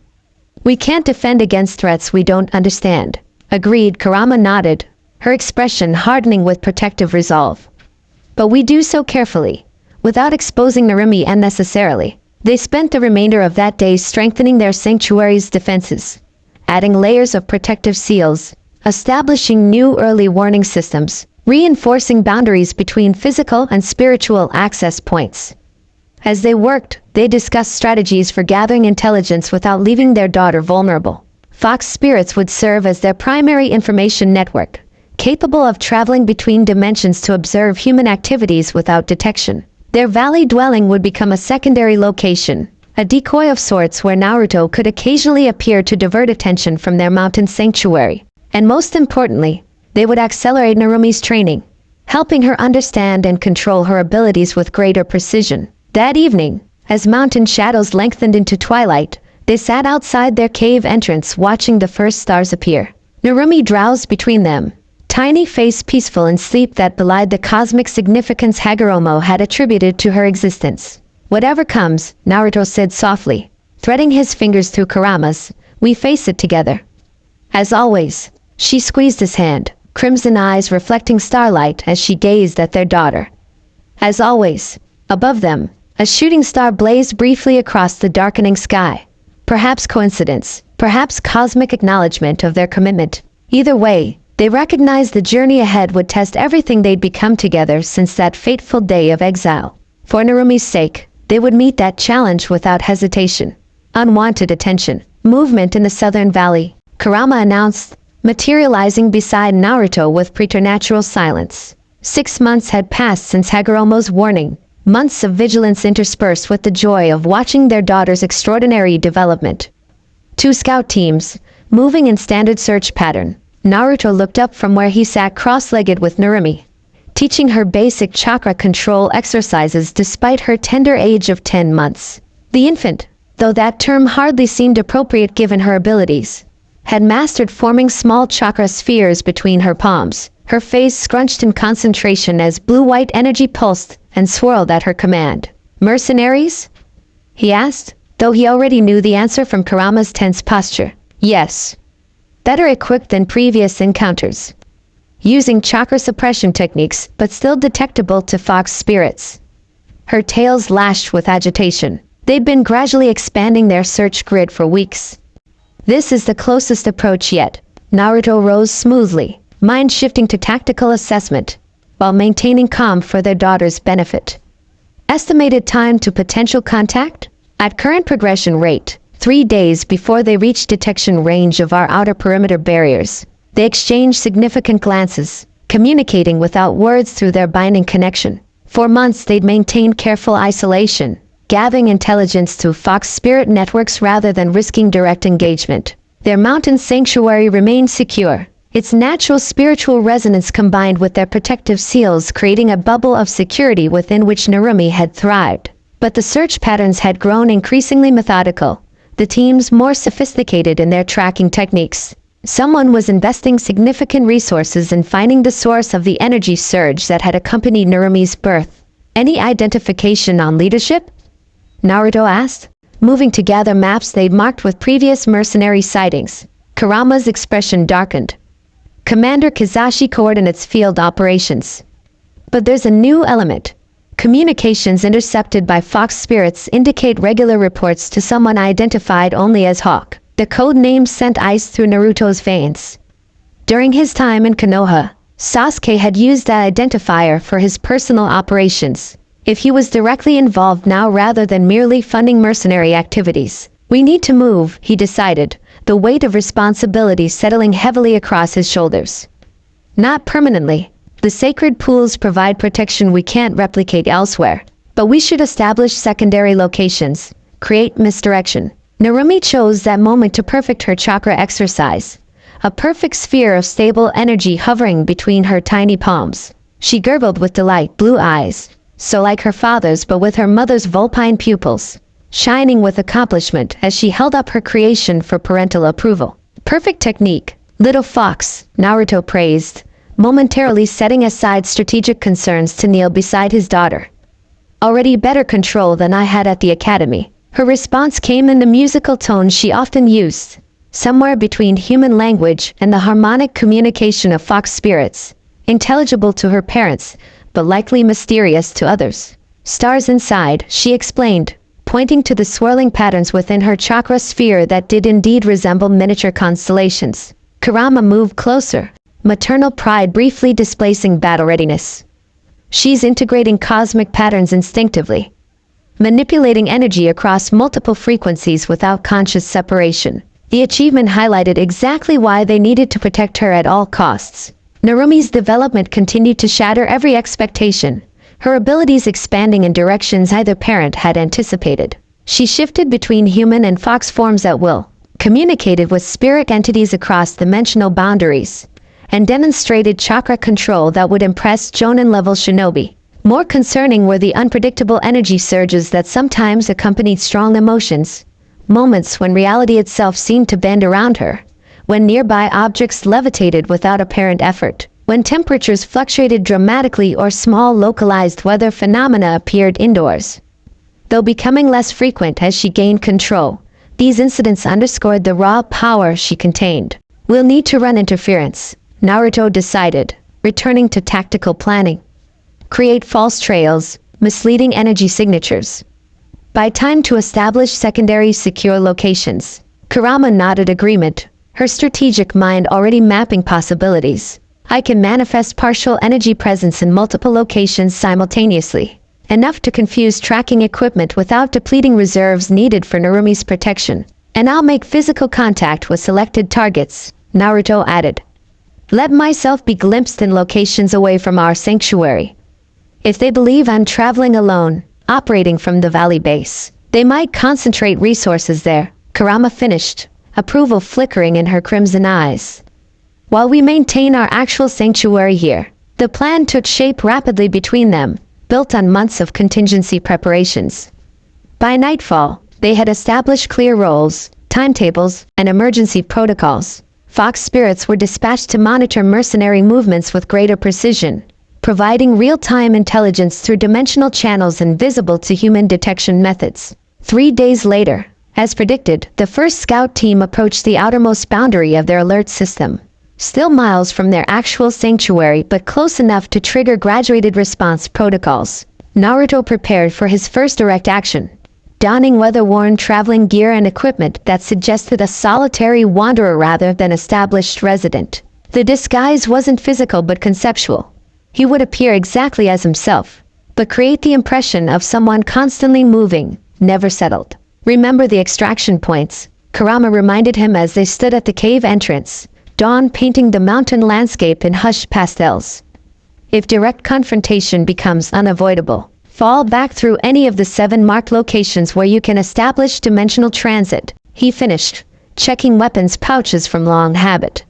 We can't defend against threats we don't understand. Agreed, Kurama nodded, her expression hardening with protective resolve. But we do so carefully, without exposing Narumi unnecessarily. They spent the remainder of that day strengthening their sanctuary's defenses, adding layers of protective seals, establishing new early warning systems, reinforcing boundaries between physical and spiritual access points. As they worked, they discussed strategies for gathering intelligence without leaving their daughter vulnerable. Fox spirits would serve as their primary information network, capable of traveling between dimensions to observe human activities without detection. Their valley dwelling would become a secondary location, a decoy of sorts where Naruto could occasionally appear to divert attention from their mountain sanctuary. And most importantly, they would accelerate Narumi's training, helping her understand and control her abilities with greater precision. That evening, as mountain shadows lengthened into twilight, they sat outside their cave entrance watching the first stars appear. Narumi drowsed between them, tiny face peaceful in sleep that belied the cosmic significance Hagoromo had attributed to her existence. Whatever comes, Naruto said softly, threading his fingers through Kurama's, we face it together. As always, she squeezed his hand, crimson eyes reflecting starlight as she gazed at their daughter. As always, above them, a shooting star blazed briefly across the darkening sky. Perhaps coincidence, perhaps cosmic acknowledgement of their commitment. Either way, they recognized the journey ahead would test everything they'd become together since that fateful day of exile. For Narumi's sake, they would meet that challenge without hesitation. Unwanted attention. Movement in the southern valley, Kurama announced, materializing beside Naruto with preternatural silence. 6 months had passed since Hagoromo's warning, months of vigilance interspersed with the joy of watching their daughter's extraordinary development. 2 scout teams, moving in standard search pattern. Naruto looked up from where he sat cross-legged with Narumi, teaching her basic chakra control exercises despite her tender age of 10 months. The infant, though that term hardly seemed appropriate given her abilities, had mastered forming small chakra spheres between her palms, her face scrunched in concentration as blue-white energy pulsed and swirled at her command. "Mercenaries?" he asked, though he already knew the answer from Kurama's tense posture. "Yes. Better equipped than previous encounters. Using chakra suppression techniques, but still detectable to fox spirits." Her tails lashed with agitation. They'd been gradually expanding their search grid for weeks. "This is the closest approach yet." Naruto rose smoothly, mind shifting to tactical assessment, while maintaining calm for their daughter's benefit. "Estimated time to potential contact? At current progression rate, 3 days before they reach detection range of our outer perimeter barriers." They exchanged significant glances, communicating without words through their binding connection. For months they'd maintained careful isolation, gathering intelligence through fox spirit networks rather than risking direct engagement. Their mountain sanctuary remained secure, its natural spiritual resonance combined with their protective seals creating a bubble of security within which Narumi had thrived. But the search patterns had grown increasingly methodical, the teams more sophisticated in their tracking techniques. Someone was investing significant resources in finding the source of the energy surge that had accompanied Narumi's birth. "Any identification on leadership?" Naruto asked, moving to gather maps they'd marked with previous mercenary sightings. Kurama's expression darkened. "Commander Kizashi coordinates field operations. But there's a new element. Communications intercepted by fox spirits indicate regular reports to someone identified only as Hawk. The code name sent ice through Naruto's veins. During his time in Konoha, Sasuke had used that identifier for his personal operations. If he was directly involved now rather than merely funding mercenary activities, we need to move, he decided, the weight of responsibility settling heavily across his shoulders. Not permanently. The sacred pools provide protection we can't replicate elsewhere, but we should establish secondary locations, create misdirection. Narumi chose that moment to perfect her chakra exercise, a perfect sphere of stable energy hovering between her tiny palms. She gurgled with delight, blue eyes, so like her father's but with her mother's vulpine pupils, shining with accomplishment as she held up her creation for parental approval. "Perfect technique, little fox," Naruto praised, momentarily setting aside strategic concerns to kneel beside his daughter. "Already better control than I had at the academy." Her response came in the musical tone she often used, somewhere between human language and the harmonic communication of fox spirits, intelligible to her parents, but likely mysterious to others. "Stars inside," she explained, pointing to the swirling patterns within her chakra sphere that did indeed resemble miniature constellations. Kurama moved closer, maternal pride briefly displacing battle readiness. "She's integrating cosmic patterns instinctively, manipulating energy across multiple frequencies without conscious separation." The achievement highlighted exactly why they needed to protect her at all costs. Narumi's development continued to shatter every expectation, her abilities expanding in directions either parent had anticipated. She shifted between human and fox forms at will, communicated with spirit entities across dimensional boundaries, and demonstrated chakra control that would impress Jonin-level shinobi. More concerning were the unpredictable energy surges that sometimes accompanied strong emotions, moments when reality itself seemed to bend around her, when nearby objects levitated without apparent effort, when temperatures fluctuated dramatically or small localized weather phenomena appeared indoors. Though becoming less frequent as she gained control, these incidents underscored the raw power she contained. "We'll need to run interference," Naruto decided, returning to tactical planning. "Create false trails, misleading energy signatures. By time to establish secondary secure locations." Kurama nodded agreement, her strategic mind already mapping possibilities. "I can manifest partial energy presence in multiple locations simultaneously, enough to confuse tracking equipment without depleting reserves needed for Narumi's protection. And I'll make physical contact with selected targets," Naruto added. "Let myself be glimpsed in locations away from our sanctuary. If they believe I'm traveling alone, operating from the valley base, they might concentrate resources there." Kurama finished, approval flickering in her crimson eyes. "While we maintain our actual sanctuary here." The plan took shape rapidly between them, built on months of contingency preparations. By nightfall, They had established clear roles, timetables, and emergency protocols. Fox spirits were dispatched to monitor mercenary movements with greater precision, providing real-time intelligence through dimensional channels invisible to human detection methods. 3 days later, as predicted, the first scout team approached the outermost boundary of their alert system. Still miles from their actual sanctuary but close enough to trigger graduated response protocols, Naruto prepared for his first direct action, donning weather-worn traveling gear and equipment that suggested a solitary wanderer rather than established resident. The disguise wasn't physical but conceptual. He would appear exactly as himself, but create the impression of someone constantly moving, never settled. Remember the extraction points, Kurama reminded him as they stood at the cave entrance, dawn painting the mountain landscape in hushed pastels. If direct confrontation becomes unavoidable, fall back through any of the 7 marked locations where you can establish dimensional transit, he finished, checking weapons pouches from long habit.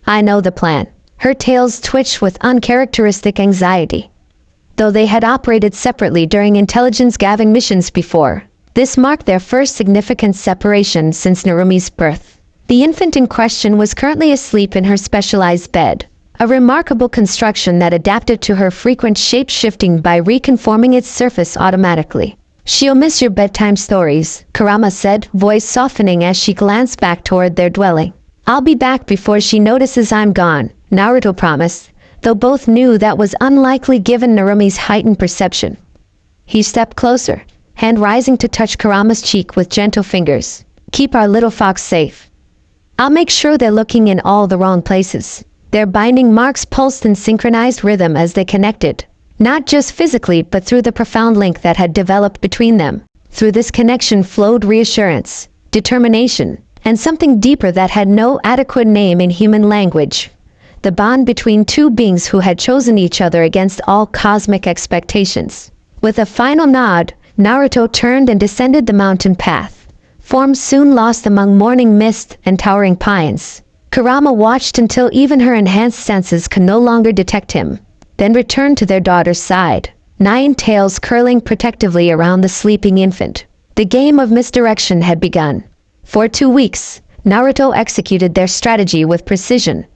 I know the plan. Her tails twitched with uncharacteristic anxiety. Though they had operated separately during intelligence-gathering missions before, this marked their first significant separation since Narumi's birth. The infant in question was currently asleep in her specialized bed, a remarkable construction that adapted to her frequent shape-shifting by reconforming its surface automatically. She'll miss your bedtime stories, Kurama said, voice softening as she glanced back toward their dwelling. I'll be back before she notices I'm gone, Naruto promised, though both knew that was unlikely given Narumi's heightened perception. He stepped closer, hand rising to touch Kurama's cheek with gentle fingers. Keep our little fox safe. I'll make sure they're looking in all the wrong places. Their binding marks pulsed in synchronized rhythm as they connected, not just physically but through the profound link that had developed between them. Through this connection flowed reassurance, determination, and something deeper that had no adequate name in human language. The bond between two beings who had chosen each other against all cosmic expectations. With a final nod, Naruto turned and descended the mountain path. Form soon lost among morning mist and towering pines. Kurama watched until even her enhanced senses could no longer detect him, then returned to their daughter's side, 9 tails curling protectively around the sleeping infant. The game of misdirection had begun. For 2 weeks, Naruto executed their strategy with precision.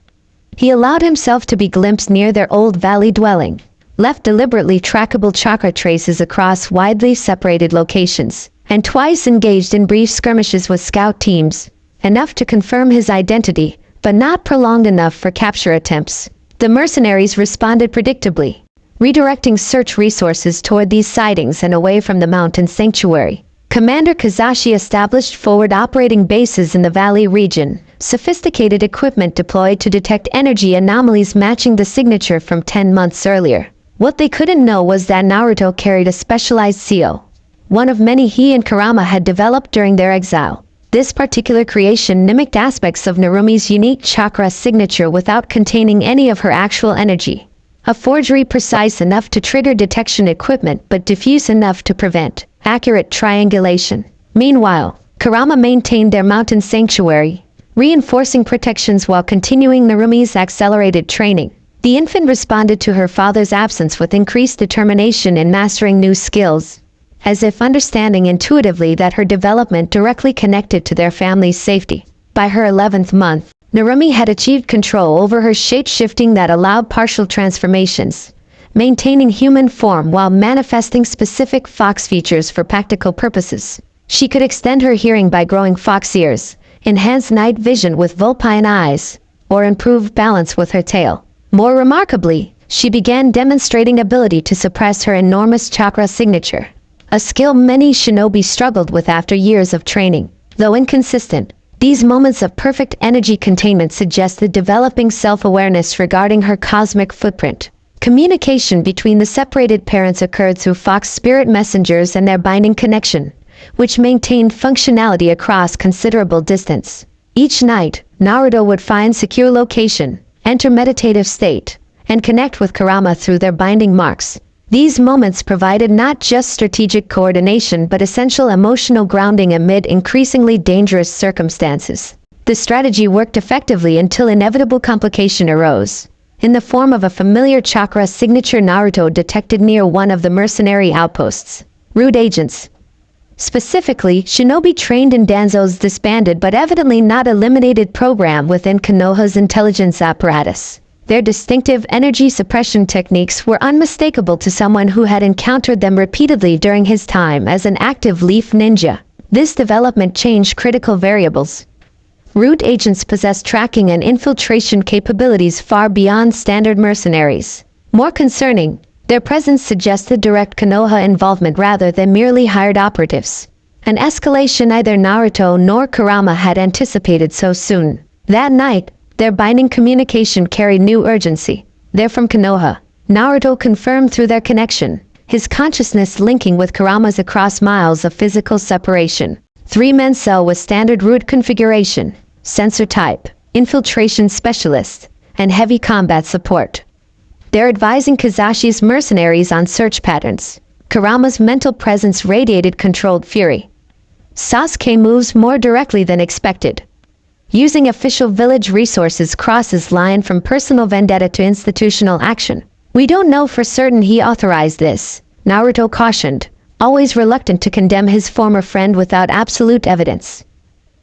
He allowed himself to be glimpsed near their old valley dwelling, left deliberately trackable chakra traces across widely separated locations, and twice engaged in brief skirmishes with scout teams, enough to confirm his identity, but not prolonged enough for capture attempts. The mercenaries responded predictably, redirecting search resources toward these sightings and away from the mountain sanctuary. Commander Kazashi established forward operating bases in the valley region, sophisticated equipment deployed to detect energy anomalies matching the signature from 10 months earlier. What they couldn't know was that Naruto carried a specialized seal, one of many he and Kurama had developed during their exile. This particular creation mimicked aspects of Narumi's unique chakra signature without containing any of her actual energy. A forgery precise enough to trigger detection equipment but diffuse enough to prevent accurate triangulation. Meanwhile, Kurama maintained their mountain sanctuary, reinforcing protections while continuing Narumi's accelerated training. The infant responded to her father's absence with increased determination in mastering new skills, as if understanding intuitively that her development directly connected to their family's safety. By her 11th month, Narumi had achieved control over her shape-shifting that allowed partial transformations, maintaining human form while manifesting specific fox features for practical purposes. She could extend her hearing by growing fox ears, enhance night vision with vulpine eyes, or improve balance with her tail. More remarkably, she began demonstrating ability to suppress her enormous chakra signature, a skill many shinobi struggled with after years of training. Though inconsistent, these moments of perfect energy containment suggested developing self-awareness regarding her cosmic footprint. Communication between the separated parents occurred through fox spirit messengers and their binding connection, which maintained functionality across considerable distance. Each night, Naruto would find secure location, enter meditative state, and connect with Kurama through their binding marks. These moments provided not just strategic coordination but essential emotional grounding amid increasingly dangerous circumstances. The strategy worked effectively until inevitable complication arose, in the form of a familiar chakra signature Naruto detected near one of the mercenary outposts. Rude agents. Specifically, shinobi trained in Danzo's disbanded but evidently not eliminated program within Konoha's intelligence apparatus. Their distinctive energy suppression techniques were unmistakable to someone who had encountered them repeatedly during his time as an active Leaf Ninja. This development changed critical variables. Root agents possess tracking and infiltration capabilities far beyond standard mercenaries. More concerning, their presence suggested direct Konoha involvement rather than merely hired operatives. An escalation neither Naruto nor Kurama had anticipated so soon. That night, their binding communication carried new urgency. They're from Konoha. Naruto confirmed through their connection, his consciousness linking with Kurama's across miles of physical separation. 3-man cell with standard root configuration, sensor type, infiltration specialist, and heavy combat support. They're advising Kazashi's mercenaries on search patterns. Kurama's mental presence radiated controlled fury. Sasuke moves more directly than expected. Using official village resources crosses line from personal vendetta to institutional action. We don't know for certain he authorized this, Naruto cautioned, always reluctant to condemn his former friend without absolute evidence.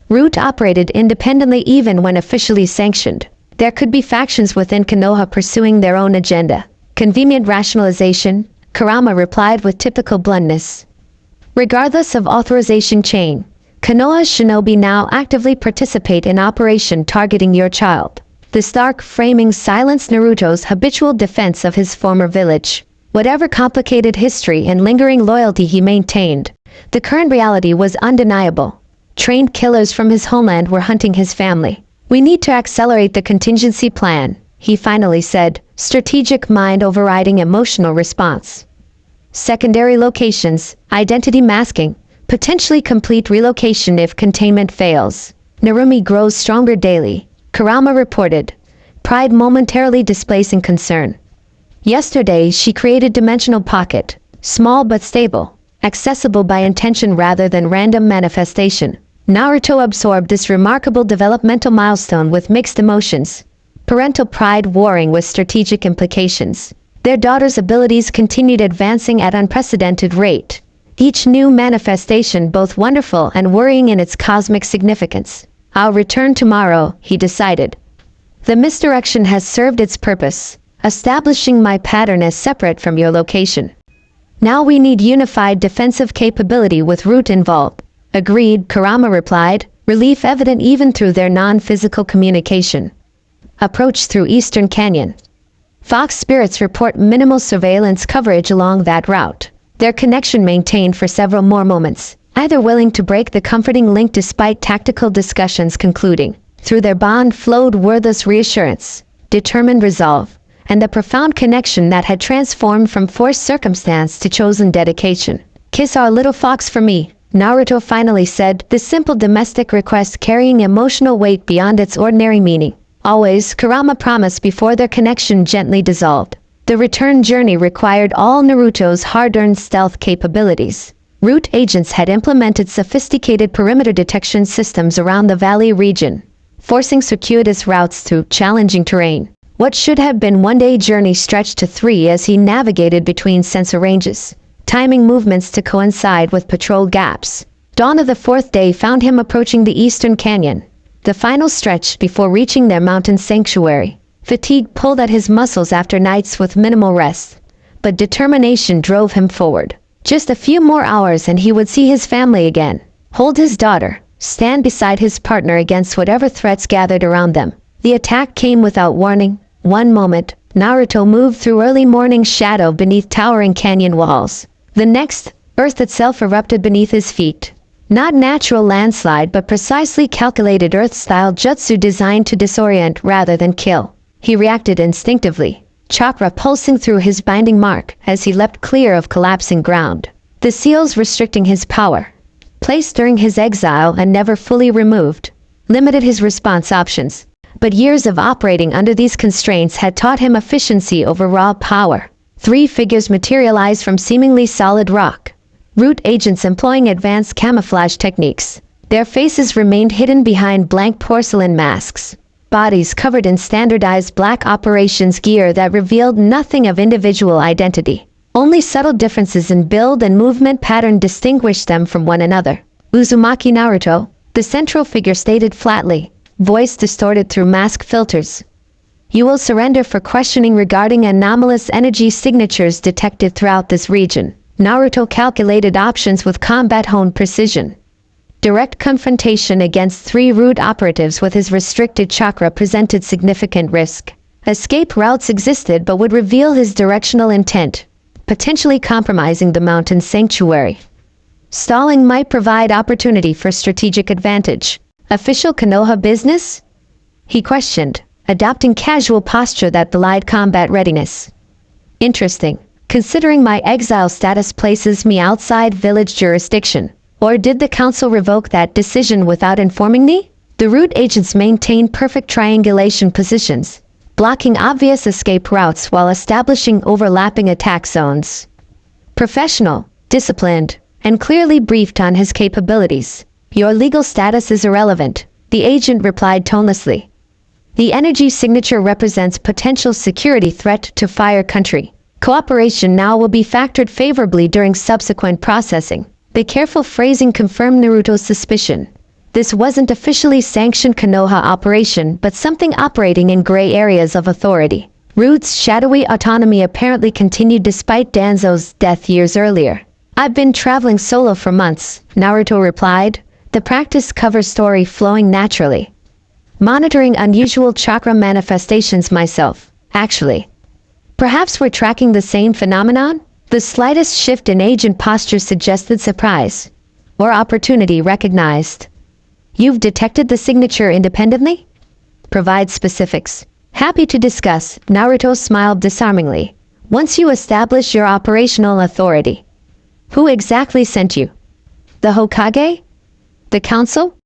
Root operated independently even when officially sanctioned. There could be factions within Konoha pursuing their own agenda. Convenient rationalization, Kurama replied with typical bluntness. Regardless of authorization chain, Konoha's shinobi now actively participate in operation targeting your child. The stark framing silenced Naruto's habitual defense of his former village. Whatever complicated history and lingering loyalty he maintained, the current reality was undeniable. Trained killers from his homeland were hunting his family. We need to accelerate the contingency plan, he finally said, strategic mind overriding emotional response. Secondary locations, identity masking, potentially complete relocation if containment fails. Narumi grows stronger daily, Kurama reported, pride momentarily displacing concern. Yesterday she created Dimensional Pocket, small but stable, accessible by intention rather than random manifestation. Naruto absorbed this remarkable developmental milestone with mixed emotions, parental pride warring with strategic implications. Their daughter's abilities continued advancing at unprecedented rate, each new manifestation both wonderful and worrying in its cosmic significance. I'll return tomorrow, he decided. The misdirection has served its purpose, establishing my pattern as separate from your location. Now we need unified defensive capability with Root involved. Agreed, Kurama replied, relief evident even through their non-physical communication. Approach through Eastern Canyon. Fox spirits report minimal surveillance coverage along that route. Their connection maintained for several more moments, either willing to break the comforting link despite tactical discussions concluding. Through their bond flowed wordless reassurance, determined resolve, and the profound connection that had transformed from forced circumstance to chosen dedication. Kiss our little fox for me, Naruto finally said, this simple domestic request carrying emotional weight beyond its ordinary meaning. Always, Kurama promised before their connection gently dissolved. The return journey required all Naruto's hard-earned stealth capabilities. Root agents had implemented sophisticated perimeter detection systems around the valley region, forcing circuitous routes through challenging terrain. What should have been one-day journey stretched to 3 as he navigated between sensor ranges, timing movements to coincide with patrol gaps. Dawn of the 4th day found him approaching the Eastern Canyon, the final stretch before reaching their mountain sanctuary. Fatigue pulled at his muscles after nights with minimal rest, but determination drove him forward. Just a few more hours and he would see his family again, hold his daughter, stand beside his partner against whatever threats gathered around them. The attack came without warning. One moment, Naruto moved through early morning shadow beneath towering canyon walls. The next, Earth itself erupted beneath his feet. Not natural landslide but precisely calculated Earth-style jutsu designed to disorient rather than kill. He reacted instinctively, chakra pulsing through his binding mark as he leapt clear of collapsing ground. The seals restricting his power, placed during his exile and never fully removed, limited his response options. But years of operating under these constraints had taught him efficiency over raw power. 3 figures materialized from seemingly solid rock. Root agents employing advanced camouflage techniques. Their faces remained hidden behind blank porcelain masks. Bodies covered in standardized black operations gear that revealed nothing of individual identity. Only subtle differences in build and movement pattern distinguished them from one another. Uzumaki Naruto, the central figure, stated flatly, voice distorted through mask filters. You will surrender for questioning regarding anomalous energy signatures detected throughout this region. Naruto calculated options with combat-honed precision. Direct confrontation against 3 root operatives with his restricted chakra presented significant risk. Escape routes existed but would reveal his directional intent, potentially compromising the mountain sanctuary. Stalling might provide opportunity for strategic advantage. Official Konoha business? He questioned, adopting casual posture that belied combat readiness. Interesting, considering my exile status places me outside village jurisdiction. Or did the council revoke that decision without informing me? The root agents maintained perfect triangulation positions, blocking obvious escape routes while establishing overlapping attack zones. Professional, disciplined, and clearly briefed on his capabilities. Your legal status is irrelevant, the agent replied tonelessly. The energy signature represents potential security threat to Fire Country. Cooperation now will be factored favorably during subsequent processing. The careful phrasing confirmed Naruto's suspicion. This wasn't officially sanctioned Konoha operation, but something operating in gray areas of authority. Root's shadowy autonomy apparently continued despite Danzo's death years earlier. I've been traveling solo for months, Naruto replied, the practice cover story flowing naturally. Monitoring unusual chakra manifestations myself, actually. Perhaps we're tracking the same phenomenon? The slightest shift in agent posture suggested surprise, or opportunity recognized. You've detected the signature independently? Provide specifics. Happy to discuss, Naruto smiled disarmingly. Once you establish your operational authority. Who exactly sent you? The Hokage? The council?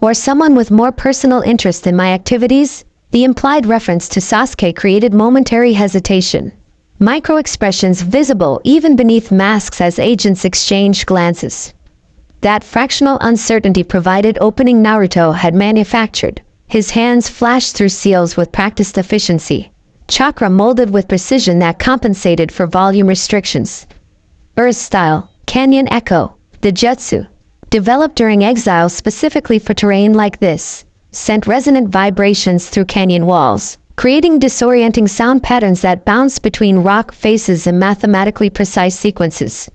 Or someone with more personal interest in my activities? The implied reference to Sasuke created momentary hesitation. Micro-expressions visible even beneath masks as agents exchanged glances. That fractional uncertainty provided opening Naruto had manufactured. His hands flashed through seals with practiced efficiency. Chakra molded with precision that compensated for volume restrictions. Earth style, Canyon Echo, the jutsu, developed during exile specifically for terrain like this, sent resonant vibrations through canyon walls, creating disorienting sound patterns that bounced between rock faces in mathematically precise sequences.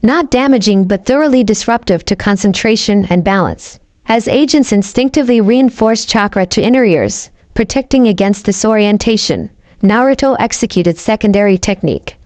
Not damaging but thoroughly disruptive to concentration and balance. As agents instinctively reinforced chakra to inner ears, protecting against disorientation, Naruto executed secondary technique.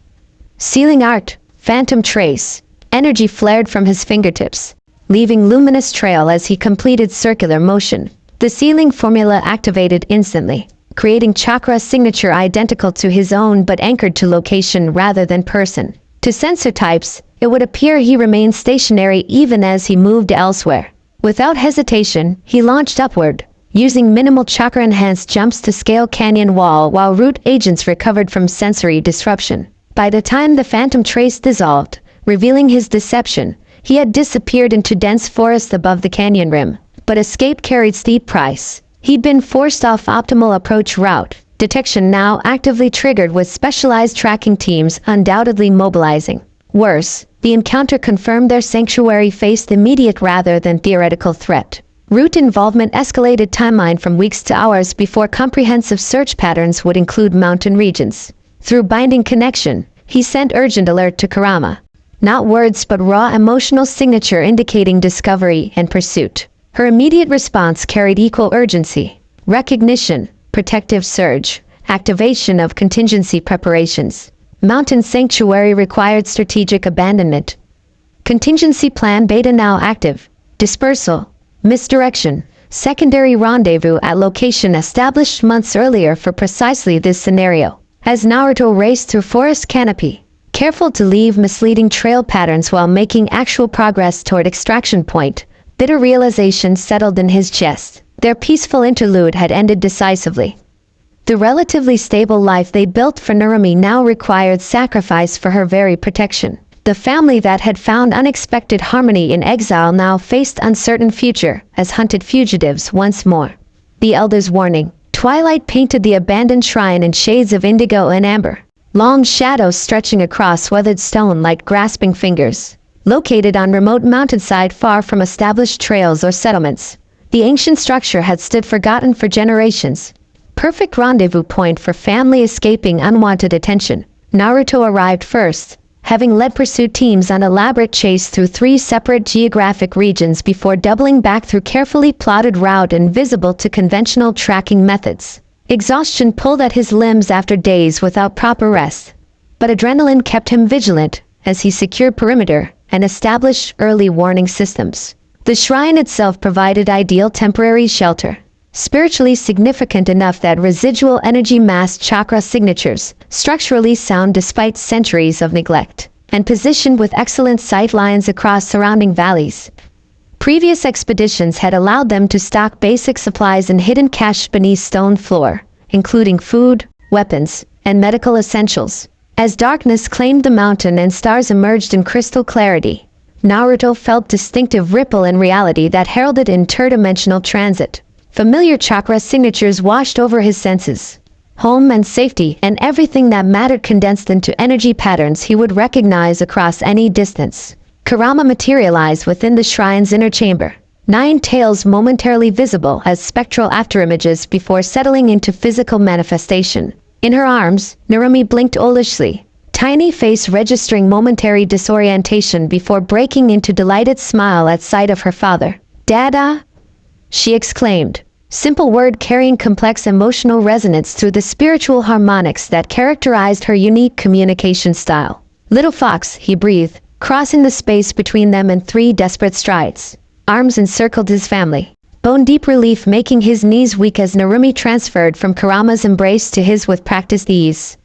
Sealing art, phantom trace, energy flared from his fingertips, leaving luminous trail as he completed circular motion. The sealing formula activated instantly, creating chakra signature identical to his own but anchored to location rather than person. To sensor types, it would appear he remained stationary even as he moved elsewhere. Without hesitation, he launched upward, using minimal chakra-enhanced jumps to scale canyon wall while root agents recovered from sensory disruption. By the time the phantom trace dissolved, revealing his deception, he had disappeared into dense forest above the canyon rim. But escape carried steep price. He'd been forced off optimal approach route, detection now actively triggered with specialized tracking teams undoubtedly mobilizing. Worse, the encounter confirmed their sanctuary faced immediate rather than theoretical threat. Root involvement escalated timeline from weeks to hours before comprehensive search patterns would include mountain regions. Through binding connection, he sent urgent alert to Kurama. Not words but raw emotional signature indicating discovery and pursuit. Her immediate response carried equal urgency. Recognition, protective surge, activation of contingency preparations. Mountain sanctuary required strategic abandonment. Contingency plan beta now active. Dispersal, misdirection, secondary rendezvous at location established months earlier for precisely this scenario. As Naruto raced through forest canopy, careful to leave misleading trail patterns while making actual progress toward extraction point, bitter realization settled in his chest. Their peaceful interlude had ended decisively. The relatively stable life they built for Narumi now required sacrifice for her very protection. The family that had found unexpected harmony in exile now faced uncertain future as hunted fugitives once more. The elder's warning. Twilight painted the abandoned shrine in shades of indigo and amber. long shadows stretching across weathered stone like grasping fingers. Located on remote mountainside far from established trails or settlements, the ancient structure had stood forgotten for generations. Perfect rendezvous point for family escaping unwanted attention. Naruto arrived first, having led pursuit teams on elaborate chase through 3 separate geographic regions before doubling back through carefully plotted route invisible to conventional tracking methods. Exhaustion pulled at his limbs after days without proper rest, but adrenaline kept him vigilant as he secured perimeter and established early warning systems. The shrine itself provided ideal temporary shelter, spiritually significant enough that residual energy mass chakra signatures, structurally sound despite centuries of neglect, and positioned with excellent sight lines across surrounding valleys. Previous expeditions had allowed them to stock basic supplies in hidden caches beneath stone floor, including food, weapons, and medical essentials. As darkness claimed the mountain and stars emerged in crystal clarity, Naruto felt distinctive ripple in reality that heralded interdimensional transit. Familiar chakra signatures washed over his senses. Home and safety and everything that mattered condensed into energy patterns he would recognize across any distance. Kurama materialized within the shrine's inner chamber, 9 tails momentarily visible as spectral afterimages before settling into physical manifestation. In her arms, Narumi blinked owlishly, tiny face registering momentary disorientation before breaking into delighted smile at sight of her father. "Dada!" she exclaimed, simple word carrying complex emotional resonance through the spiritual harmonics that characterized her unique communication style. "Little fox," he breathed, crossing the space between them in 3 desperate strides. Arms encircled his family, bone-deep relief making his knees weak as Narumi transferred from Kurama's embrace to his with practiced ease.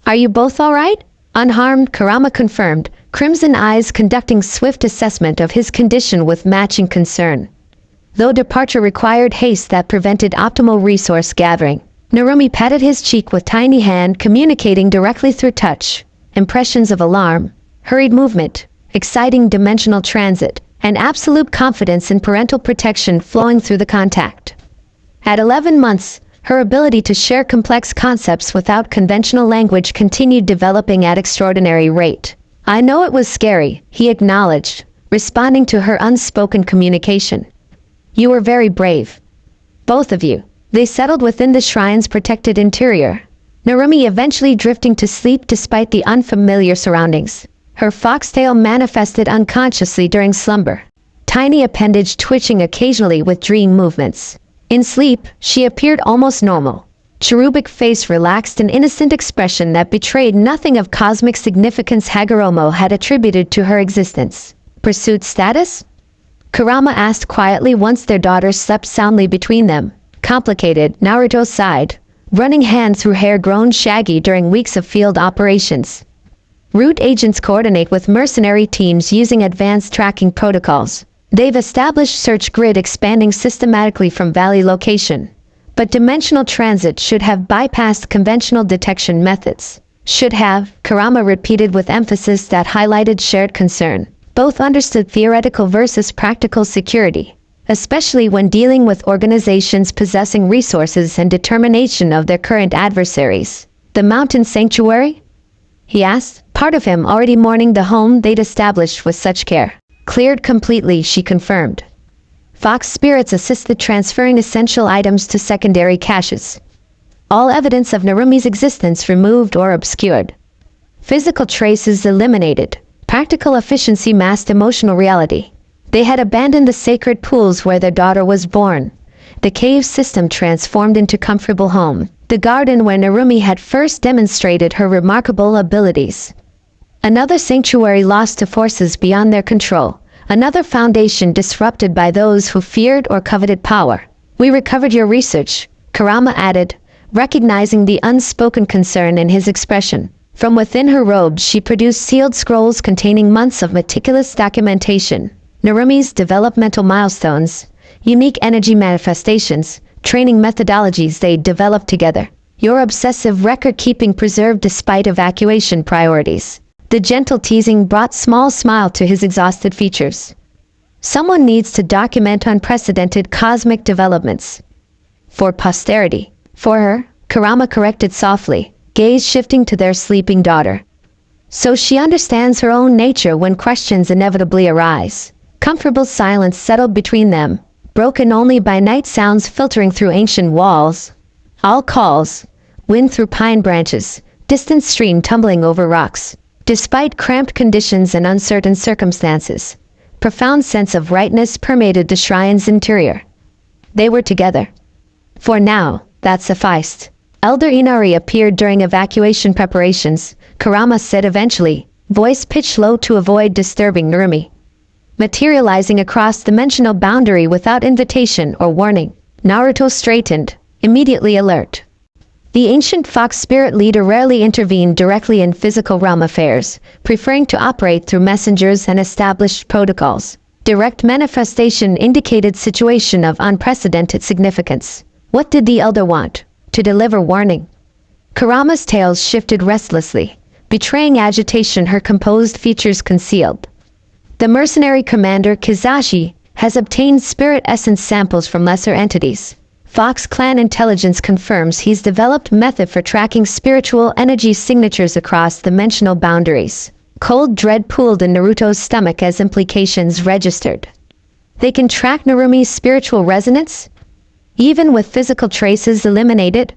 "Are you both all right?" Unharmed, Kurama confirmed, crimson eyes conducting swift assessment of his condition with matching concern. Though departure required haste that prevented optimal resource gathering, Narumi patted his cheek with tiny hand, communicating directly through touch. Impressions of alarm, hurried movement, exciting dimensional transit, and absolute confidence in parental protection flowing through the contact. At 11 months, her ability to share complex concepts without conventional language continued developing at extraordinary rate. "I know it was scary," he acknowledged, responding to her unspoken communication. "You were very brave. Both of you." They settled within the shrine's protected interior, Narumi eventually drifting to sleep despite the unfamiliar surroundings. Her foxtail manifested unconsciously during slumber, tiny appendage twitching occasionally with dream movements. In sleep, she appeared almost normal. Cherubic face relaxed, an innocent expression that betrayed nothing of cosmic significance Hagoromo had attributed to her existence. "Pursuit status?" Kurama asked quietly once their daughters slept soundly between them. "Complicated," Naruto sighed, running hand through hair grown shaggy during weeks of field operations. Root agents coordinate with mercenary teams using advanced tracking protocols. They've established search grid expanding systematically from valley location. But dimensional transit should have bypassed conventional detection methods. "Should have," Kurama repeated with emphasis that highlighted shared concern. Both understood theoretical versus practical security, especially when dealing with organizations possessing resources and determination of their current adversaries. "The mountain sanctuary?" he asked, part of him already mourning the home they'd established with such care. "Cleared completely," she confirmed. Fox spirits assisted transferring essential items to secondary caches. All evidence of Narumi's existence removed or obscured. Physical traces eliminated. Practical efficiency masked emotional reality. They had abandoned the sacred pools where their daughter was born. The cave system transformed into comfortable home. The garden where Narumi had first demonstrated her remarkable abilities. Another sanctuary lost to forces beyond their control. Another foundation disrupted by those who feared or coveted power. "We recovered your research," Kurama added, recognizing the unspoken concern in his expression. From within her robe she produced sealed scrolls containing months of meticulous documentation. Narumi's developmental milestones, unique energy manifestations, training methodologies they developed together. "Your obsessive record-keeping preserved despite evacuation priorities." The gentle teasing brought small smile to his exhausted features. "Someone needs to document unprecedented cosmic developments. For posterity." "For her," Kurama corrected softly, gaze shifting to their sleeping daughter. So she understands her own nature when questions inevitably arise. Comfortable silence settled between them, broken only by night sounds filtering through ancient walls. All calls, wind through pine branches, distant stream tumbling over rocks. Despite cramped conditions and uncertain circumstances, profound sense of rightness permeated the shrine's interior. They were together. For now, that sufficed. Elder Inari appeared during evacuation preparations, Kurama said eventually, voice pitched low to avoid disturbing Narumi. Materializing across dimensional boundary without invitation or warning, Naruto straightened, immediately alert. The ancient fox spirit leader rarely intervened directly in physical realm affairs, preferring to operate through messengers and established protocols. Direct manifestation indicated situation of unprecedented significance. What did the elder want? To deliver warning. Kurama's tails shifted restlessly, betraying agitation her composed features concealed. The mercenary commander Kizashi has obtained spirit essence samples from lesser entities. Fox Clan intelligence confirms he's developed method for tracking spiritual energy signatures across dimensional boundaries. Cold dread pooled in Naruto's stomach as implications registered. They can track Narumi's spiritual resonance? Even with physical traces eliminated?